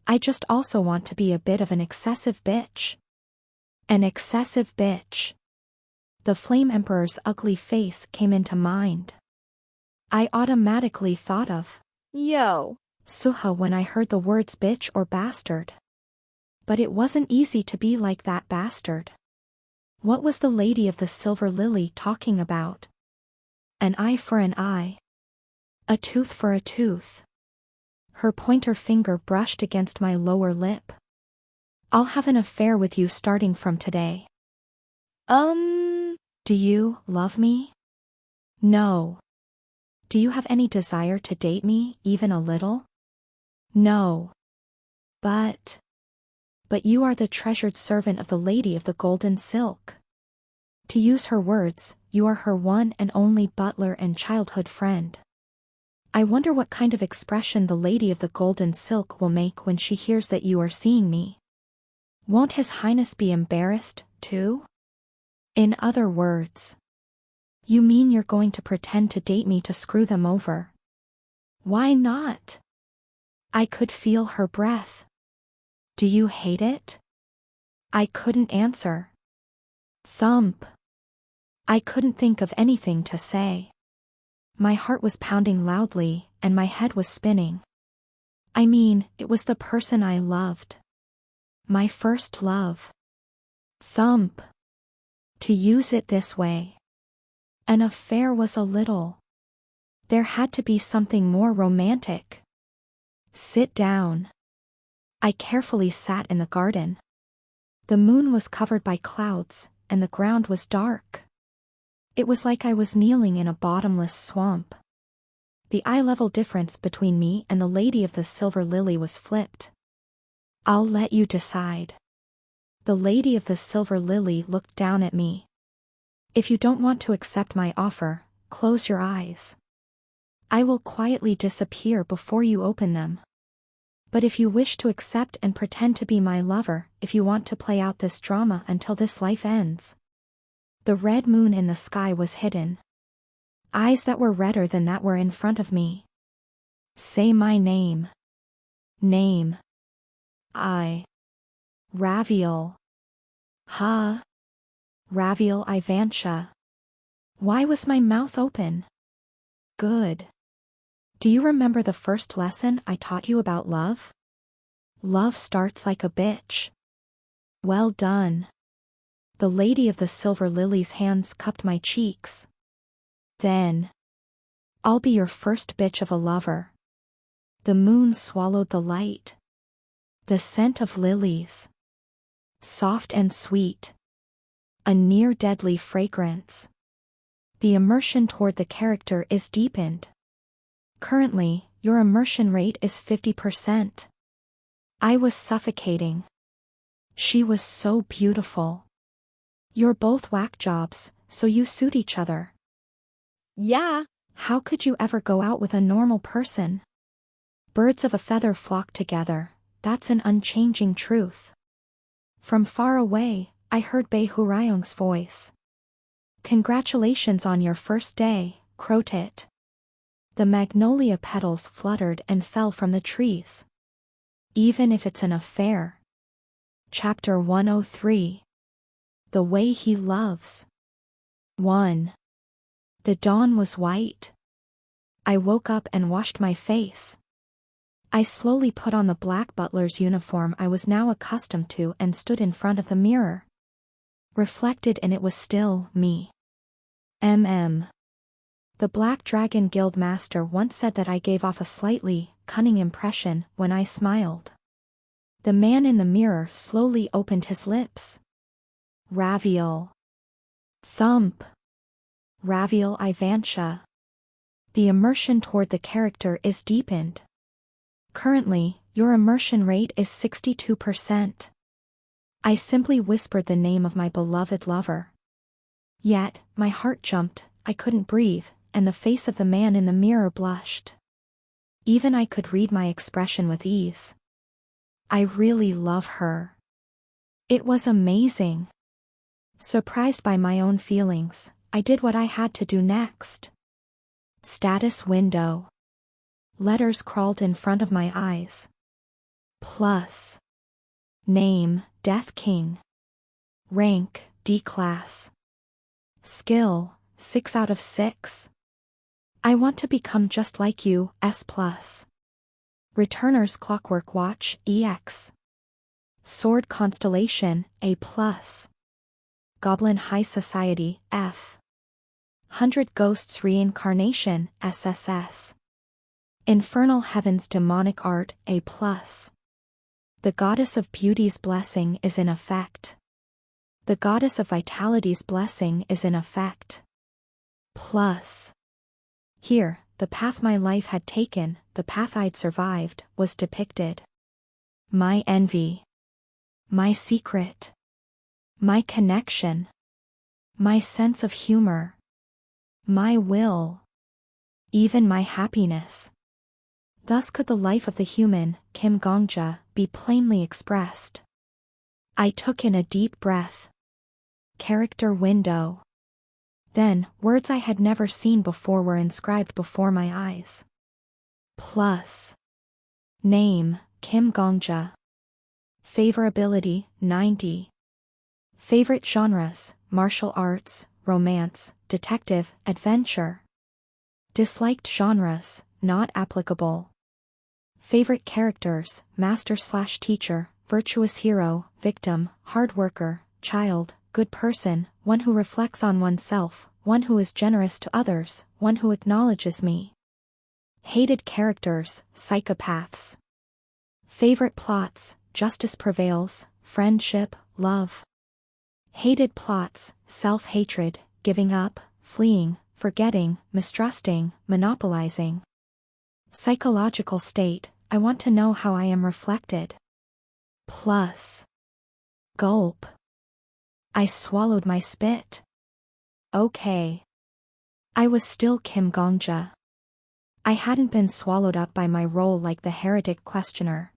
I just also want to be a bit of an excessive bitch. An excessive bitch. The Flame Emperor's ugly face came into mind. I automatically thought of Yo. Suha when I heard the words bitch or bastard. But it wasn't easy to be like that bastard. What was the lady of the silver lily talking about? An eye for an eye. A tooth for a tooth. Her pointer finger brushed against my lower lip. I'll have an affair with you starting from today. Do you love me? No. Do you have any desire to date me, even a little? No. But you are the treasured servant of the lady of the golden silk. To use her words, you are her one and only butler and childhood friend. I wonder what kind of expression the lady of the golden silk will make when she hears that you are seeing me. Won't His Highness be embarrassed, too? In other words, you mean you're going to pretend to date me to screw them over? Why not? I could feel her breath. Do you hate it? I couldn't answer. Thump. I couldn't think of anything to say. My heart was pounding loudly, and my head was spinning. I mean, it was the person I loved. My first love. Thump. To use it this way. An affair was a little. There had to be something more romantic. Sit down. I carefully sat in the garden. The moon was covered by clouds, and the ground was dark. It was like I was kneeling in a bottomless swamp. The eye-level difference between me and the lady of the silver lily was flipped. I'll let you decide. The lady of the silver lily looked down at me. If you don't want to accept my offer, close your eyes. I will quietly disappear before you open them. But if you wish to accept and pretend to be my lover, if you want to play out this drama until this life ends. The red moon in the sky was hidden. Eyes that were redder than that were in front of me. Say my name. Name. Raviel. Ha. Raviel Ivantia. Why was my mouth open? Good. Do you remember the first lesson I taught you about love? Love starts like a bitch. Well done. The lady of the silver lily's hands cupped my cheeks. Then. I'll be your first bitch of a lover. The moon swallowed the light. The scent of lilies. Soft and sweet. A near-deadly fragrance. The immersion toward the character is deepened. Currently, your immersion rate is 50%. I was suffocating. She was so beautiful. You're both whack jobs, so you suit each other. Yeah. How could you ever go out with a normal person? Birds of a feather flock together, that's an unchanging truth. From far away, I heard Bei Hurayong's voice. Congratulations on your first day, Crotit. The magnolia petals fluttered and fell from the trees. Even if it's an affair. Chapter 103. The way he loves. 1. The dawn was white. I woke up and washed my face. I slowly put on the black butler's uniform I was now accustomed to and stood in front of the mirror. Reflected in it was still me. The Black Dragon Guild Master once said that I gave off a slightly cunning impression when I smiled. The man in the mirror slowly opened his lips. Raviel. Thump. Raviel Ivancha. The immersion toward the character is deepened. Currently, your immersion rate is 62%. I simply whispered the name of my beloved lover. Yet, my heart jumped, I couldn't breathe, and the face of the man in the mirror blushed. Even I could read my expression with ease. I really love her. It was amazing. Surprised by my own feelings, I did what I had to do next. Status window. Letters crawled in front of my eyes. Plus. Name, Death King. Rank, D class. Skill, 6 out of 6. I want to become just like you, S+. Returner's Clockwork Watch, EX. Sword Constellation, A+. Goblin High Society, F. 100 Ghosts Reincarnation, SSS. Infernal Heavens Demonic Art, A+. The Goddess of Beauty's blessing is in effect. The Goddess of Vitality's blessing is in effect. Plus. Here, the path my life had taken, the path I'd survived, was depicted. My envy. My secret. My connection. My sense of humor. My will. Even my happiness. Thus could the life of the human, Kim Gongja, be plainly expressed. I took in a deep breath. Character window. Then, words I had never seen before were inscribed before my eyes. Plus. Name, Kim Gongja. Favorability, 90. Favorite genres, martial arts, romance, detective, adventure. Disliked genres, not applicable. Favorite characters, master/teacher, virtuous hero, victim, hard worker, child, good person, one who reflects on oneself, one who is generous to others, one who acknowledges me. Hated characters, psychopaths. Favorite plots, justice prevails, friendship, love. Hated plots, self-hatred, giving up, fleeing, forgetting, mistrusting, monopolizing. Psychological state, I want to know how I am reflected. Plus. Gulp. I swallowed my spit. Okay. I was still Kim Gongja. I hadn't been swallowed up by my role like the heretic questioner.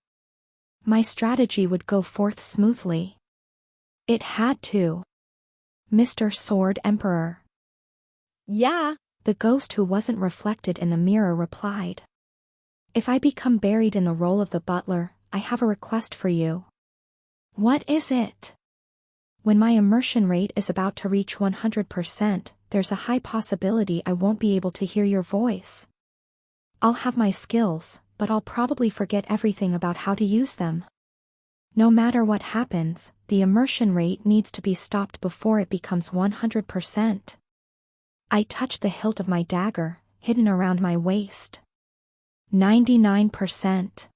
My strategy would go forth smoothly. It had to. Mr. Sword Emperor. Yeah. The ghost who wasn't reflected in the mirror replied. If I become buried in the role of the butler, I have a request for you. What is it? When my immersion rate is about to reach 100%, there's a high possibility I won't be able to hear your voice. I'll have my skills, but I'll probably forget everything about how to use them. No matter what happens, the immersion rate needs to be stopped before it becomes 100%. I touched the hilt of my dagger, hidden around my waist. 99%.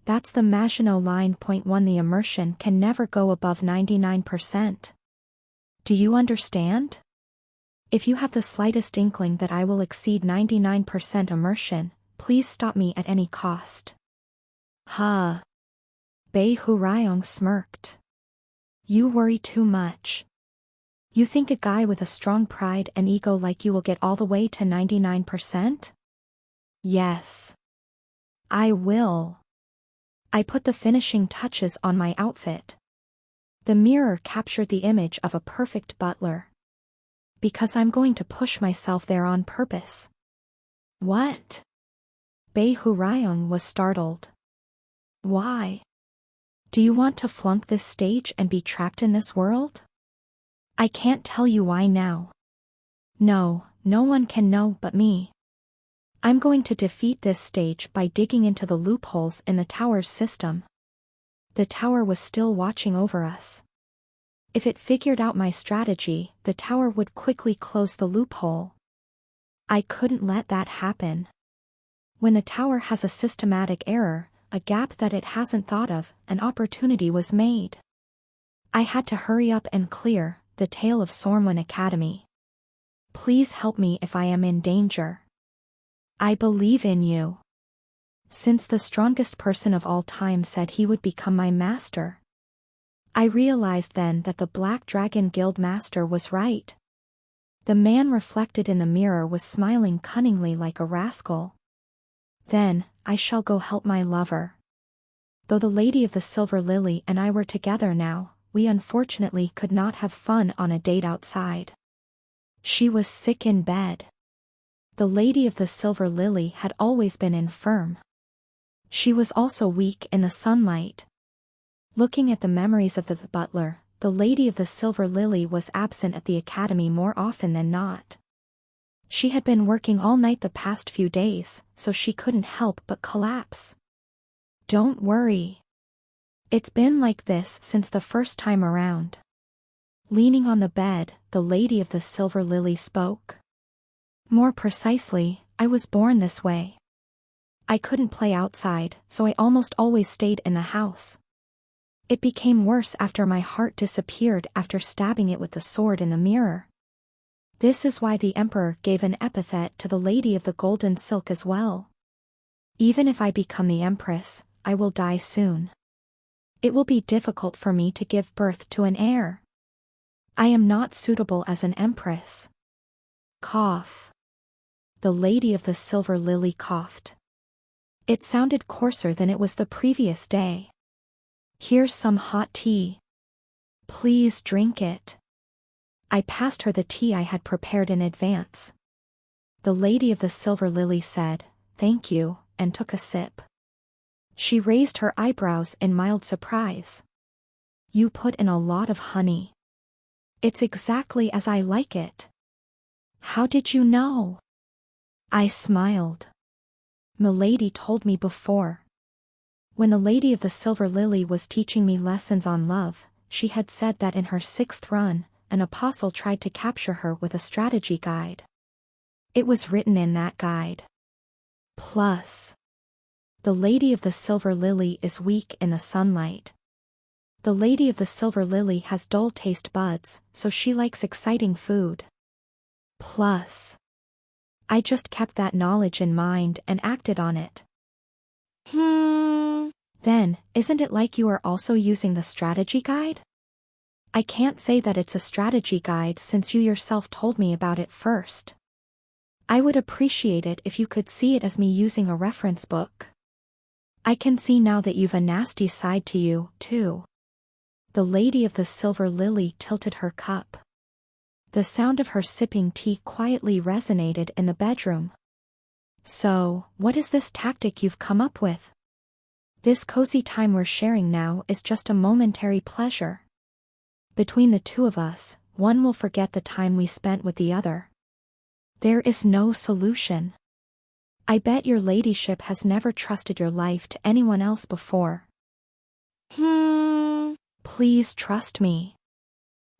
That's the Maginot Line. Point 1. The immersion can never go above 99%. Do you understand? If you have the slightest inkling that I will exceed 99% immersion, please stop me at any cost. Huh. Bei Hurayong smirked. You worry too much. You think a guy with a strong pride and ego like you will get all the way to 99%? Yes. I will. I put the finishing touches on my outfit. The mirror captured the image of a perfect butler. Because I'm going to push myself there on purpose. What? Bei Hurayong was startled. Why? Do you want to flunk this stage and be trapped in this world? I can't tell you why now. No, no one can know but me. I'm going to defeat this stage by digging into the loopholes in the tower's system. The tower was still watching over us. If it figured out my strategy, the tower would quickly close the loophole. I couldn't let that happen. When the tower has a systematic error, a gap that it hasn't thought of, an opportunity was made. I had to hurry up and clear, the tale of Sormwen Academy. Please help me if I am in danger. I believe in you. Since the strongest person of all time said he would become my master. I realized then that the Black Dragon Guild master was right. The man reflected in the mirror was smiling cunningly like a rascal. Then, I shall go help my lover. Though the Lady of the Silver Lily and I were together now, we unfortunately could not have fun on a date outside. She was sick in bed. The Lady of the Silver Lily had always been infirm. She was also weak in the sunlight. Looking at the memories of the butler, the Lady of the Silver Lily was absent at the academy more often than not. She had been working all night the past few days, so she couldn't help but collapse. Don't worry. It's been like this since the first time around. Leaning on the bed, the Lady of the Silver Lily spoke. More precisely, I was born this way. I couldn't play outside, so I almost always stayed in the house. It became worse after my heart disappeared after stabbing it with the sword in the mirror. This is why the Emperor gave an epithet to the Lady of the Golden Silk as well. Even if I become the Empress, I will die soon. It will be difficult for me to give birth to an heir. I am not suitable as an Empress. Cough. The Lady of the Silver Lily coughed. It sounded coarser than it was the previous day. Here's some hot tea. Please drink it. I passed her the tea I had prepared in advance. The Lady of the Silver Lily said, "Thank you," and took a sip. She raised her eyebrows in mild surprise. You put in a lot of honey. It's exactly as I like it. How did you know? I smiled. Milady told me before. When the Lady of the Silver Lily was teaching me lessons on love, she had said that in her 6th run, an apostle tried to capture her with a strategy guide. It was written in that guide. Plus, the Lady of the Silver Lily is weak in the sunlight. The Lady of the Silver Lily has dull taste buds, so she likes exciting food. Plus, I just kept that knowledge in mind and acted on it. Then, isn't it like you are also using the strategy guide? I can't say that it's a strategy guide since you yourself told me about it first. I would appreciate it if you could see it as me using a reference book. I can see now that you've a nasty side to you, too. The Lady of the Silver Lily tilted her cup. The sound of her sipping tea quietly resonated in the bedroom. So, what is this tactic you've come up with? This cozy time we're sharing now is just a momentary pleasure. Between the two of us, one will forget the time we spent with the other. There is no solution. I bet your ladyship has never trusted your life to anyone else before. Please trust me.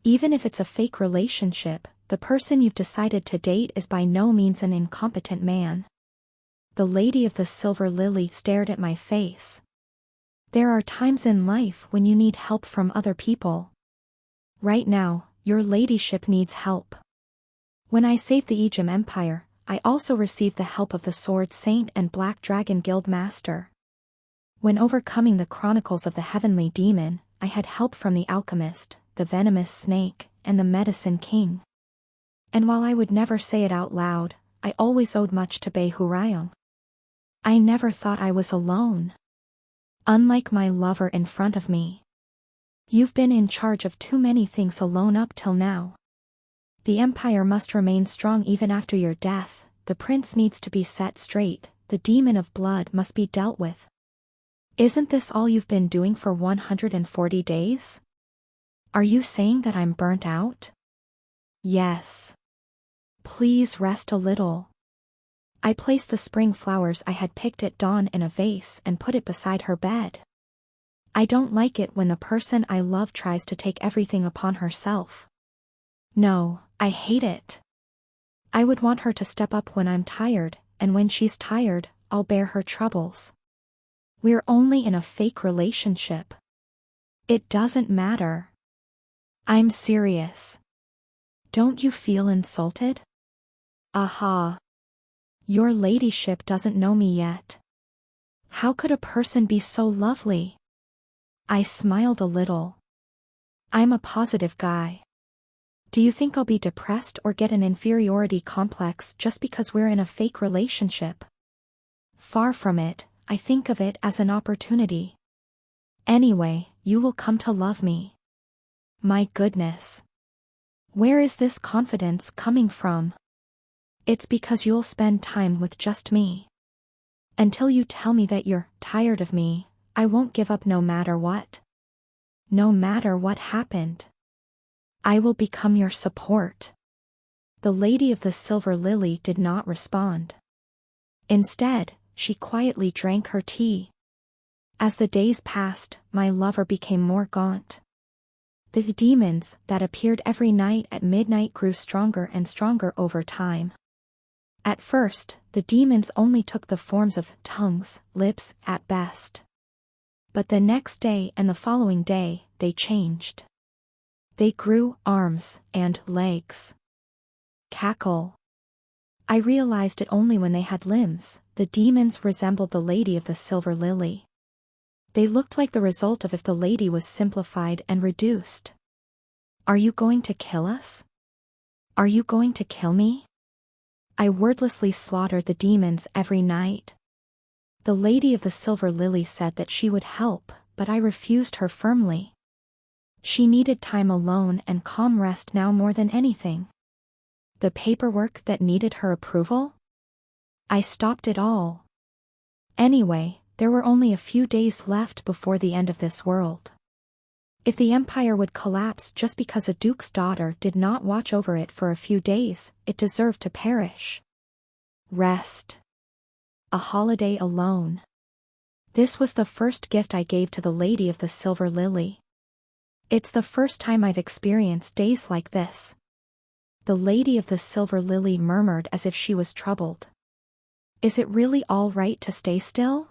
Even if it's a fake relationship, the person you've decided to date is by no means an incompetent man. The Lady of the Silver Lily stared at my face. There are times in life when you need help from other people. Right now, your ladyship needs help. When I saved the Aegean Empire, I also received the help of the Sword Saint and Black Dragon Guild Master. When overcoming the Chronicles of the Heavenly Demon, I had help from the Alchemist, the Venomous Snake, and the Medicine King. And while I would never say it out loud, I always owed much to Beihurayong. I never thought I was alone. Unlike my lover in front of me. You've been in charge of too many things alone up till now. The Empire must remain strong even after your death, the prince needs to be set straight, the demon of blood must be dealt with. Isn't this all you've been doing for 140 days? Are you saying that I'm burnt out? Yes. Please rest a little. I placed the spring flowers I had picked at dawn in a vase and put it beside her bed. I don't like it when the person I love tries to take everything upon herself. No, I hate it. I would want her to step up when I'm tired, and when she's tired, I'll bear her troubles. We're only in a fake relationship. It doesn't matter. I'm serious. Don't you feel insulted? Aha. Your ladyship doesn't know me yet. How could a person be so lovely? I smiled a little. I'm a positive guy. Do you think I'll be depressed or get an inferiority complex just because we're in a fake relationship? Far from it, I think of it as an opportunity. Anyway, you will come to love me. My goodness. Where is this confidence coming from? It's because you'll spend time with just me. Until you tell me that you're tired of me, I won't give up no matter what. No matter what happened. I will become your support. The lady of the silver lily did not respond. Instead, she quietly drank her tea. As the days passed, my lover became more gaunt. The demons that appeared every night at midnight grew stronger and stronger over time. At first, the demons only took the forms of tongues, lips, at best. But the next day and the following day, they changed. They grew arms and legs. Cackle. I realized it only when they had limbs. The demons resembled the lady of the silver lily. They looked like the result of if the lady was simplified and reduced. Are you going to kill us? Are you going to kill me? I wordlessly slaughtered the demons every night. The lady of the silver lily said that she would help, but I refused her firmly. She needed time alone and calm rest now more than anything. The paperwork that needed her approval? I stopped it all. Anyway, there were only a few days left before the end of this world. If the empire would collapse just because a duke's daughter did not watch over it for a few days, it deserved to perish. Rest. A holiday alone. This was the first gift I gave to the lady of the silver lily. It's the first time I've experienced days like this. The lady of the silver lily murmured as if she was troubled. Is it really all right to stay still?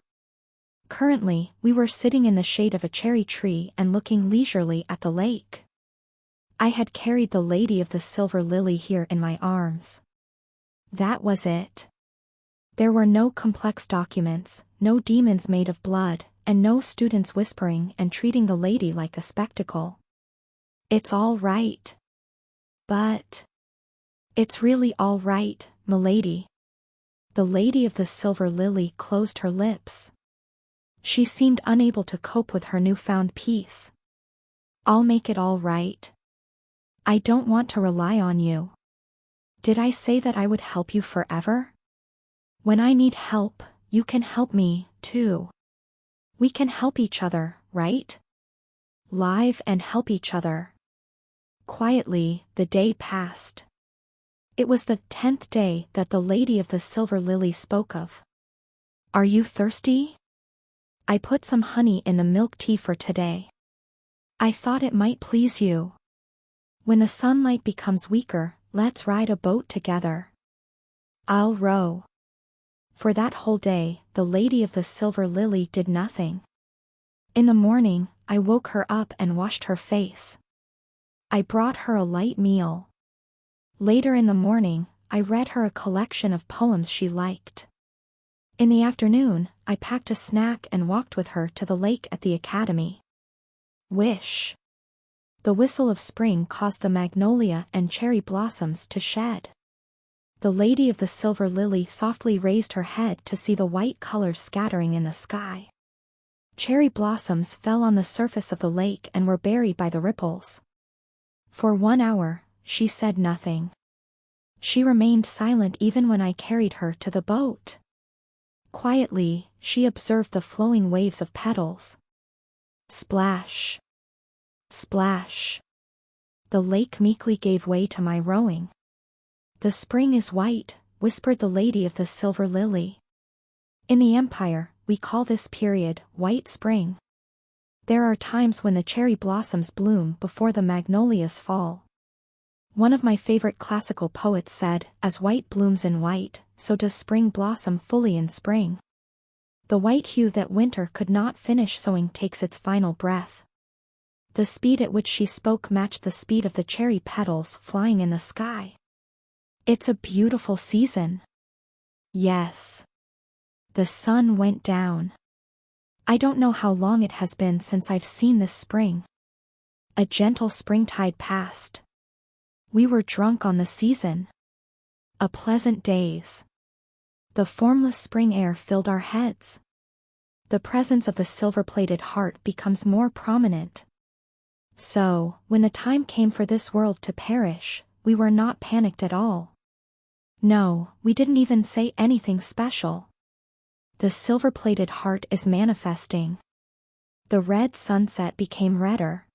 Currently, we were sitting in the shade of a cherry tree and looking leisurely at the lake. I had carried the lady of the silver lily here in my arms. That was it. There were no complex documents, no demons made of blood, and no students whispering and treating the lady like a spectacle. It's all right. But it's really all right, milady. The lady of the silver lily closed her lips. She seemed unable to cope with her newfound peace. I'll make it all right. I don't want to rely on you. Did I say that I would help you forever? When I need help, you can help me, too. We can help each other, right? Live and help each other. Quietly, the day passed. It was the 10th day that the lady of the silver lily spoke of. Are you thirsty? I put some honey in the milk tea for today. I thought it might please you. When the sunlight becomes weaker, let's ride a boat together. I'll row. For that whole day, the lady of the silver lily did nothing. In the morning, I woke her up and washed her face. I brought her a light meal. Later in the morning, I read her a collection of poems she liked. In the afternoon, I packed a snack and walked with her to the lake at the academy. Wish. The whistle of spring caused the magnolia and cherry blossoms to shed. The lady of the silver lily softly raised her head to see the white colors scattering in the sky. Cherry blossoms fell on the surface of the lake and were buried by the ripples. For 1 hour, she said nothing. She remained silent even when I carried her to the boat. Quietly, she observed the flowing waves of petals. Splash. Splash. The lake meekly gave way to my rowing. The spring is white, whispered the lady of the silver lily. In the empire, we call this period white spring. There are times when the cherry blossoms bloom before the magnolias fall. One of my favorite classical poets said, as white blooms in white, so does spring blossom fully in spring. The white hue that winter could not finish sowing takes its final breath. The speed at which she spoke matched the speed of the cherry petals flying in the sky. It's a beautiful season. Yes. The sun went down. I don't know how long it has been since I've seen this spring. A gentle springtide passed. We were drunk on the season. A pleasant daze. The formless spring air filled our heads. The presence of the silver-plated heart becomes more prominent. So, when the time came for this world to perish, we were not panicked at all. No, we didn't even say anything special. The silver-plated heart is manifesting. The red sunset became redder.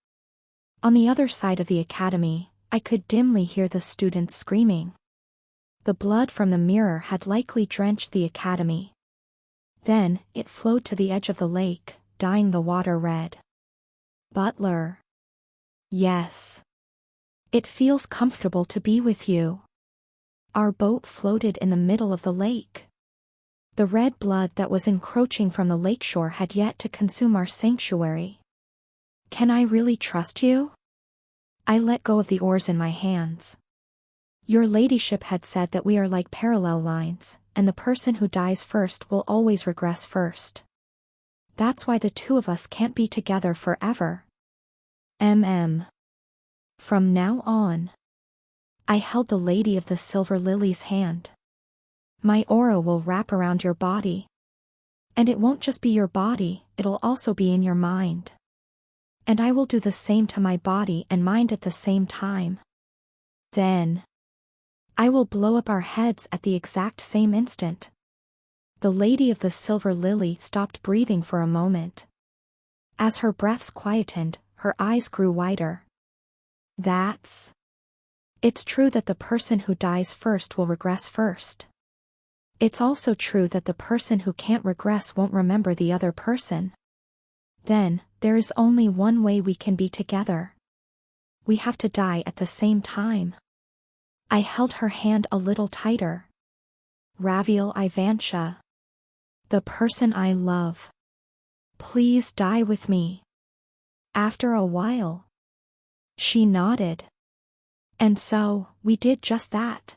On the other side of the academy, I could dimly hear the students screaming. The blood from the mirror had likely drenched the academy. Then, it flowed to the edge of the lake, dyeing the water red. Butler. Yes. It feels comfortable to be with you. Our boat floated in the middle of the lake. The red blood that was encroaching from the lakeshore had yet to consume our sanctuary. Can I really trust you? I let go of the oars in my hands. Your ladyship had said that we are like parallel lines, and the person who dies first will always regress first. That's why the two of us can't be together forever. From now on. I held the Lady of the Silver Lily's hand. My aura will wrap around your body. And it won't just be your body, it'll also be in your mind. And I will do the same to my body and mind at the same time. Then, I will blow up our heads at the exact same instant. The Lady of the Silver Lily stopped breathing for a moment. As her breaths quietened, her eyes grew wider. It's true that the person who dies first will regress first. It's also true that the person who can't regress won't remember the other person. Then, there is only one way we can be together. We have to die at the same time. I held her hand a little tighter. Raviel Ivantia. The person I love. Please die with me. After a while. She nodded. And so, we did just that.